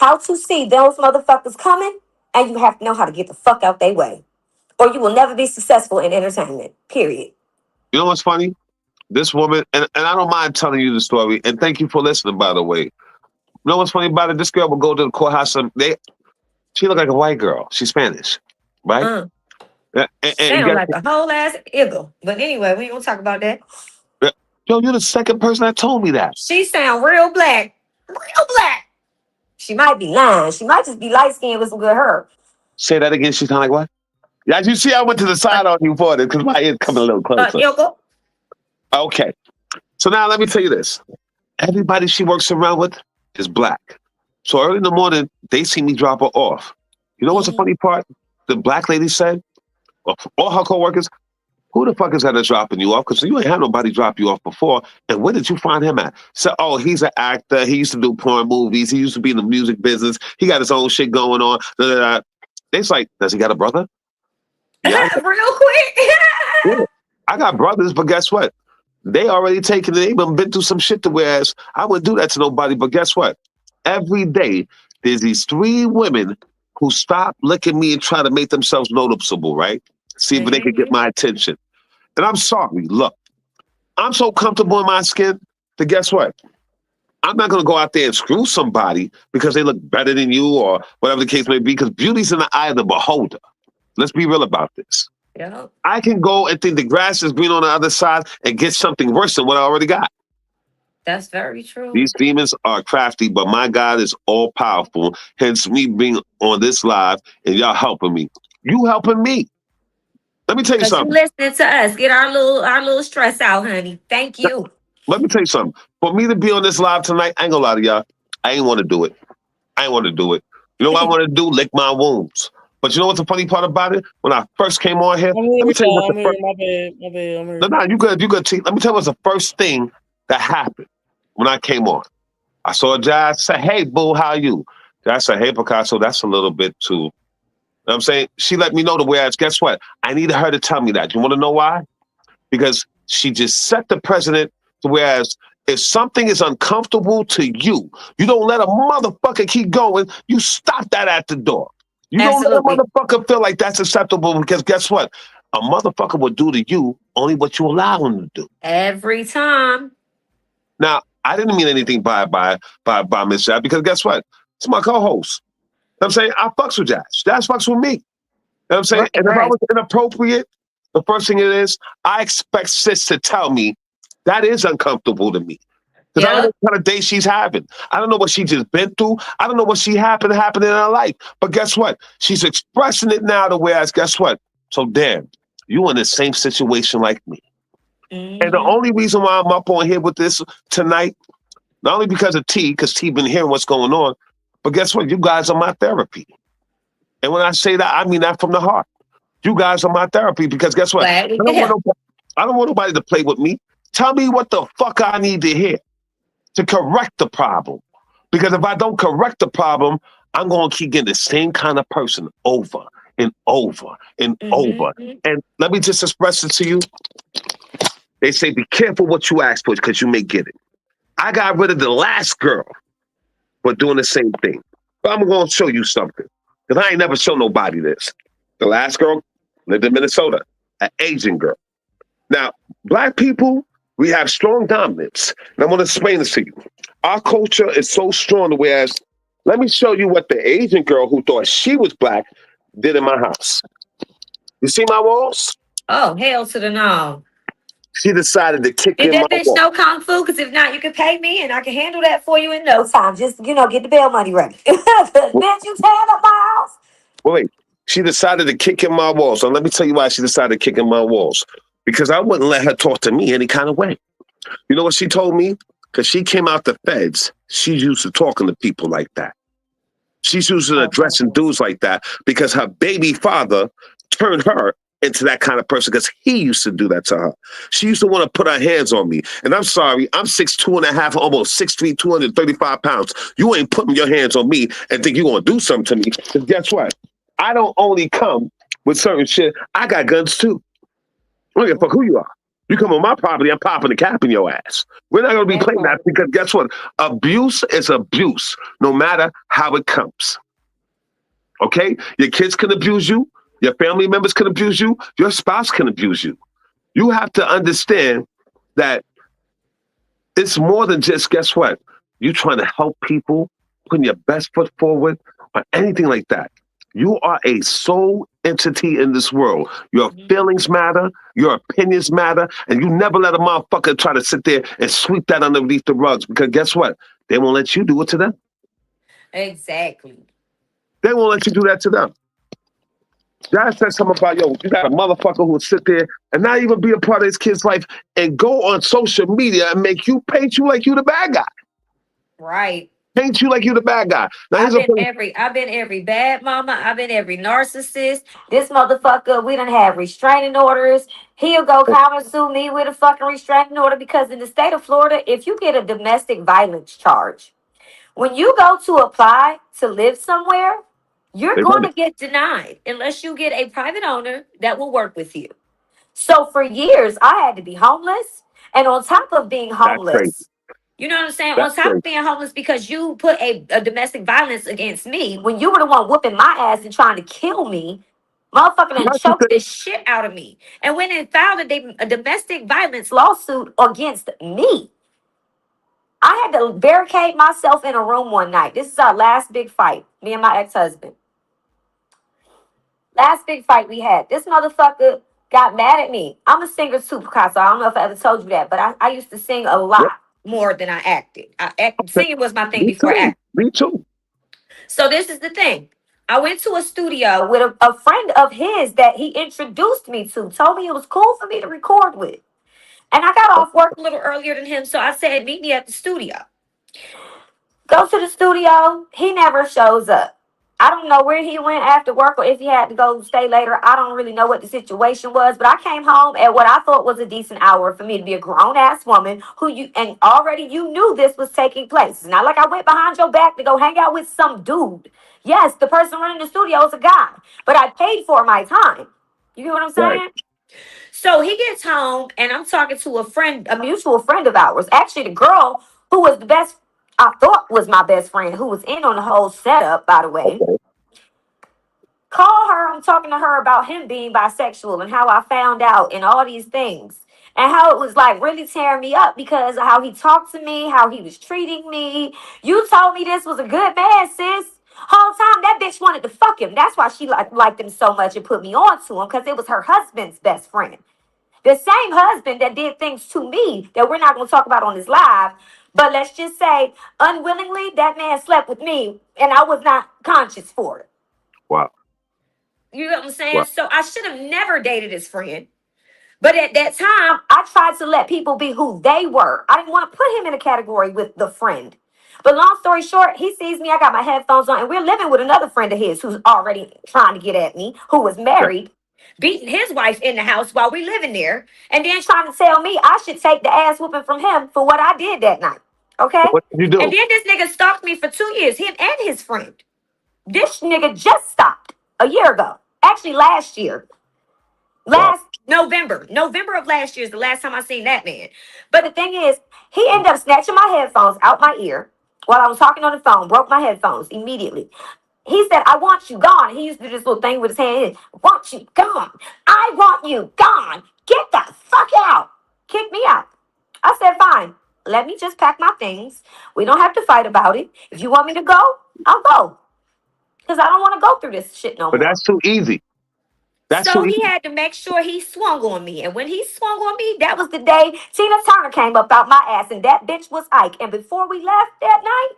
how to see those motherfuckers coming, and you have to know how to get the fuck out their way. Or you will never be successful in entertainment, period. You know what's funny? This woman, and I don't mind telling you the story, and thank you for listening, by the way. You know what's funny about it? This girl would go to the courthouse and she looked like a white girl. She's Spanish, right? And Sound guess like a whole ass eagle. But anyway, we ain't gonna talk about that. what? Yo, you're the second person that told me that. She sound real black. Real black. She might be lying. She might just be light skinned with some good hair. Say that again. She sound like what? Yeah, you see, I went to the side on you for it because my ear's coming a little closer. Eagle. Okay. So now let me tell you this. Everybody she works around with is black. So early in the morning, they see me drop her off. You know what's the funny part? The black lady said, all her coworkers, who the fuck is that dropping you off? Because you ain't had nobody drop you off before. And where did you find him at? So, oh, he's an actor. He used to do porn movies. He used to be in the music business. He got his own shit going on. It's like, does he got a brother? Yeah, Real quick. yeah. I got brothers, but guess what? They already taken it. They've been through some shit to whereas I wouldn't do that to nobody. But guess what? Every day, there's these 3 women who stop licking me and try to make themselves noticeable, right? See if they could get my attention. And I'm sorry. Look, I'm so comfortable in my skin that guess what? I'm not going to go out there and screw somebody because they look better than you or whatever the case may be, because beauty's in the eye of the beholder. Let's be real about this. Yeah. I can go and think the grass is green on the other side and get something worse than what I already got. That's very true. These demons are crafty, but my God is all powerful. Hence me being on this live and y'all helping me. You helping me. Let me tell you Because you something. listening to us. Get our little stress out, honey. Thank you. Let me tell you something. For me to be on this live tonight, I ain't gonna lie to y'all. I ain't want to do it. I ain't want to do it. You know what I want to do? Lick my wounds. But you know what's the funny part about it? When I first came on here, let me tell you what the first... My bad. No, you good. You good, T. Let me tell you what's the first thing that happened when I came on. I saw Jazz say, "Hey, boo, how are you?" Jazz said, "Hey, Picasso, that's a little bit too..." You know what I'm saying? She let me know the whereas, guess what? I needed her to tell me that. You want to know why? Because she just set the precedent to whereas if something is uncomfortable to you, you don't let a motherfucker keep going. You stop that at the door. You Absolutely. don't let a motherfucker feel like that's acceptable because guess what? A motherfucker will do to you only what you allow him to do. Every time. Now, I didn't mean anything by Miss Jazz because guess what? It's my co-host. You know what I'm saying? I fucks with Jazz. Jazz fucks with me. You know what I'm saying? Right, and if I right. was inappropriate, the first thing it is, I expect sis to tell me that is uncomfortable to me. Because I don't know what kind of day she's having. I don't know what she just been through. I don't know what she happened in her life. But guess what? She's expressing it now to whereas, guess what? So damn, you in the same situation like me. Mm-hmm. And the only reason why I'm up on here with this tonight, not only because of T, because T been hearing what's going on, but guess what? You guys are my therapy. And when I say that, I mean that from the heart. You guys are my therapy because guess what? I don't want nobody to play with me. Tell me what the fuck I need to hear to correct the problem. Because if I don't correct the problem, I'm going to keep getting the same kind of person over and over and over. And let me just express it to you. They say, be careful what you ask for because you may get it. I got rid of the last girl for doing the same thing. But I'm going to show you something because I ain't never shown nobody this. The last girl lived in Minnesota, an Asian girl. Now, black people, we have strong dominance. And I'm going to explain this to you. Our culture is so strong, whereas, let me show you what the Asian girl who thought she was black did in my house. You see my walls? Oh, hell to the no. She decided to kick Did in my that bitch walls. know Kung Fu? Because if not, you can pay me and I can handle that for you in no time. Just, get the bail money ready. Bitch, you tearing up my house? Wait, she decided to kick in my walls. So let me tell you why she decided to kick in my walls. Because I wouldn't let her talk to me any kind of way. You know what she told me? Because she came out the feds, she's used to talking to people like that. She's used to addressing dudes like that because her baby father turned her into that kind of person because he used to do that to her. She used to want to put her hands on me. And I'm sorry, I'm 6'2.5", almost 6'3", 235 pounds. You ain't putting your hands on me and think you're going to do something to me. Because guess what? I don't only come with certain shit. I got guns too. I don't give a fuck who you are. You come on my property, I'm popping the cap in your ass. We're not going to be playing that because guess what? Abuse is abuse, no matter how it comes. Okay? Your kids can abuse you. Your family members can abuse you. Your spouse can abuse you. You have to understand that it's more than just, guess what? You trying to help people, putting your best foot forward, or anything like that. You are a sole entity in this world. Your Mhm. feelings matter, your opinions matter, and you never let a motherfucker try to sit there and sweep that underneath the rugs because guess what? They won't let you do it to them. Exactly. They won't let you do that to them. Dad said something about, yo, you got a motherfucker who would sit there and not even be a part of his kid's life and go on social media and make you paint you like you the bad guy. Right. Paint you like you the bad guy. Now here's a thing. I've been every bad mama. I've been every narcissist. This motherfucker, we done have restraining orders. He'll go come and sue me with a fucking restraining order because in the state of Florida, if you get a domestic violence charge, when you go to apply to live somewhere, you're They going run to it. get denied unless you get a private owner that will work with you. So for years, I had to be homeless. And on top of being That's crazy. homeless, you know what I'm saying? On That's top crazy. of being homeless because you put a domestic violence against me, when you were the one whooping my ass and trying to kill me, motherfucker done choked Narcissist. this shit out of me. And when they filed a domestic violence lawsuit against me, I had to barricade myself in a room one night. This is our last big fight, me and my ex-husband. Last big fight we had. This motherfucker got mad at me. I'm a singer too, Picasso. I don't know if I ever told you that, but I used to sing a Yep. lot more than I acted. Singing was my thing Me before too. acting. Me too. So this is the thing. I went to a studio with a friend of his that he introduced me to, told me it was cool for me to record with. And I got off work a little earlier than him, so I said, meet me at the studio. Go to the studio. He never shows up. I don't know where he went after work or if he had to go stay later. I don't really know what the situation was, but I came home at what I thought was a decent hour for me to be a grown ass woman who you and already you knew this was taking place. It's not like I went behind your back to go hang out with some dude. Yes, the person running the studio is a guy, but I paid for my time. You get what I'm Right. saying? So he gets home, and I'm talking to a friend, a mutual friend of ours. Actually, the girl who was the best, I thought was my best friend, who was in on the whole setup, by the way. Okay. Call her. I'm talking to her about him being bisexual and how I found out and all these things. And how it was like really tearing me up because of how he talked to me, how he was treating me. You told me this was a good man, sis. Whole time that bitch wanted to fuck him. That's why she liked him so much and put me on to him because it was her husband's best friend. The same husband that did things to me that we're not going to talk about on this live. But let's just say, unwillingly, that man slept with me and I was not conscious for it. Wow. You know what I'm saying? Wow. So I should have never dated his friend. But at that time, I tried to let people be who they were. I didn't want to put him in a category with the friend. But long story short, he sees me, I got my headphones on, and we're living with another friend of his who's already trying to get at me, who was Yeah. married, beating his wife in the house while we living there, and then trying to tell me I should take the ass whooping from him for what I did that night. Okay? What did you And do? then this nigga stalked me for 2 years, him and his friend. This nigga just stopped a year ago. Actually, last year. Wow. Last November of last year is the last time I seen that man. But the thing is, he ended up snatching my headphones out my ear while I was talking on the phone, broke my headphones immediately. He said, I want you gone. He used to do this little thing with his hand. Want you gone. I want you gone. Get the fuck out. Kick me out. I said, fine. Let me just pack my things. We don't have to fight about it. If you want me to go, I'll go. Because I don't want to go through this shit no But more. that's too easy. That's too So he easy. had to make sure he swung on me. And when he swung on me, that was the day Tina Turner came up out my ass. And that bitch was Ike. And before we left that night,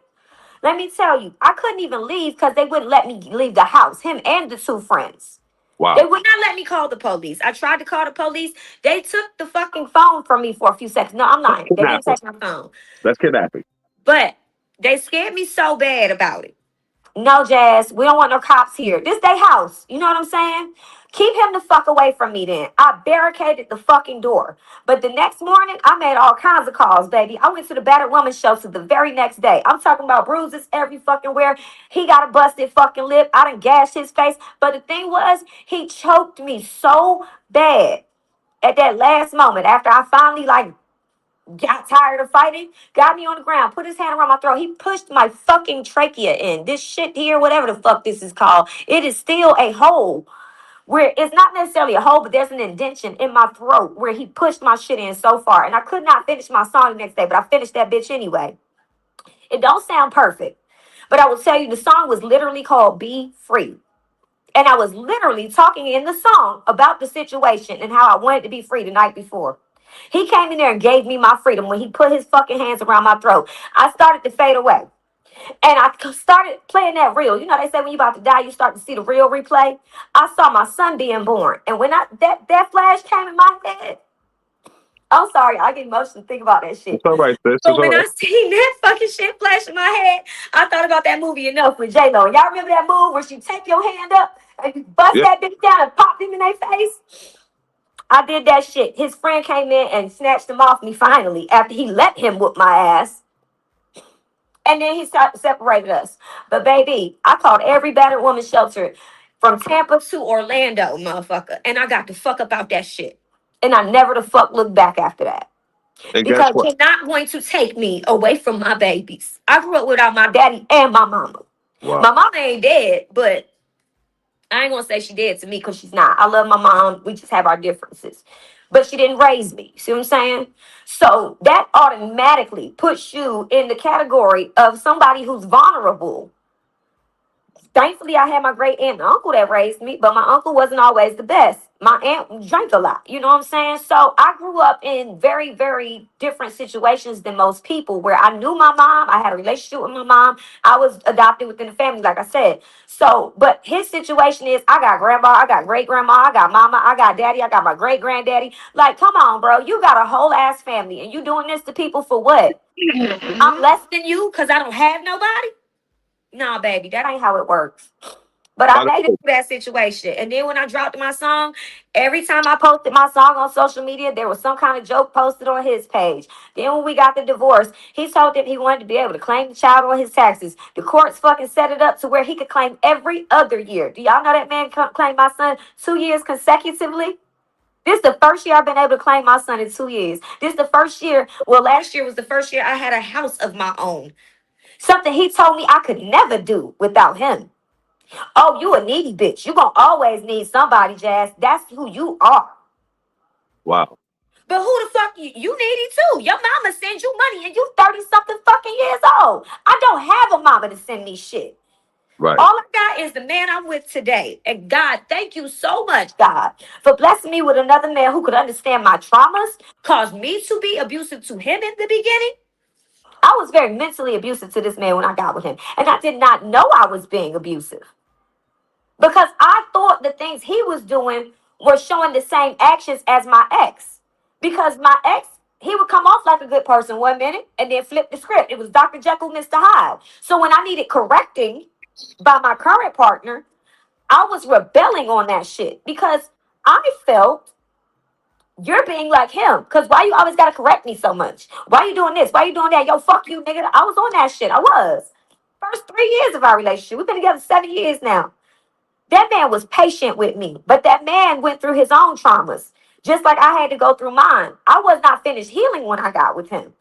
let me tell you, I couldn't even leave because they wouldn't let me leave the house. Him and the two friends. They Wow. would not let me call the police. I tried to call the police. They took the fucking phone from me for a few seconds. No, I'm lying. They didn't Kidnapping. take my phone. That's kidnapping. But they scared me so bad about it. No, Jazz, we don't want no cops here. This they house. You know what I'm saying? Keep him the fuck away from me then. I barricaded the fucking door. But the next morning, I made all kinds of calls, baby. I went to the battered woman shelter the very next day. I'm talking about bruises every fucking where. He got a busted fucking lip. I done gashed his face. But the thing was, he choked me so bad at that last moment after I finally got tired of fighting, got me on the ground, put his hand around my throat. He pushed my fucking trachea in. This shit here, whatever the fuck this is called, it is still a hole where it's not necessarily a hole, but there's an indentation in my throat where he pushed my shit in so far. And I could not finish my song the next day, but I finished that bitch anyway. It don't sound perfect, but I will tell you the song was literally called Be Free. And I was literally talking in the song about the situation and how I wanted to be free the night before. He came in there and gave me my freedom when he put his fucking hands around my throat. I started to fade away. And I started playing that reel. You know, they say when you about to die, you start to see the real replay. I saw my son being born. And when that flash came in my head, I'm sorry, I get emotional to think about that shit. It's all right, sis. But when I seen that fucking shit flash in my head, I thought about that movie Enough with J-Lo. Y'all remember that move where she take your hand up and you bust that bitch down and pop him in their face? I did that shit. His friend came in and snatched him off me finally after he let him whoop my ass. And then he separated us. But baby, I called every battered woman shelter from Tampa to Orlando, motherfucker. And I got the fuck up out that shit. And I never the fuck looked back after that. And guess Because what? you're not going to take me away from my babies. I grew up without my daddy and my mama. Wow. My mama ain't dead, but I ain't gonna say she dead to me because she's not. I love my mom. We just have our differences. But she didn't raise me. See what I'm saying? So that automatically puts you in the category of somebody who's vulnerable. Thankfully, I had my great aunt and uncle that raised me, but my uncle wasn't always the best. My aunt drank a lot, you know what I'm saying? So I grew up in very, very different situations than most people where I knew my mom. I had a relationship with my mom. I was adopted within the family, like I said. So, but his situation is I got grandma, I got great grandma, I got mama, I got daddy, I got my great granddaddy. Like, come on, bro. You got a whole ass family and you doing this to people for what? I'm less than you because I don't have nobody? Nah, baby, that ain't how it works. But I made it through that situation. And then when I dropped my song, every time I posted my song on social media, there was some kind of joke posted on his page. Then when we got the divorce, he told them he wanted to be able to claim the child on his taxes. The courts fucking set it up to where he could claim every other year. Do y'all know that man claimed my son 2 years consecutively? This is the first year I've been able to claim my son in 2 years. This is the first year, well, last year was the first year I had a house of my own. Something he told me I could never do without him. Oh, you a needy bitch. You gonna always need somebody, Jazz. That's who you are. Wow. But who the fuck you needy too? Your mama sends you money and you 30-something fucking years old. I don't have a mama to send me shit. Right. All I got is the man I'm with today. And God, thank you so much, God, for blessing me with another man who could understand my traumas, caused me to be abusive to him in the beginning. I was very mentally abusive to this man when I got with him. And I did not know I was being abusive. Because I thought the things he was doing were showing the same actions as my ex. Because my ex, he would come off like a good person 1 minute and then flip the script. It was Dr. Jekyll, Mr. Hyde. So when I needed correcting by my current partner, I was rebelling on that shit. Because I felt you're being like him. Because why you always got to correct me so much? Why you doing this? Why you doing that? Yo, fuck you, nigga. I was on that shit. I was. First 3 years of our relationship. We've been together 7 years now. That man was patient with me. But that man went through his own traumas. Just like I had to go through mine. I was not finished healing when I got with him.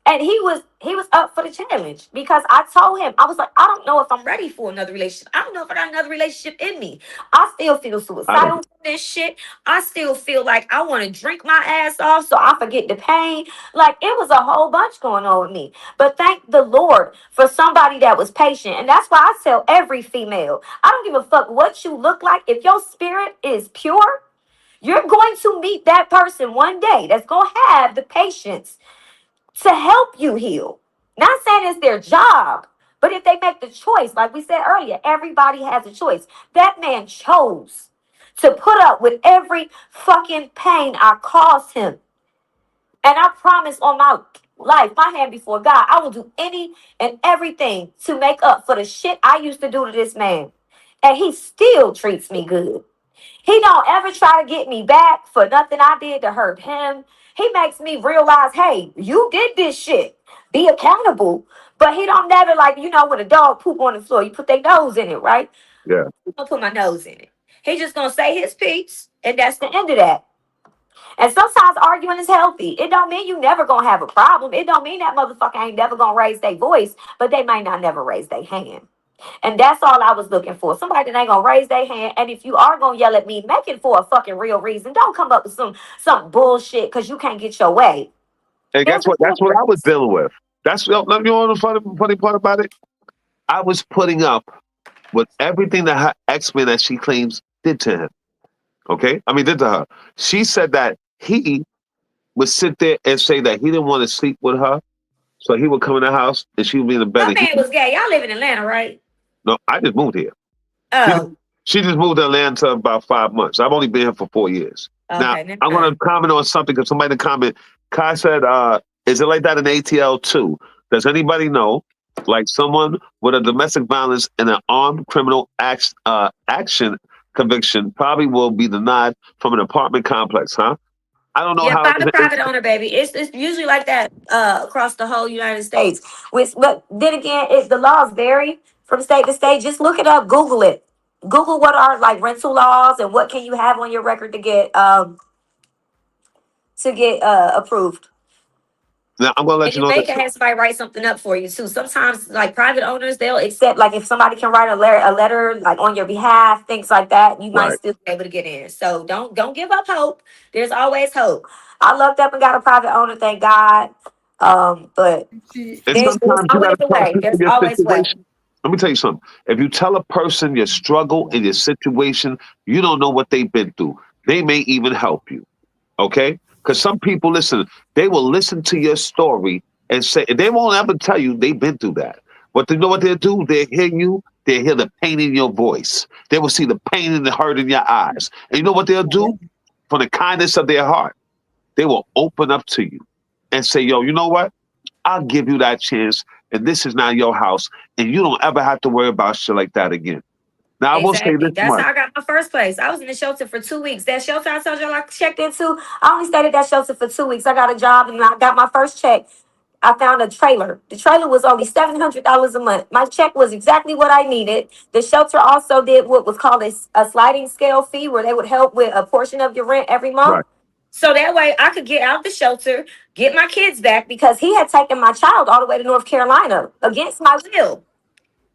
And he was up for the challenge because I told him, I was like, I don't know if I'm ready for another relationship. I don't know if I got another relationship in me. I still feel suicidal from this shit. I still feel like I want to drink my ass off so I forget the pain. Like, it was a whole bunch going on with me. But thank the Lord for somebody that was patient. And that's why I tell every female, I don't give a fuck what you look like. If your spirit is pure, you're going to meet that person one day that's going to have the patience to help you heal. Not saying it's their job, but if they make the choice, like we said earlier, everybody has a choice. That man chose to put up with every fucking pain I caused him. And I promise on my life, my hand before God, I will do any and everything to make up for the shit I used to do to this man. And he still treats me good. He don't ever try to get me back for nothing I did to hurt him. He makes me realize, hey, you did this shit. Be accountable. But he don't never, like, you know, when a dog poop on the floor, you put their nose in it, right? Yeah. I'm gonna put my nose in it. He just gonna say his piece, and that's the end of that. And sometimes arguing is healthy. It don't mean you never gonna have a problem. It don't mean that motherfucker ain't never gonna raise their voice, but they might not never raise their hand. And that's all I was looking for. Somebody that ain't gonna raise their hand. And if you are gonna yell at me, make it for a fucking real reason. Don't come up with some bullshit because you can't get your way. And guess what? That's what I was dealing with. That's, you know the funny part about it? I was putting up with everything that her ex-man that she claims did to him. Okay? I mean, did to her. She said that he would sit there and say that he didn't want to sleep with her. So he would come in the house and she would be in the bed. My man was gay. Y'all live in Atlanta, right? No, I just moved here. She, Oh, she just moved to Atlanta about 5 months. I've only been here for 4 years. Now, okay. Never I'm going mind. to comment on something because somebody in the comment, Kai said, is it like that in ATL too? Does anybody know, like someone with a domestic violence and an armed criminal action conviction probably will be denied from an apartment complex, huh? I don't know Yeah, how find a private owner, baby. It's usually like that across the whole United States. But then again, the laws vary from state to state. Just look it up, Google it. Google what are like rental laws and what can you have on your record to get approved. Now, I'm going to let And you you know may this. can have somebody write something up for you too. Sometimes, like private owners, they'll accept like if somebody can write a letter like on your behalf, things like that. You might Right. still be able to get in. So don't give up hope. There's always hope. I looked up and got a private owner, thank God. But And there's sometimes you got always to a tell way. people There's your always a way. situation. Let me tell you something. If you tell a person your struggle and your situation, you don't know what they've been through. They may even help you. Okay? Because some people, listen, they will listen to your story and say, they won't ever tell you they've been through that. But you know what they'll do? They'll hear you, they'll hear the pain in your voice. They will see the pain and the hurt in your eyes. And you know what they'll do? From the kindness of their heart, they will open up to you and say, yo, you know what? I'll give you that chance. And this is not your house. And you don't ever have to worry about shit like that again. Now, I will say Exactly. this That's much. how I got my first place. I was in the shelter for 2 weeks. That shelter I told y'all I checked into, I only stayed at that shelter for 2 weeks. I got a job and I got my first check. I found a trailer. The trailer was only $700 a month. My check was exactly what I needed. The shelter also did what was called a sliding scale fee, where they would help with a portion of your rent every month. Right. So that way I could get out the shelter, get my kids back because he had taken my child all the way to North Carolina against my will.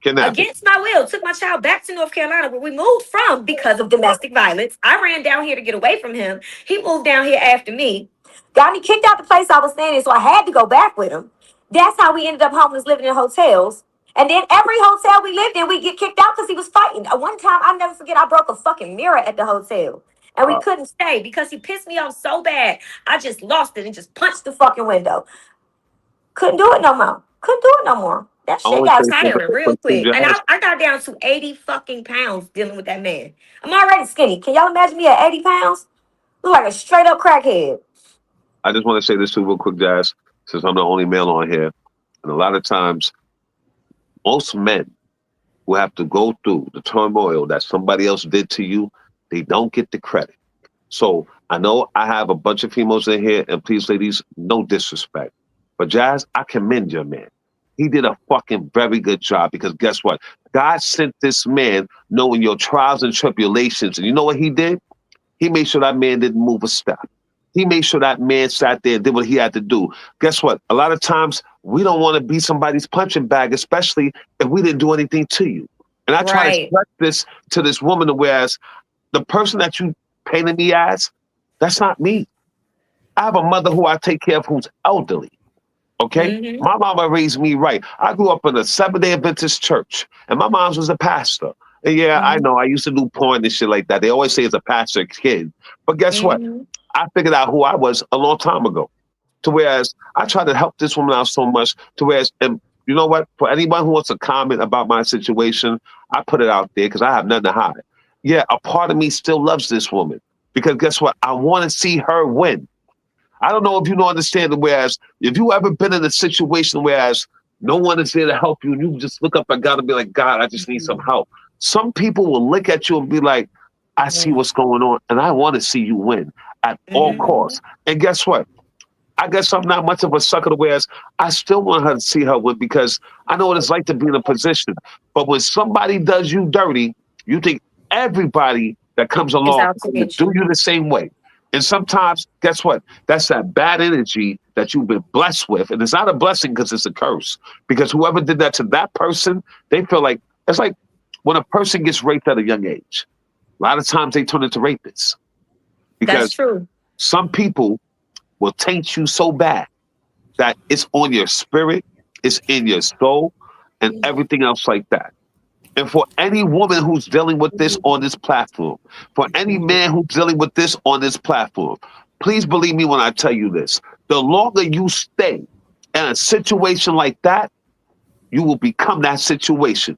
Kidnapping. Against my will, took my child back to North Carolina, where we moved from because of domestic violence. I ran down here to get away from him. He moved down here after me, got me kicked out the place I was staying in, so I had to go back with him. That's how we ended up homeless, living in hotels. And then every hotel we lived in, we get kicked out because he was fighting. One time, I'll never forget, I broke a fucking mirror at the hotel. And we couldn't stay because he pissed me off so bad. I just lost it and just punched the fucking window. Couldn't do it no more. Couldn't do it no more. That I shit want to got say something tiring real quick to quick. And Jazz. I got down to 80 fucking pounds dealing with that man. I'm already skinny. Can y'all imagine me at 80 pounds? Look like a straight up crackhead. I just want to say this too, real quick, Jazz, since I'm the only male on here. And a lot of times, most men who have to go through the turmoil that somebody else did to you, they don't get the credit. So I know I have a bunch of females in here, and please, ladies, no disrespect. But Jazz, I commend your man. He did a fucking very good job because guess what? God sent this man knowing your trials and tribulations. And you know what he did? He made sure that man didn't move a step. He made sure that man sat there and did what he had to do. Guess what? A lot of times we don't want to be somebody's punching bag, especially if we didn't do anything to you. And I try to Right. stress this to this woman, whereas the person that you painted me as, that's not me. I have a mother who I take care of who's elderly. Okay? Mm-hmm. My mama raised me right. I grew up in a Seventh-day Adventist church, and my mom's was a pastor. And yeah, I Mm-hmm. know I used to do porn and shit like that. They always say it's a pastor kid. But guess what? Mm-hmm. I figured out who I was a long time ago. To whereas I try to help this woman out so much. To whereas, and you know what? For anyone who wants to comment about my situation, I put it out there because I have nothing to hide. Yeah, a part of me still loves this woman because guess what? I want to see her win. I don't know if you don't understand it. Whereas, if you ever been in a situation whereas no one is there to help you, and you just look up at God and be like, God, I just need some help. Some people will look at you and be like, I see what's going on, and I want to see you win at all Mm-hmm. costs. And guess what? I guess I'm not much of a sucker to whereas I still want her to see her win because I know what it's like to be in a position. But when somebody does you dirty, you think everybody that comes It's along out is to going to get do you. you the same way. And sometimes, guess what? That's that bad energy that you've been blessed with. And it's not a blessing because it's a curse. Because whoever did that to that person, they feel like it's like when a person gets raped at a young age. A lot of times they turn into rapists That's because true. some people will taint you so bad that it's on your spirit, it's in your soul, and everything else like that. And for any woman who's dealing with this on this platform, for any man who's dealing with this on this platform, please believe me when I tell you this. The longer you stay in a situation like that, you will become that situation.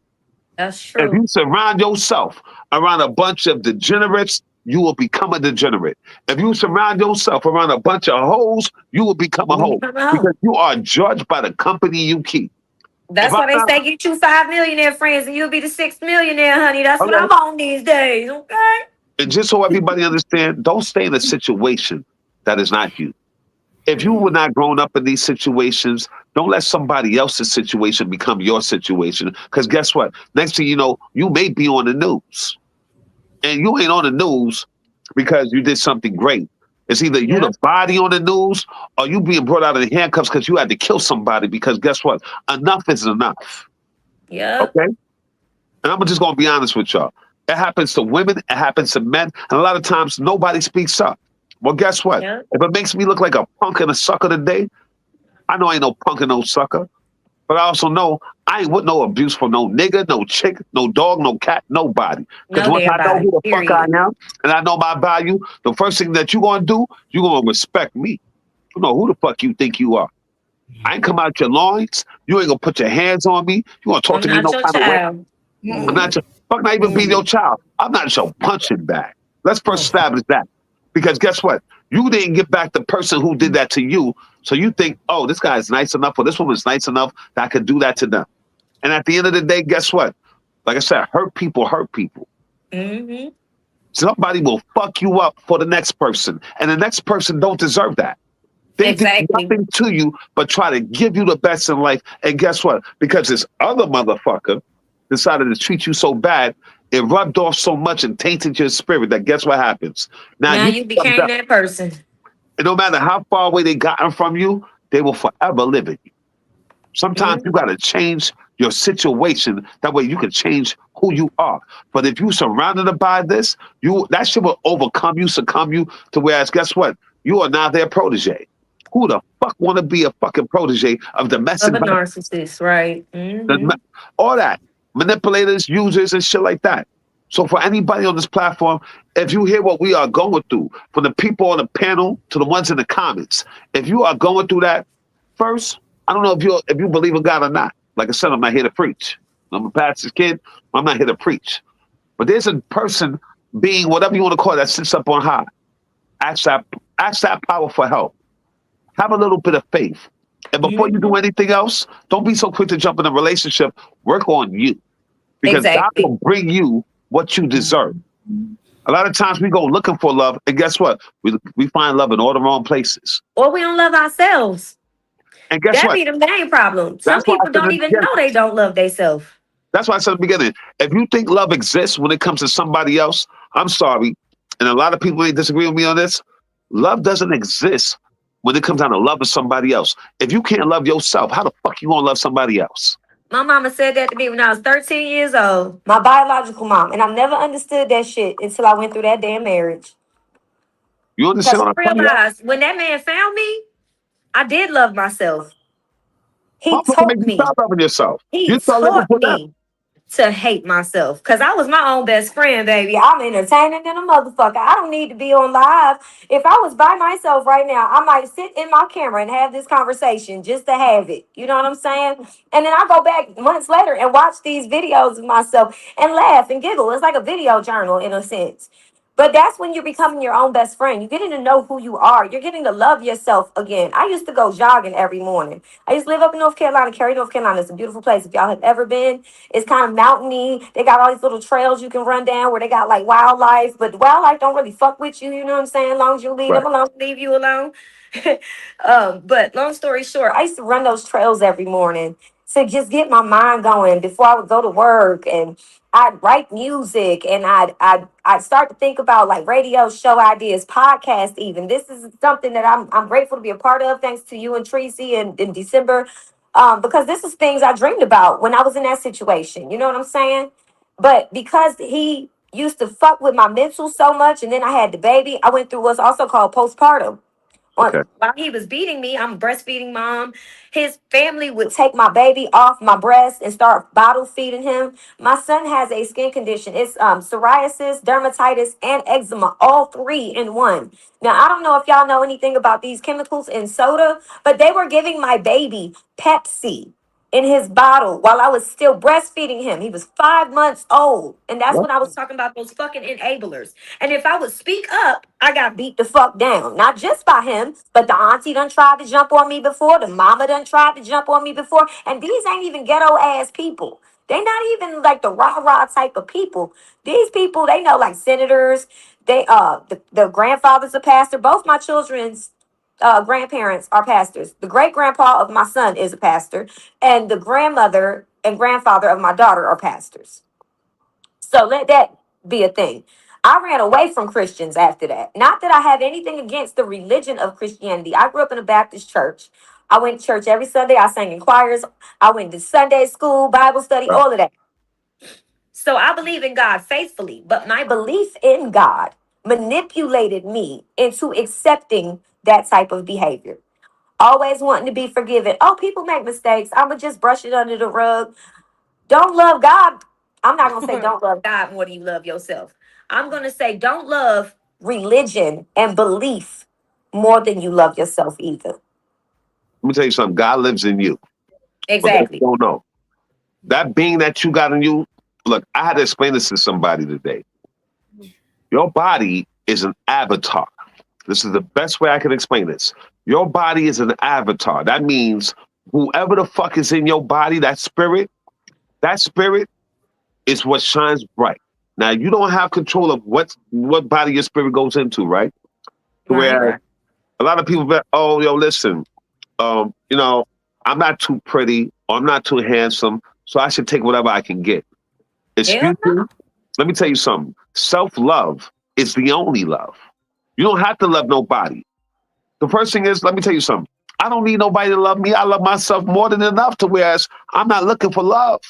That's If true. you surround yourself around a bunch of degenerates, you will become a degenerate. If you surround yourself around a bunch of hoes, you will become a When you hoe come home. because you are judged by the company you keep. If That's I'm why they not, say get you 5 millionaire friends and you'll be the sixth millionaire, honey. That's what I'm okay, on these days, okay? and just so everybody understand, don't stay in a situation that is not you. If you were not grown up in these situations, don't let somebody else's situation become your situation. Because guess what? Next thing you know, you may be on the news. And you ain't on the news because you did something great. It's either you the Yep. body on the news or you being brought out of the handcuffs because you had to kill somebody because guess what? Enough is enough. Yep. Okay? And I'm just gonna be honest with y'all. It happens to women, it happens to men, and a lot of times nobody speaks up. Well, guess what? Yep. If it makes me look like a punk and a sucker today, I know I ain't no punk and no sucker. But I also know I ain't with no abuse from no nigga, no chick, no dog, no cat, nobody. Because No once damn I know body. who the fuck I Period. am and I know my value, the first thing that you gonna do, you gonna respect me. You know who the fuck you think you are. I ain't come out your loins. You ain't gonna put your hands on me. You gonna talk I'm to me not no your kind of way. child. I'm not your fuck not even being your child. I'm not your punching bag. Let's first establish that. Because guess what? You didn't get back the person who did that to you. So you think, oh, this guy is nice enough or this woman's nice enough that I could do that to them. And at the end of the day, guess what? Like I said, hurt people hurt people. Mm-hmm. Somebody will fuck you up for the next person. And the next person don't deserve that. They did Exactly. nothing to you but try to give you the best in life. And guess what? Because this other motherfucker decided to treat you so bad, it rubbed off so much and tainted your spirit that guess what happens? Now Now you you become became that. that person. And no matter how far away they gotten from you, they will forever live in you. Sometimes you Mm-hmm. got to change your situation. That way you can change who you are. But if you surrounded by this, you that shit will overcome you, succumb you to whereas guess what? You are now their protege. Who the fuck want to be a fucking protege of Of domestic a violence? narcissist, right? Mm-hmm. All that. Manipulators, users, and shit like that. So for anybody on this platform, if you hear what we are going through, from the people on the panel to the ones in the comments, if you are going through that, first, I don't know if you believe in God or not. Like I said, I'm not here to preach. I'm a pastor's kid. I'm not here to preach. But there's a person, being whatever you want to call it, that sits up on high. Ask that, ask that power for help. Have a little bit of faith. And before you do Mm-hmm. anything else, don't be so quick to jump in a relationship. Work on you because God Exactly. will bring you what you deserve. A lot of times we go looking for love, and guess what? We find love in all the wrong places. Or we don't love ourselves. And guess That what? be the main problem. Some That's why I people said in don't the even beginning. know they don't love themselves. That's why I said in the beginning. If you think love exists when it comes to somebody else, I'm sorry. And a lot of people may disagree with me on this. Love doesn't exist when it comes down to loving somebody else. If you can't love yourself, how the fuck you gonna love somebody else? My mama said that to me when I was 13 years old. My biological mom. And I never understood that shit until I went through that damn marriage. You understand Because what I I'm telling you? realized when that man found me, I did love myself. He Motherfucker make taught you me. stop loving yourself. He You start living taught for them. me to hate myself because I was my own best friend, baby. I'm entertaining than a motherfucker. I don't need to be on live. If I was by myself right now, I might sit in my camera and have this conversation just to have it. You know what I'm saying? And then I go back months later and watch these videos of myself and laugh and giggle. It's like a video journal in a sense. But that's when you're becoming your own best friend. You're getting to know who you are. You're getting to love yourself again. I used to go jogging every morning. I used to live up in North Carolina, Cary, North Carolina. It's a beautiful place. If y'all have ever been, it's kind of mountainy. They got all these little trails you can run down where they got like wildlife, but the wildlife don't really fuck with you. You know what I'm saying? As long as you leave them Right. alone, leave you alone. But long story short, I used to run those trails every morning to just get my mind going before I would go to work, and I'd write music, and I'd start to think about like radio show ideas, podcast even. This is something that I'm grateful to be a part of, thanks to you and Tracy in December. Because this is things I dreamed about when I was in that situation. You know what I'm saying? But because he used to fuck with my mental so much, and then I had the baby, I went through what's also called postpartum. Okay. While he was beating me, I'm a breastfeeding mom. His family would take my baby off my breast and start bottle feeding him. My son has a skin condition. It's psoriasis, dermatitis, and eczema, all three in one. Now, I don't know if y'all know anything about these chemicals in soda, but they were giving my baby Pepsi in his bottle while I was still breastfeeding him. He was 5 months old. And that's What? when I was talking about those fucking enablers. And if I would speak up, I got beat the fuck down. Not just by him, but the auntie done tried to jump on me before. The mama done tried to jump on me before. And these ain't even ghetto ass people. They not even like the rah-rah type of people. These people, they know like senators. They the grandfather's a pastor. Both my children's grandparents are pastors. The great grandpa of my son is a pastor, and the grandmother and grandfather of my daughter are pastors. So let that be a thing. I ran away from Christians after that. Not that I have anything against the religion of Christianity. I grew up in a Baptist church. I went to church every Sunday. I sang in choirs. I went to Sunday school, Bible study, Right. all of that. So I believe in God faithfully, but my belief in God manipulated me into accepting that type of behavior. Always wanting to be forgiven. Oh, people make mistakes. I'm going to just brush it under the rug. Don't love God. I'm not going to say don't love God more than you love yourself. I'm going to say don't love religion and belief more than you love yourself either. Let me tell you something. God lives in you. But you Exactly. don't know. That being that you got in you, look, I had to explain this to somebody today. Your body is an avatar. This is the best way I can explain this. Your body is an avatar. That means whoever the fuck is in your body, that spirit is what shines bright. Now you don't have control of what body your spirit goes into, right? Right, Where right. a lot of people be, oh, yo, listen, you know, I'm not too pretty or I'm not too handsome, so I should take whatever I can get. Hell Excuse no. me? Let me tell you something. Self-love is the only love. You don't have to love nobody. The first thing is, let me tell you something. I don't need nobody to love me. I love myself more than enough to whereas I'm not looking for love.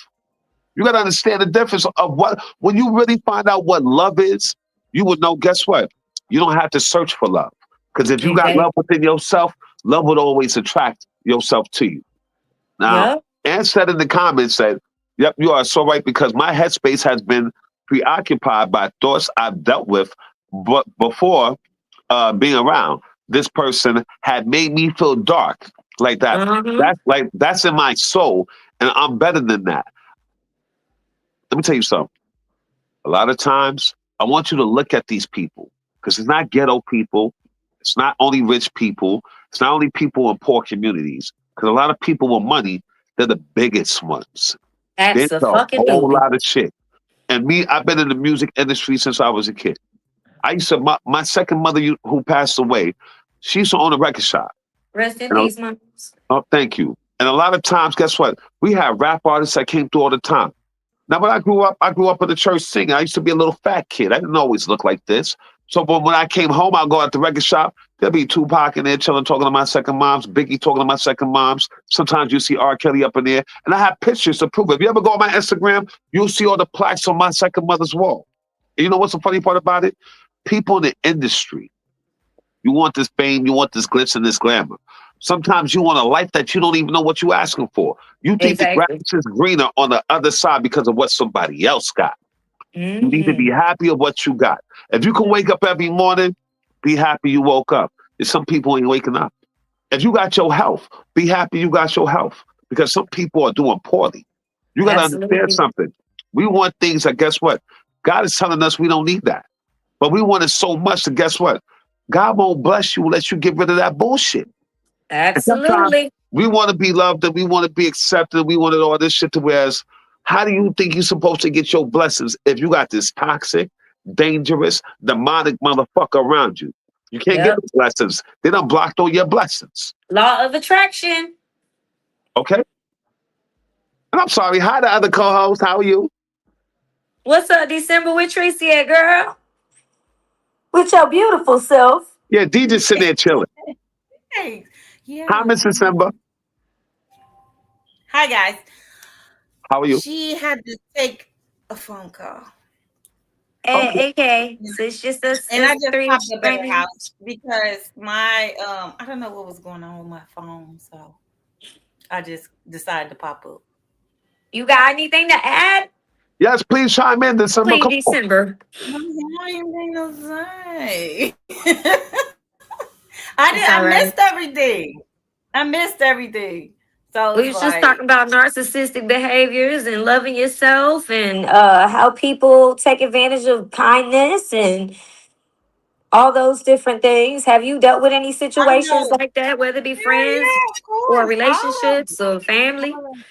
You got to understand the difference of what, when you really find out what love is, you would know, guess what? You don't have to search for love. Because if you got Exactly. love within yourself, love would always attract yourself to you. Now, Yep. Ann said in the comments that, yep, you are so right because my headspace has been preoccupied by thoughts I've dealt with but before being around. This person had made me feel dark like that. Uh-huh. That's in my soul, and I'm better than that. Let me tell you something. A lot of times, I want you to look at these people because it's not ghetto people. It's not only rich people. It's not only people in poor communities. Because a lot of people with money, they're the biggest ones. They're into a whole Absolutely. lot of shit. And me, I've been in the music industry since I was a kid. I used to, my second mother who passed away, she used to own a record shop. Rest in You know, peace, man. oh, thank you. And a lot of times, guess what? We had rap artists that came through all the time. Now, when I grew up in the church singing. I used to be a little fat kid. I didn't always look like this. So, but when I came home, I'll go out the record shop. There'll be Tupac in there chilling, talking to my second moms, Biggie talking to my second moms. Sometimes you see R. Kelly up in there. And I have pictures to prove it. If you ever go on my Instagram, you'll see all the plaques on my second mother's wall. And you know what's the funny part about it? People in the industry, you want this fame, you want this glitz and this glamour. Sometimes you want a life that you don't even know what you're asking for. You think the grass Exactly. is greener on the other side because of what somebody else got. You need to be Mm-hmm. happy of what you got. If you can wake up every morning, be happy you woke up. There's some people ain't waking up. If you got your health, be happy you got your health. Because some people are doing poorly. You got to understand Absolutely. something. We want things that, guess what? God is telling us we don't need that. But we want it so much that, guess what? God won't bless you unless you get rid of that bullshit. And sometimes Absolutely. we want to be loved and we want to be accepted. We wanted all this shit to whereas, how do you think you're supposed to get your blessings if you got this toxic, dangerous, demonic motherfucker around you? You can't get Yep. the blessings. They done blocked all your blessings. Law of attraction. Okay? And I'm sorry. Hi to other co-hosts. How are you? What's up, December with Tracy at, girl? With your beautiful self. Yeah, D just sitting there chilling. Hey, Hi, yeah. Mrs. Simba. Hi, guys. How are you? She had to take a phone call. AK. So it's just us, And I us just three popped up at her screaming. house because my I don't know what was going on with my phone, so I just decided to pop up. You got anything to add? Yes, please chime in, December. Queen Come on. December. I don't even think to say. It's I all missed right. everything. I missed everything. So We it's was just talking like about narcissistic behaviors and loving yourself and how people take advantage of kindness and all those different things. Have you dealt with any I situations know. like that, whether it be Yeah, friends yeah, of or course. All of relationships them. or family? All of them.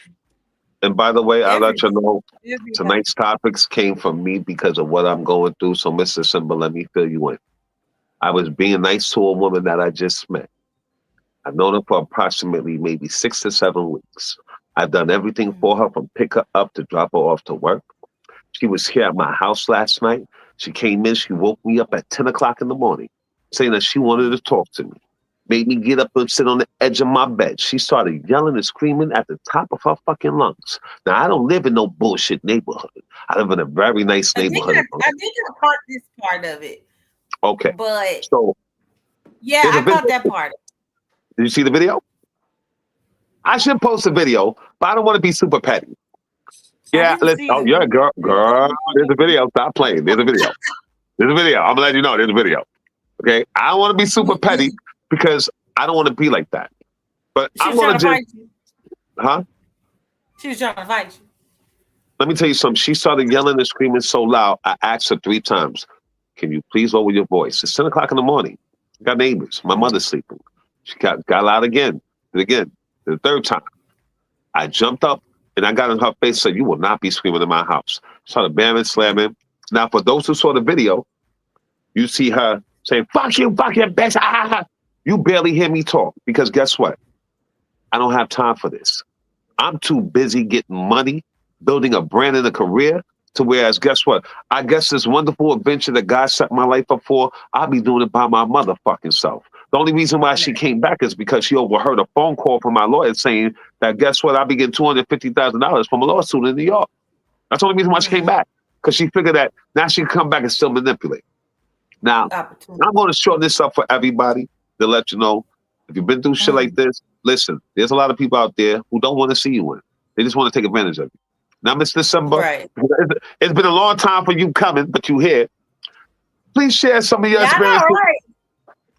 And by the way, I'll let you Everything. know Everything. tonight's topics came from me because of what I'm going through. So, Mr. Simba, let me fill you in. I was being nice to a woman that I just met. I've known her for approximately maybe 6 to 7 weeks. I've done everything for her from pick her up to drop her off to work. She was here at my house last night. She came in, she woke me up at 10 o'clock in the morning, saying that she wanted to talk to me. Made me get up and sit on the edge of my bed. She started yelling and screaming at the top of her fucking lungs. Now, I don't live in no bullshit neighborhood. I live in a very nice neighborhood. I think I caught this part of it, Okay. but So, yeah, there's a I video. caught that part. Did you see the video? I should post a video, but I don't want to be super petty. I Yeah, didn't let's. see Oh, it. yeah, girl. There's a video. Stop playing. There's a video. There's a video. I'm gonna let you know. There's a video. Okay. I don't want to be super petty because I don't want to be like that. But She I'm was trying gonna to just, fight you. huh? She was trying to fight you. Let me tell you something. She started yelling and screaming so loud. I asked her 3 times, "Can you please lower your voice?" It's 10 o'clock in the morning. I got neighbors. My mother's sleeping. She got loud again and again. The third time, I jumped up and I got in her face and said, "You will not be screaming in my house." Started bamming, slamming. Now, for those who saw the video, you see her saying, fuck you, bitch. Ah. You barely hear me talk because guess what? I don't have time for this. I'm too busy getting money, building a brand and a career to whereas guess what? I guess this wonderful adventure that God set my life up for, I'll be doing it by my motherfucking self. The only reason why she came back is because she overheard a phone call from my lawyer saying that guess what? I'll be getting $250,000 from a lawsuit in New York. That's the only reason why she came back. Because she figured that now she can come back and still manipulate. Now, I'm going to shorten this up for everybody to let you know if you've been through shit like this, listen, there's a lot of people out there who don't want to see you win. They just want to take advantage of you. Now, Mr. December, Right. it's been a long time for you coming, but you here. Please share some of your Yeah, I know, experiences. right?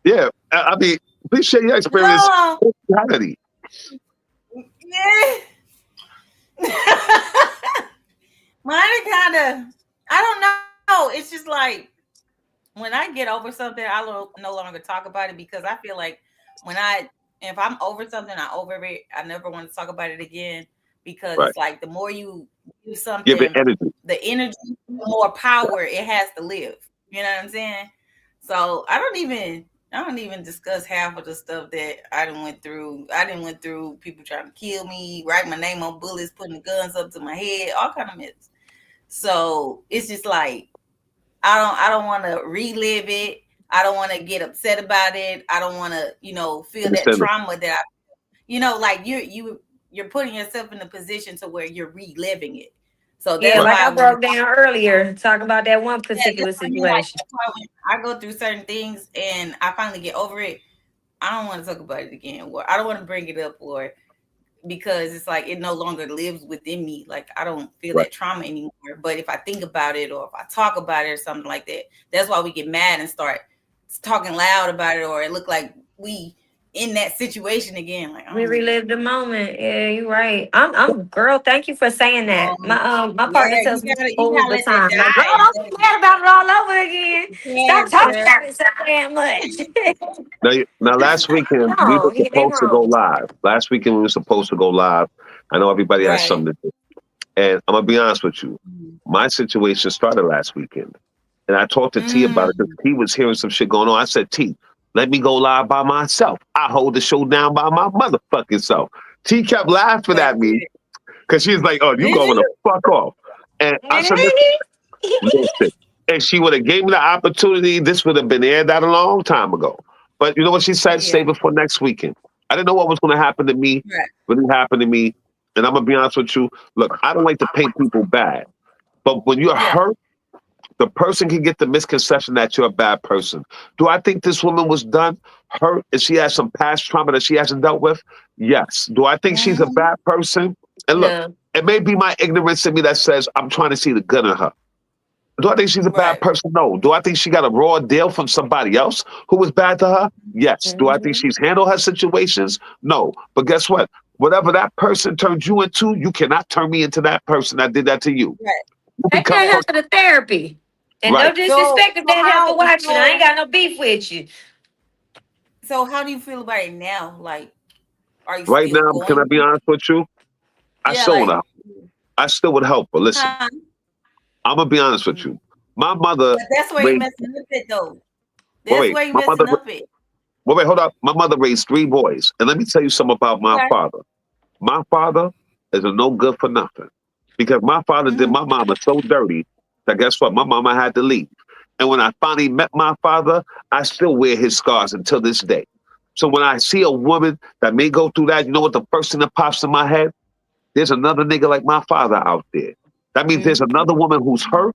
Yeah, I mean, please share your experience. No. with reality. Yeah. Mine kind of, I don't know. It's just like when I get over something, I no longer talk about it because I feel like if I'm over something, I over it. I never want to talk about it again because Right. it's like the more you do Give something, it energy. the energy, the more power it has to live. You know what I'm saying? So I don't even discuss half of the stuff that I done went through. I didn't went through people trying to kill me, write my name on bullets, putting the guns up to my head, all kind of mess. So it's just like I don't want to relive it. I don't want to get upset about it. I don't want to, feel that trauma that like you're putting yourself in a position to where you're reliving it. So that's like why I broke down earlier, talking about that one particular situation. I go through certain things and I finally get over it. I don't want to talk about it again, or I don't want to bring it up, or because it's like it no longer lives within me. Like I don't feel that trauma anymore. But if I think about it or if I talk about it or something like that, that's why we get mad and start talking loud about it, or it look like we in that situation again. Like we relived the moment. Yeah, you're right. I'm girl, thank you for saying that. My partner tells me all the time. Like, girl, don't forget about it all over again. Stop talking about it so damn much. Now, last weekend we were supposed to go live. Last weekend we were supposed to go live. I know everybody has something to do. And I'm gonna be honest with you. My situation started last weekend. And I talked to T about it because T was hearing some shit going on. I said, T, let me go live by myself. I hold the show down by my motherfucking self. T kept laughing at me because she's like, oh, you going to fuck off. And I said, listen. And she would have gave me the opportunity. This would have been aired out a long time ago. But you know what she said? Save it for next weekend. I didn't know what was going to happen to me. Really happened to me. And I'm going to be honest with you. Look, I don't like to paint people bad. But when you're hurt, the person can get the misconception that you're a bad person. Do I think this woman was done, hurt, and she has some past trauma that she hasn't dealt with? Yes. Do I think she's a Mhm. bad person? And look, No. it may be my ignorance in me that says I'm trying to see the good in her. Do I think she's a bad Right. person? No. Do I think she got a raw deal from somebody else who was bad to her? Yes. Do I think Mhm. she's handled her situations? No. But guess what? Whatever that person turned you into, you cannot turn me into that person that did that to you. Right. You Take become that help to the therapy. And no right. disrespect if So that help how for watching. I ain't so got no beef with you. so how do you feel about it now? Like, are you Right still now, can I going be through honest with you? I yeah, still would like help. I still would help. But listen, huh? I'm gonna be honest with you. My mother But that's where you raised. messing up it though. Wait, That's wait. where you My mother. messing up it. Wait, hold up. My mother raised 3 boys, and let me tell you something about my Okay. father. My father is a no good for nothing because my father did Mhm. my mama so dirty that guess what? My mama had to leave. And when I finally met my father, I still wear his scars until this day. So when I see a woman that may go through that, you know what the first thing that pops in my head? There's another nigga like my father out there. That means there's Mhm. another woman who's hurt.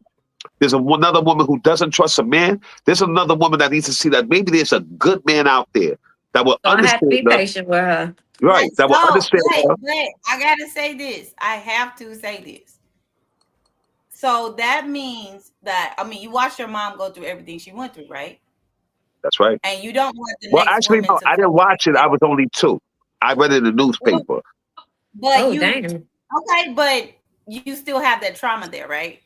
There's another woman who doesn't trust a man. There's another woman that needs to see that maybe there's a good man out there that will So I have to understand be her. patient with her. Right, that will understand her. But I gotta say this. I have to say this. So that means that I mean you watched your mom go through everything she went through, right? That's right. And you don't want the Well, next actually, woman no, to I feel didn't watch it. like I that. was only 2. I read it in the newspaper. But Oh, you damn. okay, but you still have that trauma there, right?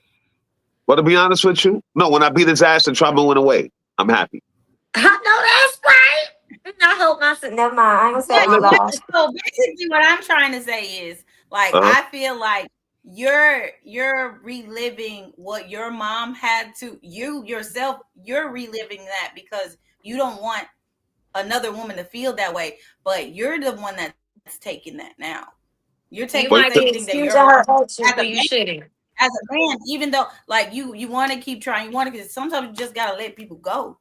But to be honest with you, no, when I beat his ass and trauma went away, I'm happy. I know that's right. I hope my son. Never mind. I ain't gonna say But my Listen, loss. so basically what I'm trying to say is like uh-huh. I feel like you're reliving what your mom had to you yourself you're reliving that because you don't want another woman to feel that way, but you're the one that's taking that now. You're taking the You Wait, same might till- be thing that your excusing her as actions a when you man, shouldn't. even though like you want to keep trying, you want to because sometimes you just gotta let people go.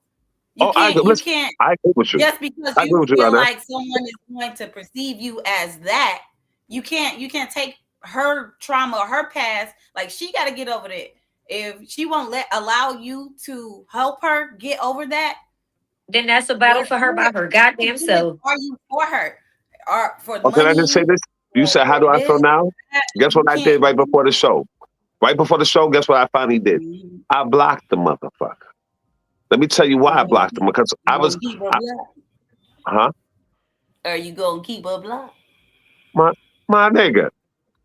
oh, You listen, can't I agree with you. just because I agree you with you on feel that. like someone is going to perceive you as that, you can't take her trauma or her past. Like she got to get over that. If she won't allow you to help her get over that, Then that's a battle what for her by her goddamn self. are you for her or for Oh, can I just say money this? You or said, how do for I this? feel now? That? Guess You what I did can't right do before the show? Right before the show, guess what I finally did? that. I blocked the motherfucker. Let me tell you why I blocked him. Because You I gonna was, keep her I, blocked? huh? Are you gonna keep her blocked? My, my nigga.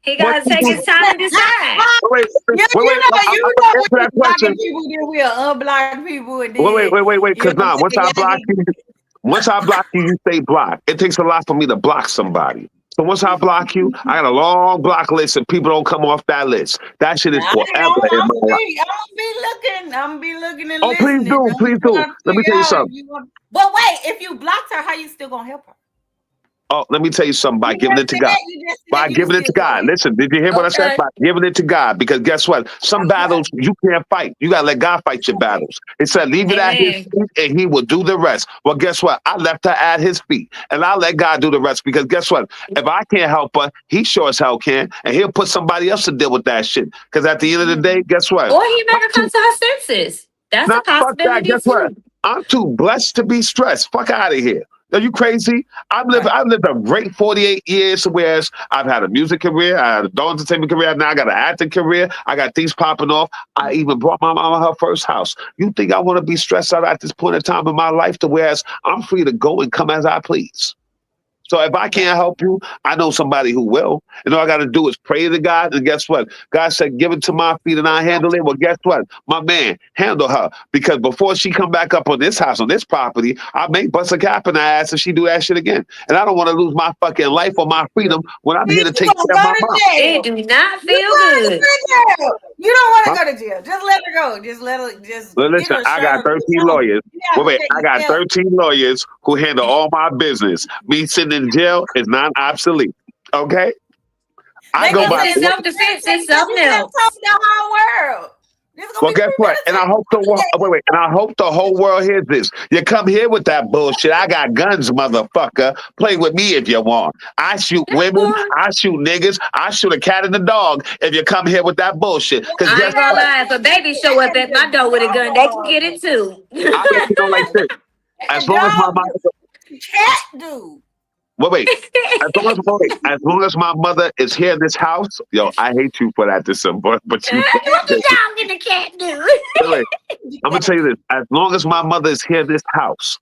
He What gotta you take do? his time and decide. Wait, wait, wait, wait. I'm You gonna know when answer you that blocking question. people, then we'll unblock people, and Wait, wait, then wait, wait, wait. you know Because what I'm now, once saying? I Y'all block you, once I block you, you stay blocked. It takes a lot for me to block somebody. So once I block you, I got a long block list and people don't come off that list. That shit is Nah, forever in my life. I'm gonna be looking and Oh, please listening. do, I'm please do. trying to Let me figure tell you out if something. you want. But wait, if you blocked her, how you still gonna help her? Oh, let me tell you something by You giving just it to God. said you just By said you giving it to still gonna God. help. Listen, did you hear what I said? Okay. By giving it to God. Because guess what? Some Okay. battles you can't fight. You gotta let God fight your battles. It said, leave it at his Amen. feet and he will do the rest. Well, guess what? I left her at his feet. And I'll let God do the rest. Because guess what? If I can't help her, he sure as hell can. And he'll put somebody else to deal with that shit. Because at the end of the day, guess what? Or he make her come to her senses. That's a Nah, fuck that. possibility Guess what? too. I'm too blessed to be stressed. Fuck out of here. Are you crazy? Right. I've lived a great 48 years, whereas I've had a music career, I had a dog entertainment career, now I got an acting career, I got things popping off. I even brought my mama her first house. You think I want to be stressed out at this point in time in my life to whereas I'm free to go and come as I please. So if I Right. can't help you, I know somebody who will. And all I got to do is pray to God. And guess what? God said, give it to my feet and I handle it. Well, guess what? My man, handle her. Because before she come back up on this house, on this property, I may bust a cap in her ass if she do that shit again. And I don't want to lose my fucking life or my freedom when I'm here Then to you take gonna care of go my to mom. It jail. do not You feel going good. to jail. You don't want to Huh? go to jail. Just let her go. Just let her. Just Well, get listen, her I got served. 13 You know, lawyers. you have Wait, to wait, take I got yourself. 13 lawyers who handle all my business. Me sitting in jail is not obsolete. Okay? I They go gonna And by if say it's the you self defense, it's because something you just told else. the whole world. Well, guess what? And I hope and I hope the whole world hears this. You come here with that bullshit. I got guns, motherfucker. Play with me if you want. I shoot women. I shoot niggas. I shoot a cat and a dog if you come here with that bullshit. Because I ain't gonna lie, if a baby show up at my door with a gun, they can get it too. I let you know like this. As long as my mother, cat do. wait. As long as my mother is here in this house, yo, I hate you for that, December. But you, What the dog and the cat do? wait, I'm gonna tell you this. As long as my mother is here in this house,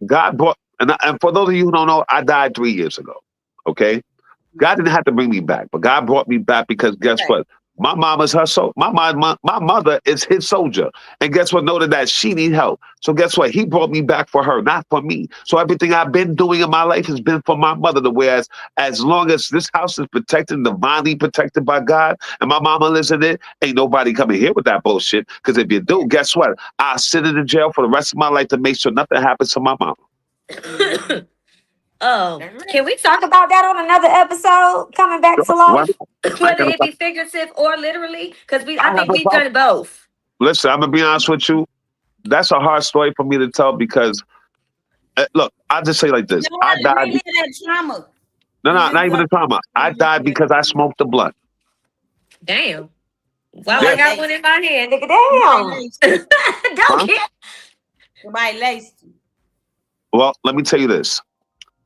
God brought, and for those of you who don't know, I died 3 years ago. Okay, God didn't have to bring me back, but God brought me back because guess what? My mom is her my mother is his soldier. And guess what? Noted that she need help. So guess what? He brought me back for her, not for me. So everything I've been doing in my life has been for my mother. Whereas as long as this house is protected, divinely protected by God, and my mama lives in it, ain't nobody coming here with that bullshit. Because if you do, guess what? I'll sit in the jail for the rest of my life to make sure nothing happens to my mama. Oh, can we talk about that on another episode? Coming back to life, whether it be figurative or literally, because I think we've done both. Listen, I'm gonna be honest with you. That's a hard story for me to tell because, look, I'll just say like this: I died. Trauma. No, not even the trauma. I died because I smoked the blunt. Damn. Well, I got one in my hand, nigga. Damn. Don't get. Somebody laced you. Well, let me tell you this.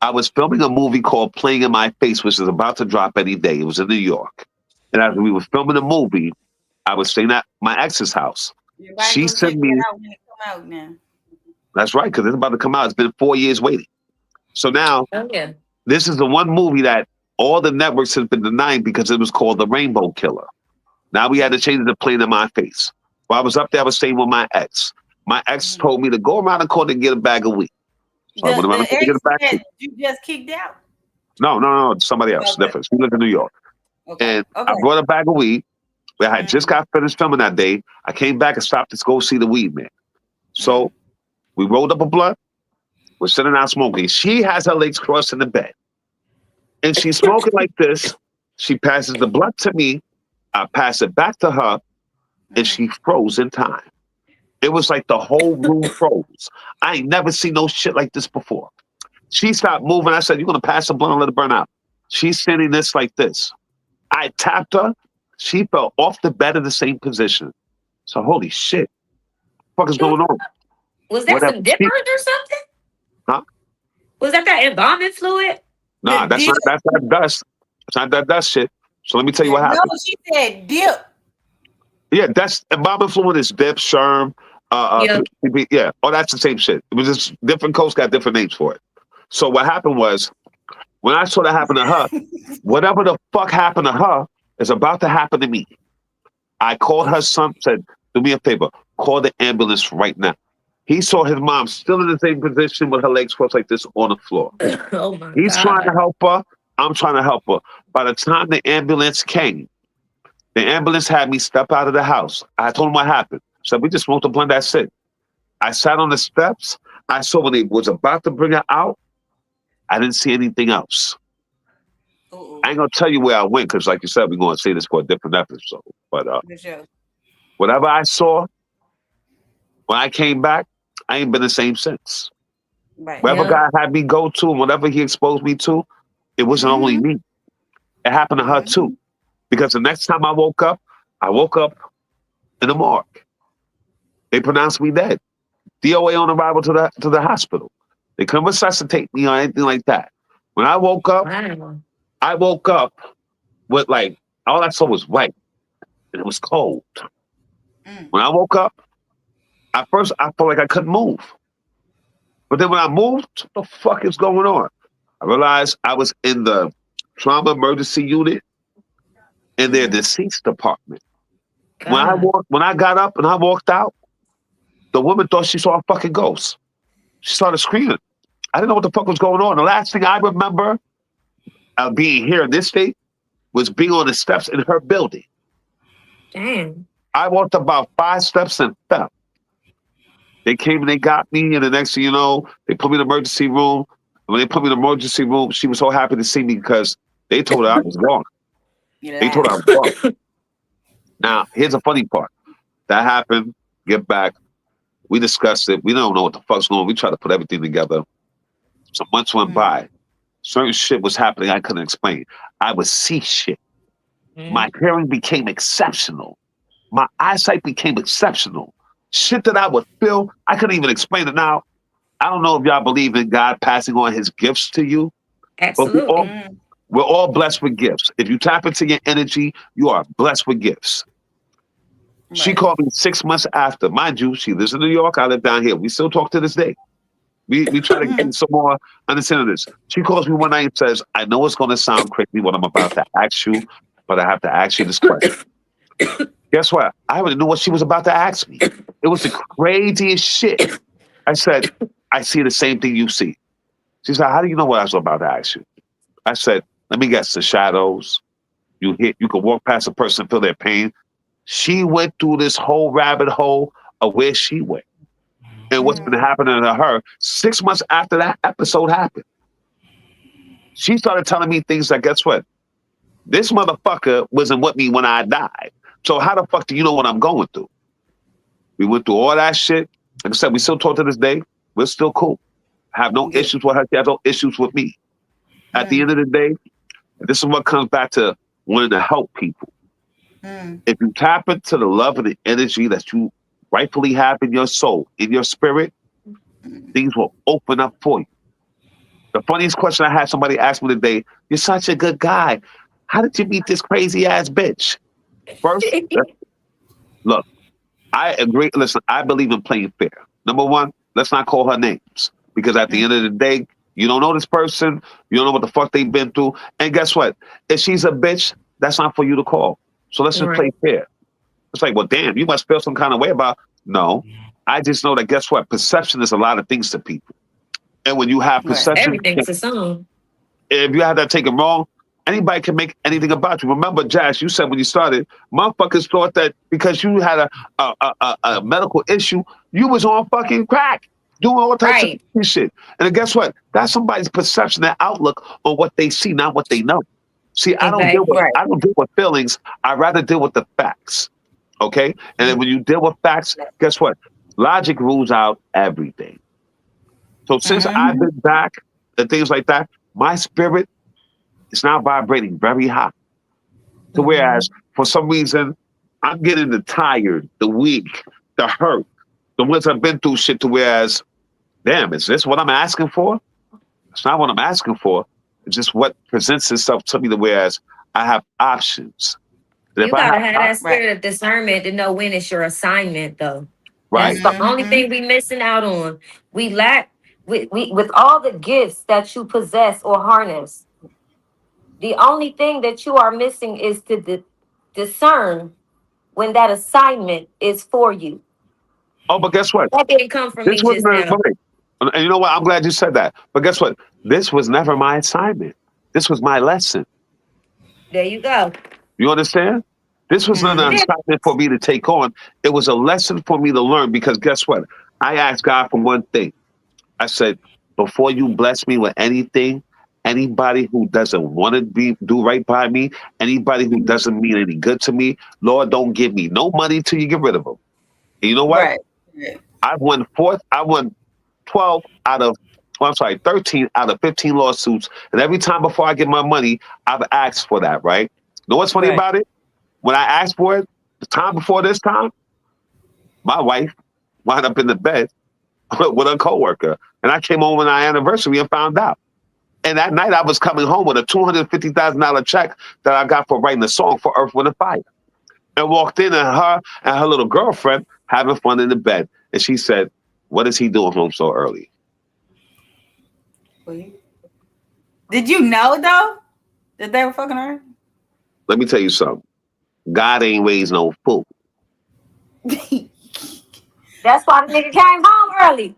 I was filming a movie called Playing in My Face, which is about to drop any day. It was in New York. And as we were filming the movie, I was staying at my ex's house. She sent me. That's right, because it's about to come out. It's been 4 years waiting. So now, this is the one movie that all the networks have been denying because it was called The Rainbow Killer. Now we had to change it to Playing in My Face. While I was up there, I was staying with my ex. My ex told me to go around the corner and get a bag of weed. So I went around to get a bag of weed. You just kicked out? No, somebody else, different. She lived in New York. And I brought a bag of weed. I had just got finished filming that day. I came back and stopped to go see the weed man. So we rolled up a blunt. We're sitting out smoking. She has her legs crossed in the bed. And she's smoking like this. She passes the blunt to me. I pass it back to her. And she froze in time. It was like the whole room froze. I ain't never seen no shit like this before. She stopped moving. I said, "You're going to pass the blunt and let it burn out." She's standing this like this. I tapped her. She fell off the bed in the same position. So, holy shit. What the fuck is going on? Was that some dippers or something? Huh? Was that embalming fluid? Nah, that's not that dust. It's not that dust shit. So let me tell you what happened. No, she said dip. Yeah, that's embalming fluid is dip, sherm, yeah. Oh, that's the same shit. It was just different coasts got different names for it. So what happened was, when I saw that happen to her, whatever the fuck happened to her is about to happen to me. I called her son, said, "Do me a favor, call the ambulance right now." He saw his mom still in the same position with her legs crossed like this on the floor. Oh my He's God. trying to help her. I'm trying to help her. By the time the ambulance came, the ambulance had me step out of the house. I told him what happened. So we just smoked a blunt, that's it. I sat on the steps. I saw when they was about to bring her out, I didn't see anything else. I ain't gonna tell you where I went, because like you said, we're gonna say this for a different episode. But whatever I saw, when I came back, I ain't been the same since. Right. Wherever God had me go to, and whatever he exposed me to, it wasn't only me. It happened to her too. Because the next time I woke up in the morgue. They pronounced me dead. DOA on arrival to the hospital. They couldn't resuscitate me or anything like that. When I woke up, I woke up with like, all I saw was white. And it was cold. When I woke up, at first I felt like I couldn't move. But then when I moved, what the fuck is going on? I realized I was in the trauma emergency unit in their deceased department. When I got up and I walked out, the woman thought she saw a fucking ghost. She started screaming. I didn't know what the fuck was going on. The last thing I remember being here in this state was being on the steps in her building. Damn. I walked about 5 steps and fell. They came and they got me, and the next thing you know, they put me in the emergency room. When they put me in the emergency room, she was so happy to see me because they told her I was gone. They told her I was gone. Now, here's the funny part. That happened. Get back. We discussed it. We don't know what the fuck's going on. We try to put everything together. Some months went by. Certain shit was happening I couldn't explain. I would see shit. My hearing became exceptional. My eyesight became exceptional. Shit that I would feel, I couldn't even explain it now. I don't know if y'all believe in God passing on his gifts to you, but Absolutely. we're all blessed with gifts. If you tap into your energy, you are blessed with gifts. She called me 6 months after. Mind you, she lives in New York. I live down here. We still talk to this day. We try to get some more understanding of this. She calls me one night and says, I know it's going to sound crazy what I'm about to ask you, but I have to ask you this question. Guess what? I already knew what she was about to ask me. It was the craziest shit. I said, I see the same thing you see. She said, how do you know what I was about to ask you? I said, let me guess, the shadows. You can walk past a person and feel their pain. She went through this whole rabbit hole of where she went and what's been happening to her 6 months after that episode happened. She started telling me things like, guess what? This motherfucker wasn't with me when I died. So how the fuck do you know what I'm going through? We went through all that shit. Like I said, we still talk to this day. We're still cool. I have no issues with her. She has no issues with me. At the end of the day, this is what comes back to wanting to help people. If you tap into the love and the energy that you rightfully have in your soul, in your spirit, things will open up for you. The funniest question I had somebody ask me today, you're such a good guy. How did you meet this crazy ass bitch? First, look, I agree. Listen, I believe in playing fair. Number one, let's not call her names. Because at the end of the day, you don't know this person. You don't know what the fuck they've been through. And guess what? If she's a bitch, that's not for you to call. So let's just play fair. It's like, well, damn, you must feel some kind of way about. No, I just know that, guess what? Perception is a lot of things to people. And when you have perception, Everything's a song. if you have that taken wrong, anybody can make anything about you. Remember, Jazz, you said when you started, motherfuckers thought that because you had a medical issue, you was on fucking crack, doing all types of shit. And then guess what? That's somebody's perception and outlook on what they see, not what they know. See, I don't deal with feelings. I rather deal with the facts. Okay? And then when you deal with facts, guess what? Logic rules out everything. So since I've been back and things like that, my spirit is now vibrating very high. So whereas for some reason, I'm getting the tired, the weak, the hurt, the ones I've been through shit to whereas, damn, is this what I'm asking for? It's not what I'm asking for. It's just what presents itself to me to whereas I have options. You gotta have that spirit of discernment to know when it's your assignment, though. Right. That's the only thing we missing out on. We lack with all the gifts that you possess or harness. The only thing that you are missing is to discern when that assignment is for you. Oh, but guess what? That didn't come from me just now. And you know what? I'm glad you said that. But guess what? This was never my assignment. This was my lesson. There you go. You understand? This was not an assignment for me to take on. It was a lesson for me to learn because guess what? I asked God for one thing. I said, before you bless me with anything, anybody who doesn't want to do right by me, anybody who doesn't mean any good to me, Lord, don't give me no money till you get rid of them. And you know what? Right. I won 13 out of 15 lawsuits. And every time before I get my money, I've asked for that, right? You know what's funny about it? When I asked for it, the time before this time, my wife wound up in the bed with a coworker. And I came home on our anniversary and found out. And that night I was coming home with a $250,000 check that I got for writing a song for Earth, Wind, and Fire. And walked in and her little girlfriend having fun in the bed. And she said, what is he doing home so early? Did you know, though, that they were fucking her? Let me tell you something. God ain't raised no fool. That's why the nigga came home early.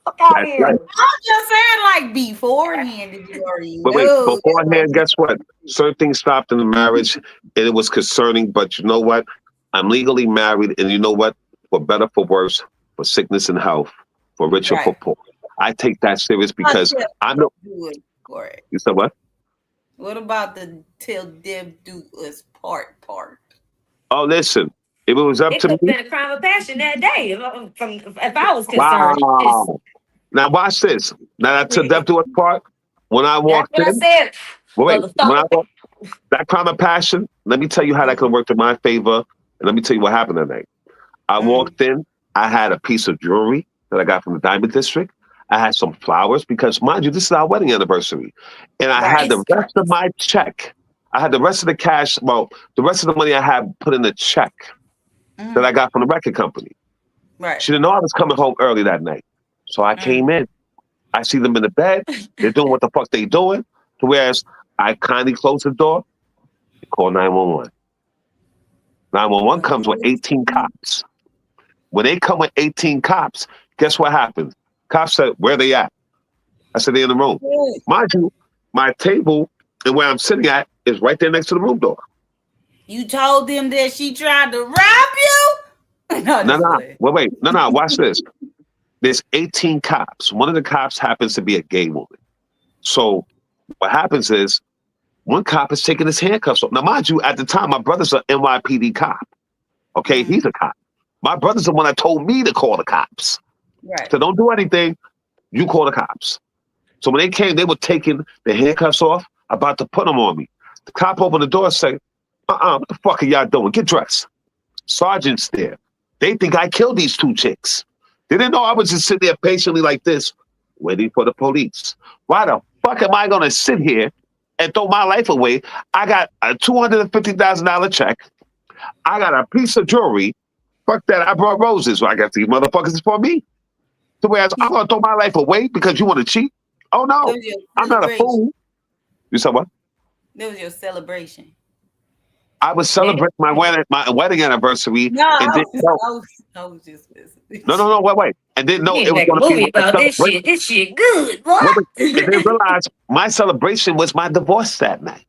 Fuck out of here. Right. I'm just saying, like, beforehand, did you already But wait, beforehand, guess what? Certain things stopped in the marriage, and it was concerning, but you know what? I'm legally married, and you know what? For better, for worse, for sickness and health, for rich or for poor. I take that serious because I know. You said what? What about the till death do us part? Oh, listen. If it was up It to could have me, been a crime of passion that day, if I was concerned. wow. Now watch this. Now that's to death to us part. When I That's walked what I in, said, wait, when I motherfucker. walked, that crime of passion, let me tell you how that could work in my favor. And let me tell you what happened that night. I walked in, I had a piece of jewelry that I got from the Diamond District. I had some flowers because, mind you, this is our wedding anniversary. And I had Right. the rest of my check. I had the rest of the cash, well, the rest of the money I had put in the check that I got from the record company. Right. She didn't know I was coming home early that night. So I came in. I see them in the bed. They're doing what the fuck they doing. Whereas I kindly close the door and call 911. 911 comes with 18 cops. When they come with 18 cops, guess what happens? Cops said, where they at? I said, they're in the room. Mind you, my table and where I'm sitting at is right there next to the room door. You told them that she tried to rob you? No. Wait. No. Watch this. There's 18 cops. One of the cops happens to be a gay woman. So what happens is one cop is taking his handcuffs off. Now, mind you, at the time, my brother's an NYPD cop. Okay, he's a cop. My brother's the one that told me to call the cops. Right. So don't do anything. You call the cops. So when they came, they were taking the handcuffs off, about to put them on me. The cop opened the door and said, what the fuck are y'all doing? Get dressed. Sergeant's there. They think I killed these two chicks. They didn't know I was just sitting there patiently like this, waiting for the police. Why the fuck am I going to sit here and throw my life away? I got a $250,000 check. I got a piece of jewelry. Fuck that. I brought roses. So I guess these motherfuckers is for me. So whereas I'm going to throw my life away because you want to cheat? Oh, no. I'm not a fool. You said what? That was your celebration. I was celebrating my wedding anniversary. No, and I was just messing. No, wait. And didn't know it was Make a going to be movie about this shit. This shit good, boy. And then realize my celebration was my divorce that night.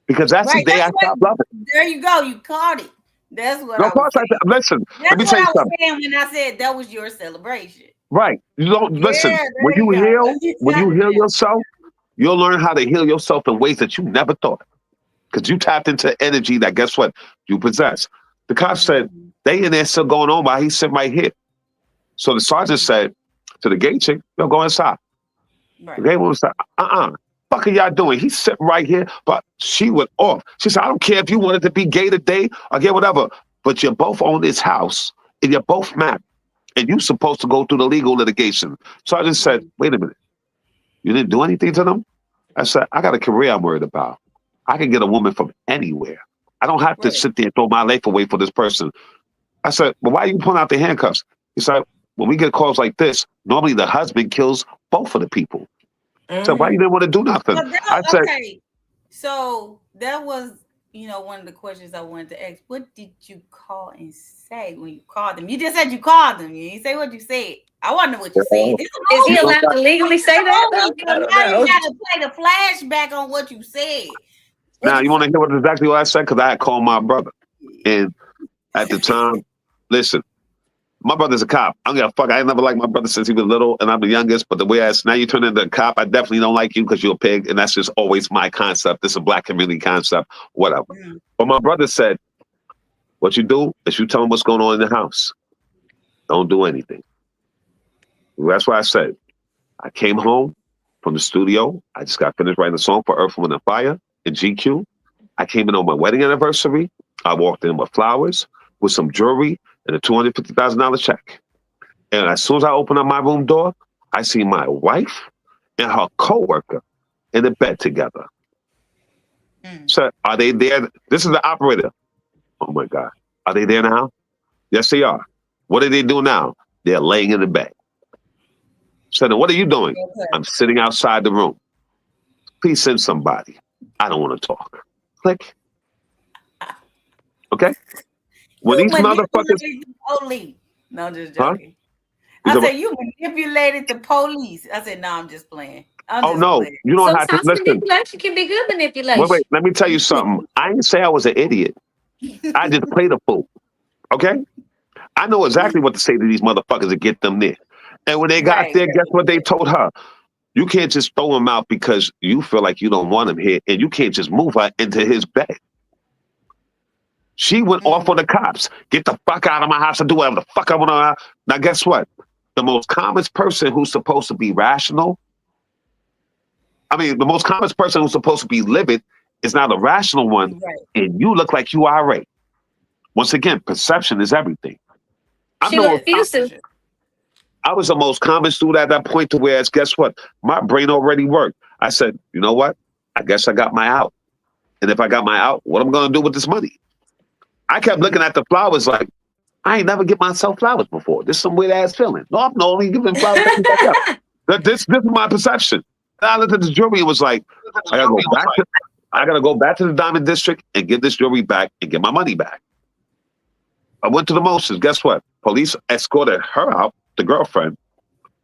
Because that's the day I stopped loving. There you go. You caught it. That's what I was saying. Listen, that's let me what tell you I was something. saying when I said that was your celebration. Right. You don't listen. When you heal yourself, you'll learn how to heal yourself in ways that you never thought. Because you tapped into energy that, guess what, you possess. The cop said, they in there still going on while he's sitting right here. So the sergeant said to the gay chick, go inside. Right. The gay woman said, fuck are y'all doing? He's sitting right here. But she went off. She said, I don't care if you wanted to be gay today or gay, whatever. But you're both on this house and you're both married. And you're supposed to go through the legal litigation. So I just said, wait a minute. You didn't do anything to them? I said, I got a career I'm worried about. I can get a woman from anywhere. I don't have to sit there and throw my life away for this person. I said, well, why are you pulling out the handcuffs? He said, when we get calls like this, normally the husband kills both of the people. So why you didn't want to do nothing? I said, okay. So that was, one of the questions I wanted to ask. What did you call and say when you called them? You just said you called them. You didn't say what you said. I want to know what you said. Is he allowed to legally say that? Now you got to play the flashback on what you said. Now, you want to hear exactly what I said? Because I had called my brother. And at the time, listen, my brother's a cop. I don't give a fuck. I ain't never liked my brother since he was little, and I'm the youngest. But the way now you turn into a cop, I definitely don't like you because you're a pig. And that's just always my concept. This is a black community concept, whatever. But my brother said, what you do is you tell him what's going on in the house. Don't do anything. That's what I said. I came home from the studio. I just got finished writing a song for Earth, Wind & Fire. In GQ. I came in on my wedding anniversary. I walked in with flowers, with some jewelry, and a $250,000 check. And as soon as I opened up my room door, I see my wife and her coworker in the bed together. So are they there? This is the operator. Oh my God. Are they there now? Yes, they are. What do they do now? They're laying in the bed. So then what are you doing? Okay. I'm sitting outside the room. Please send somebody. I don't want to talk. Click. Okay? When these motherfuckers... No, I'm just joking. Huh? I said, you manipulated the police. I said, no, I'm just playing. Playing. You don't have to listen. Manipulation can be good manipulation. Wait, let me tell you something. I didn't say I was an idiot. I just played a fool. Okay? I know exactly what to say to these motherfuckers to get them there. And when they got there, guess what they told her? You can't just throw him out because you feel like you don't want him here, and you can't just move her into his bed. She went off on the cops. Get the fuck out of my house and do whatever the fuck I want to. Now, guess what? The most common person who's supposed to be rational, the most common person who's supposed to be livid is now the rational one, and you look like you are irate. Once again, perception is everything. She looked abusive. I was the most common student at that point to where, guess what? My brain already worked. I said, you know what? I guess I got my out. And if I got my out, what am I going to do with this money? I kept looking at the flowers like, I ain't never give myself flowers before. This is some weird ass feeling. No, I'm only giving flowers. This is my perception. And I looked at the jewelry and was like, I gotta go back to the Diamond District and get this jewelry back and get my money back. I went to the motions. Guess what? Police escorted her out, the girlfriend.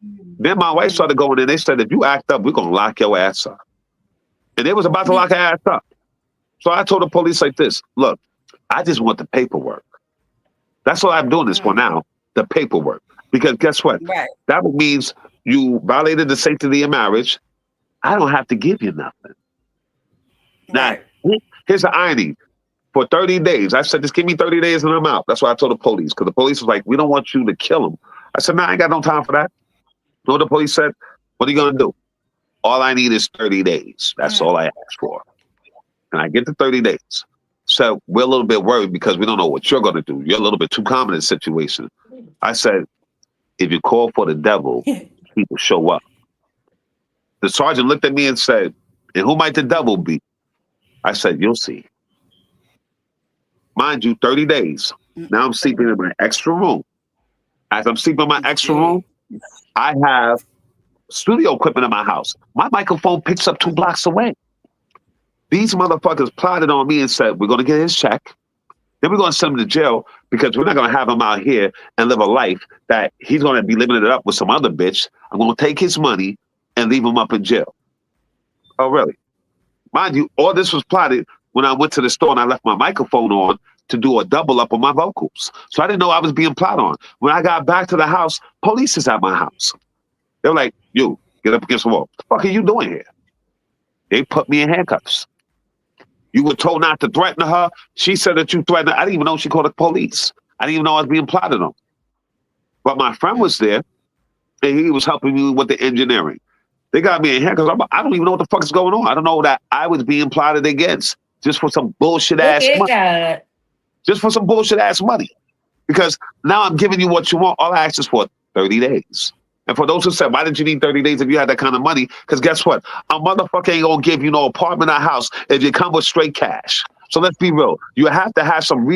Then my wife started going in. They said, if you act up, we're gonna lock your ass up. And they was about to lock her ass up. So I told the police like this, look, I just want the paperwork. That's what I'm doing this for now, the paperwork. Because guess what? Right. That means you violated the sanctity of your marriage. I don't have to give you nothing. Now, here's the irony. For 30 days, I said, just give me 30 days and I'm out. That's why I told the police, because the police was like, we don't want you to kill him. I said, I ain't got no time for that. You know what the police said? What are you going to do? All I need is 30 days. That's all I asked for. And I get the 30 days. So we're a little bit worried because we don't know what you're going to do. You're a little bit too common in the situation. I said, if you call for the devil, he will show up. The sergeant looked at me and said, and who might the devil be? I said, you'll see. Mind you, 30 days. Now I'm sleeping in my extra room. As I'm sleeping in my extra room, I have studio equipment in my house. My microphone picks up 2 blocks away. These motherfuckers plotted on me and said, we're going to get his check. Then we're going to send him to jail because we're not going to have him out here and live a life that he's going to be living it up with some other bitch. I'm going to take his money and leave him up in jail. Oh, really? Mind you, all this was plotted when I went to the store and I left my microphone on to do a double up on my vocals. So I didn't know I was being plotted on. When I got back to the house, police is at my house. They were like, you, get up against the wall. What the fuck are you doing here? They put me in handcuffs. You were told not to threaten her. She said that you threatened her. I didn't even know she called the police. I didn't even know I was being plotted on. But my friend was there, and he was helping me with the engineering. They got me in handcuffs. I don't even know what the fuck is going on. I don't know that I was being plotted against just for some bullshit ass money. God. Just for some bullshit ass money. Because now I'm giving you what you want. All I asked is for 30 days. And for those who said, why did you need 30 days if you had that kind of money? Because guess what? A motherfucker ain't going to give you no apartment or house if you come with straight cash. So let's be real. You have to have some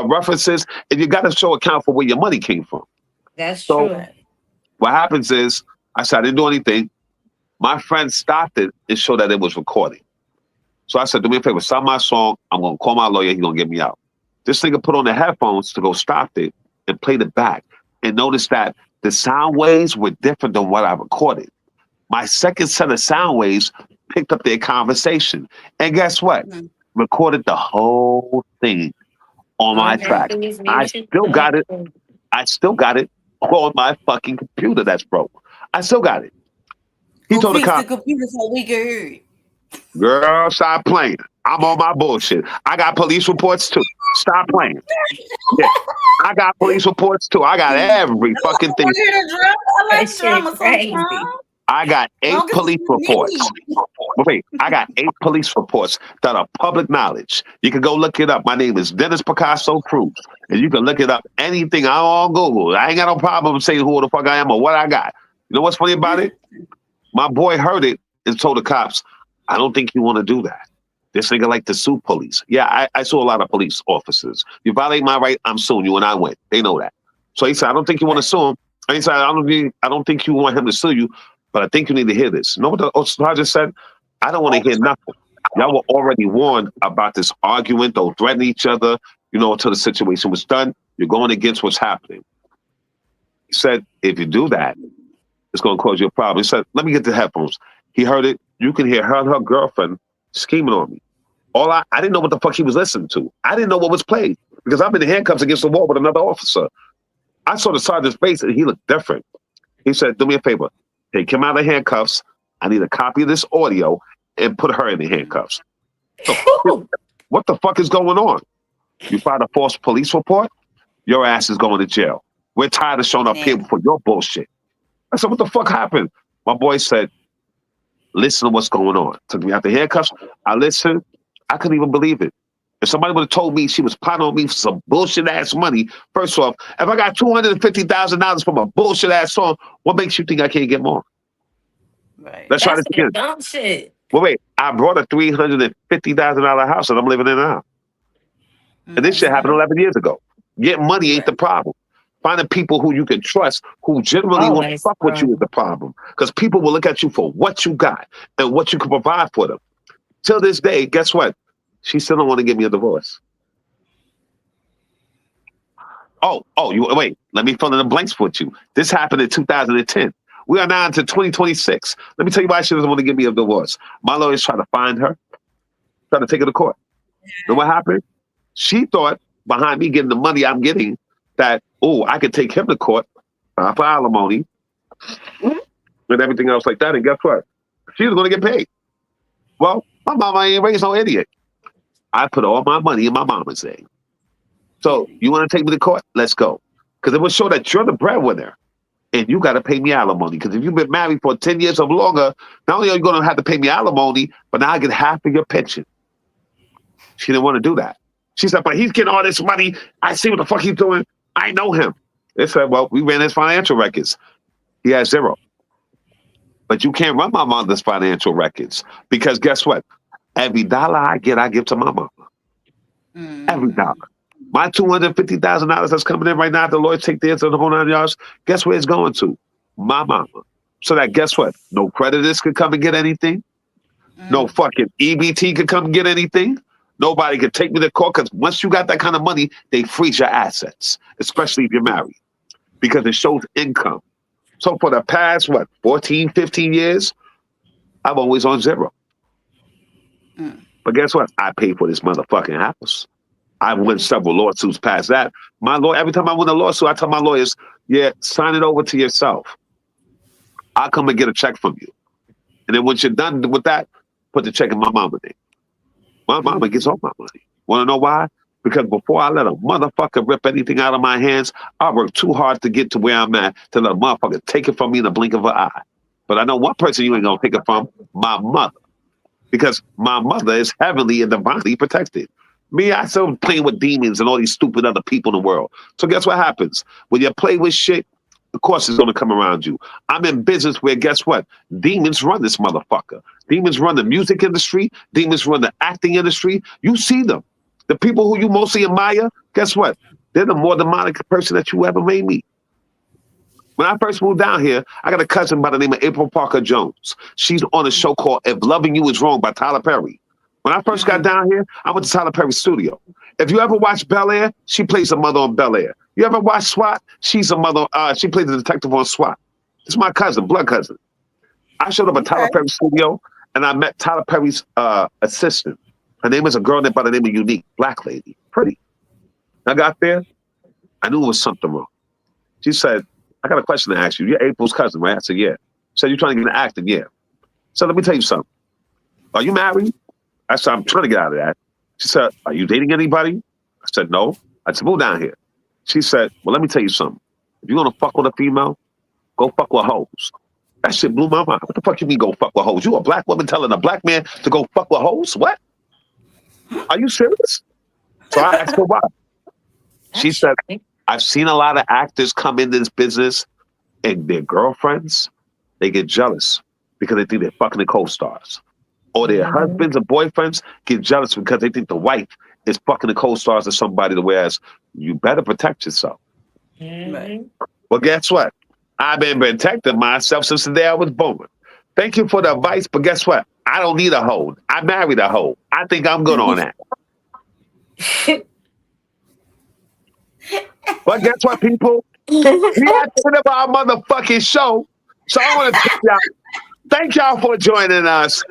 references, and you got to show account for where your money came from. That's true. What happens is, I said, I didn't do anything. My friend stopped it and showed that it was recording. So I said, do me a favor, stop my song. I'm going to call my lawyer. He's going to get me out. This nigga put on the headphones to go stop it and played it back. And notice that the sound waves were different than what I recorded. My second set of sound waves picked up their conversation. And guess what? Recorded the whole thing on my track. I still got it. I still got it on my fucking computer that's broke. I still got it. He told the cop, the computer so we can hear it. Girl, stop playing. I'm on my bullshit. I got police reports too. Stop playing. Yeah, I got police reports too. I got every fucking thing. I like drama sometimes. I got 8 police reports. Wait, I got 8 police reports that are public knowledge. You can go look it up. My name is Dennis Picasso Cruz. And you can look it up anything. I'm on Google. I ain't got no problem saying who the fuck I am or what I got. You know what's funny about it? My boy heard it and told the cops, I don't think you want to do that. This nigga like to sue police. Yeah, I sue a lot of police officers. You violate my right, I'm suing you, and I win. They know that. So he said, I don't think you want to sue him. And he said, I don't think you want him to sue you, but I think you need to hear this. You know what the sergeant said? I don't want to hear nothing. Y'all were already warned about this argument. Don't threaten each other, until the situation was done. You're going against what's happening. He said, if you do that, it's going to cause you a problem. He said, let me get the headphones. He heard it. You can hear her and her girlfriend scheming on me. I didn't know what the fuck he was listening to. I didn't know what was played because I'm in the handcuffs against the wall with another officer. I saw the sergeant's face and he looked different. He said, do me a favor. Take him out of handcuffs. I need a copy of this audio and put her in the handcuffs. So, what the fuck is going on? You filed a false police report, your ass is going to jail. We're tired of showing up here for your bullshit. I said, what the fuck happened? My boy said, listen to what's going on. Took me out the handcuffs. I listened. I couldn't even believe it. If somebody would have told me she was plotting on me for some bullshit ass money, first off, if I got $250,000 from a bullshit ass song, what makes you think I can't get more? Right. Let's try this again. Dumb shit. Well, wait, I brought a $350,000 house that I'm living in now. And this shit happened 11 years ago. Getting money ain't the problem. Finding people who you can trust, who generally will fuck with you is the problem. Because people will look at you for what you got and what you can provide for them. Till this day, guess what? She still don't want to give me a divorce. Wait, let me fill in the blanks with you. This happened in 2010. We are now into 2026. Let me tell you why she doesn't want to give me a divorce. My lawyers try to find her, try to take her to court. Know what happened? She thought behind me getting the money I'm getting that, I could take him to court for alimony and everything else like that. And guess what? She was going to get paid. Well, my mama ain't raised no idiot. I put all my money in my mama's name. So you want to take me to court? Let's go. Because it will show that you're the breadwinner and you got to pay me alimony. Because if you've been married for 10 years or longer, not only are you going to have to pay me alimony, but now I get half of your pension. She didn't want to do that. She said, but he's getting all this money. I see what the fuck he's doing. I know him. They said, well, we ran his financial records. He has zero. But you can't run my mother's financial records because guess what? Every dollar I give to my mama. Every dollar. My $250,000 that's coming in right now, the lawyers take theirs on the whole 9 yards. Guess where it's going to? My mama. So that guess what? No creditors could come and get anything. No fucking EBT could come and get anything. Nobody could take me to court because once you got that kind of money, they freeze your assets, especially if you're married, because it shows income. So for the past, 14, 15 years, I'm always on zero. But guess what? I paid for this motherfucking house. I won several lawsuits past that. My lawyer, every time I win a lawsuit, I tell my lawyers, sign it over to yourself. I'll come and get a check from you. And then once you're done with that, put the check in my mama's name. My mama gets all my money. Want to know why? Because before I let a motherfucker rip anything out of my hands, I worked too hard to get to where I'm at to let a motherfucker take it from me in the blink of an eye. But I know one person you ain't going to take it from, my mother. Because my mother is heavenly and divinely protected. Me, I still playing with demons and all these stupid other people in the world. So guess what happens? When you play with shit, of course it's going to come around you. I'm in business where, guess what? Demons run this motherfucker. Demons run the music industry. Demons run the acting industry. You see them. The people who you mostly admire, guess what? They're the more demonic person that you ever may meet. When I first moved down here, I got a cousin by the name of April Parker Jones. She's on a show called If Loving You Is Wrong by Tyler Perry. When I first got down here, I went to Tyler Perry's studio. If you ever watch Bel Air, she plays a mother on Bel Air. You ever watch SWAT? She's a mother. She plays a detective on SWAT. It's my cousin, blood cousin. I showed up at Tyler Perry's studio, and I met Tyler Perry's assistant. Her name is a girl by the name of Unique, black lady, pretty. I got there, I knew it was something wrong. She said, I got a question to ask you. You're April's cousin, right? I said, yeah. She said, you're trying to get into acting? Yeah. So let me tell you something. Are you married? I said, I'm trying to get out of that. She said, are you dating anybody? I said, no. I said, move down here. She said, well, let me tell you something. If you're going to fuck with a female, go fuck with hoes. That shit blew my mind. What the fuck you mean go fuck with hoes? You a black woman telling a black man to go fuck with hoes? What? Are you serious? So I asked her why. She said, I've seen a lot of actors come in this business and their girlfriends, they get jealous because they think they're fucking the co-stars. Or their husbands or boyfriends get jealous because they think the wife is fucking the co-stars of somebody, whereas you better protect yourself. Right. Well, guess what? I've been protecting myself since the day I was born. Thank you for the advice, but guess what? I don't need a hoe. I married a hoe. I think I'm good on that. But guess what, people? We have to end up our motherfucking show. So I want to thank y'all for joining us.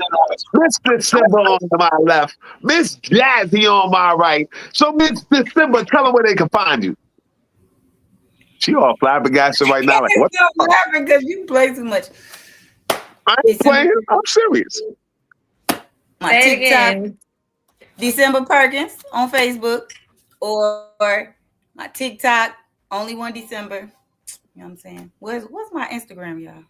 Mr. Simba on my left, Miss Jazzy on my right. So Mr. Simba, tell them where they can find you. She all flabbergasted right now. Like, what? I'm laughing because you play too much. I ain't playing. I'm serious. My TikTok, December Perkins on Facebook, or my TikTok, only one December. You know what I'm saying? What's my Instagram, y'all?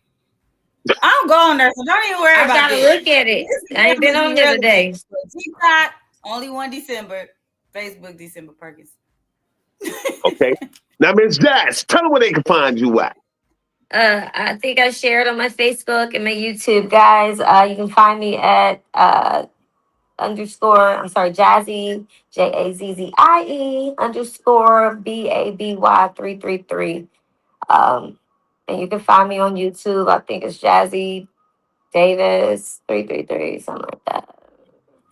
I don't go on there, so don't even worry I about gotta that. look at it. I ain't Instagram been is on there today. irrelevant. TikTok, only one December. Facebook, December Perkins. Okay. Now, Miss Jazz, tell them where they can find you at. I think I shared on my Facebook and my YouTube, guys. You can find me at Jazzy JAZZIE underscore BABY 333. And you can find me on YouTube. I think it's Jazzy Davis 333, something like that.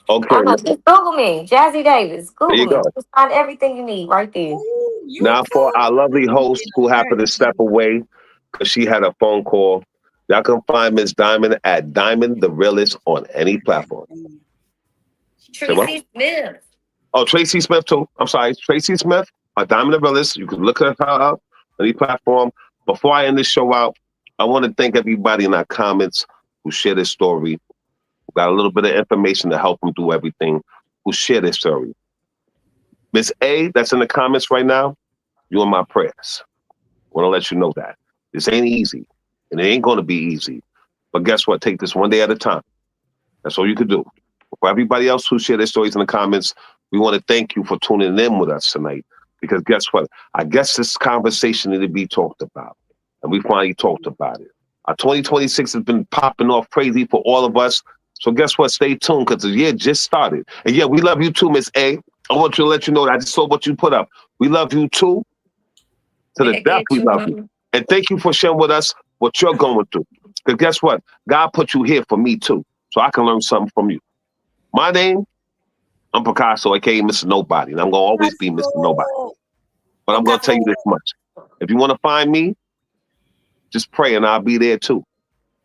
I Okay. don't know. Just Google me, Jazzy Davis. There Google you me. go. Just find everything you need right there. Ooh, Now, for our lovely host who happened to step YouTube. away because she had a phone call, y'all can find Miss Diamond at Diamond the Realist on any platform. Say what? Tracy Smith. Oh, Tracy Smith too. I'm sorry, Tracy Smith, a Diamond the Realist. You can look her up on any platform. Before I end this show out, I want to thank everybody in our comments who shared this story, who got a little bit of information to help them do everything, who shared this story. Miss A, that's in the comments right now, you're in my prayers. I want to let you know that. This ain't easy, and it ain't going to be easy. But guess what? Take this one day at a time. That's all you can do. For everybody else who shared their stories in the comments, we want to thank you for tuning in with us tonight. Because guess what? I guess this conversation needed to be talked about. And we finally talked about it. Our 2026 has been popping off crazy for all of us. So guess what? Stay tuned because the year just started. And yeah, we love you too, Miss A. I want you to let you know that I just saw what you put up. We love you too. To the Back death, at we you, love you. mama. And thank you for sharing with us what you're going through. Because guess what? God put you here for me too. So I can learn something from you. My name, I'm Picasso, aka Mr. Nobody. And I'm going to always be Mr. Nobody. But I'm going to tell you this much. If you want to find me, just pray and I'll be there too.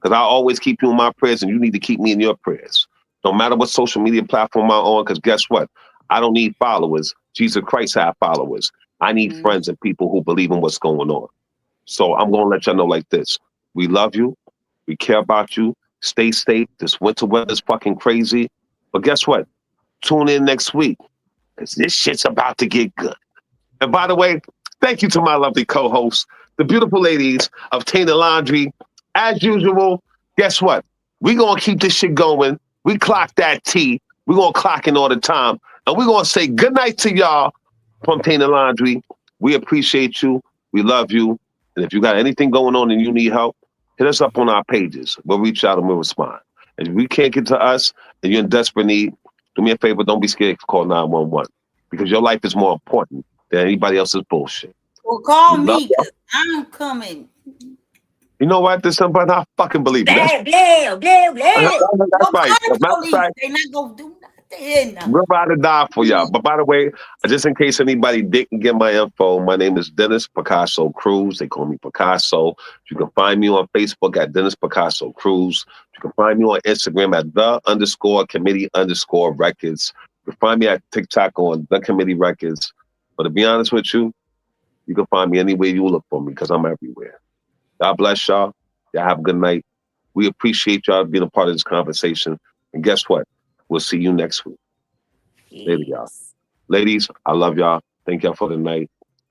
Because I always keep you in my prayers and you need to keep me in your prayers. No matter what social media platform I'm on, because guess what? I don't need followers. Jesus Christ had followers. I need friends and people who believe in what's going on. So I'm going to let y'all know like this. We love you. We care about you. Stay safe. This winter weather's fucking crazy. But guess what? Tune in next week because this shit's about to get good. And by the way, thank you to my lovely co-hosts, the beautiful ladies of Tainted Laundry. As usual, guess what? We're going to keep this shit going. We clock that T. We're going to clock in all the time. And we're going to say good night to y'all from Tainted Laundry. We appreciate you. We love you. And if you got anything going on and you need help, hit us up on our pages. We'll reach out and we'll respond. And if we can't get to us and you're in desperate need, do me a favor, don't be scared to call 911 because your life is more important than anybody else's bullshit. Well, call me because I'm coming. You know what? There's somebody I fucking believe. Blah, blah, blah, blah. That's right. As a matter of fact, They're not going to do nothing. we're about to die for y'all. But by the way, just in case anybody didn't get my info, my name is Dennis Picasso Cruz. They call me Picasso. You can find me on Facebook at Dennis Picasso Cruz. You can find me on Instagram at the_committee_records. You can find me at TikTok on the committee records. But to be honest with you, you can find me anywhere you look for me because I'm everywhere. God bless y'all. Y'all have a good night. We appreciate y'all being a part of this conversation. And guess what? We'll see you next week. Later, y'all. Ladies, I love y'all. Thank y'all for the night.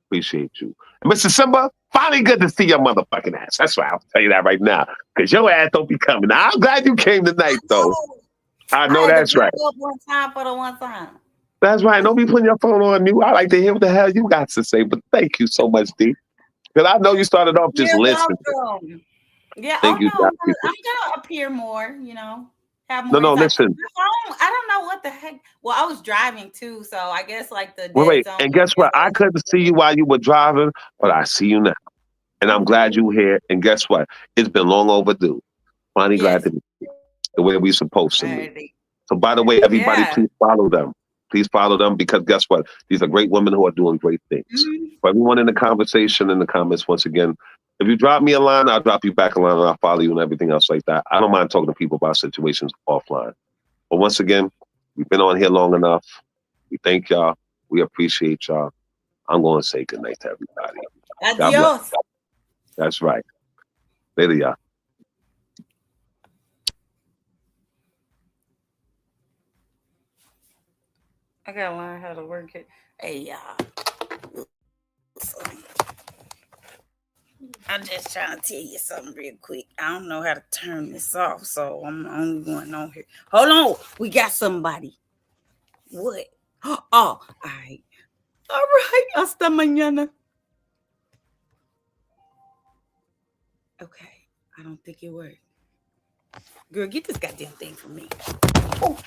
Appreciate you. And Mr. Simba, finally good to see your motherfucking ass. That's right. I'll tell you that right now. Because your ass don't be coming. I'm glad you came tonight, though. I know that's right. One time for the one time. That's right. Don't be putting your phone on mute. I like to hear what the hell you got to say. But thank you so much, D. Because I know you started off just listening. Yeah, Thank you, I'm gonna appear more, have more. No, listen. I don't know what the heck. Well, I was driving too, so I guess like the Wait, and guess what? I couldn't see you while you were driving, but I see you now. And I'm glad you're here. And guess what? It's been long overdue. Finally glad to meet you the way we're supposed to meet. So by the way, everybody, please follow them. Please follow them because guess what? These are great women who are doing great things. For everyone in the conversation, in the comments, once again, if you drop me a line, I'll drop you back a line and I'll follow you and everything else like that. I don't mind talking to people about situations offline. But once again, we've been on here long enough. We thank y'all. We appreciate y'all. I'm going to say good night to everybody. Adios. That's right. Later, y'all. I gotta learn how to work it. Hey, y'all. I'm just trying to tell you something real quick. I don't know how to turn this off, so I'm only going on here. Hold on. We got somebody. What? Oh, all right. All right. Hasta mañana. Okay. I don't think it worked. Girl, get this goddamn thing from me. Oh.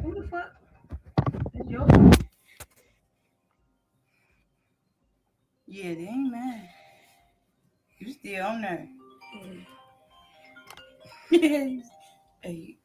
Who the fuck? That's your phone. Yeah, they ain't mad. You still on there. Hey.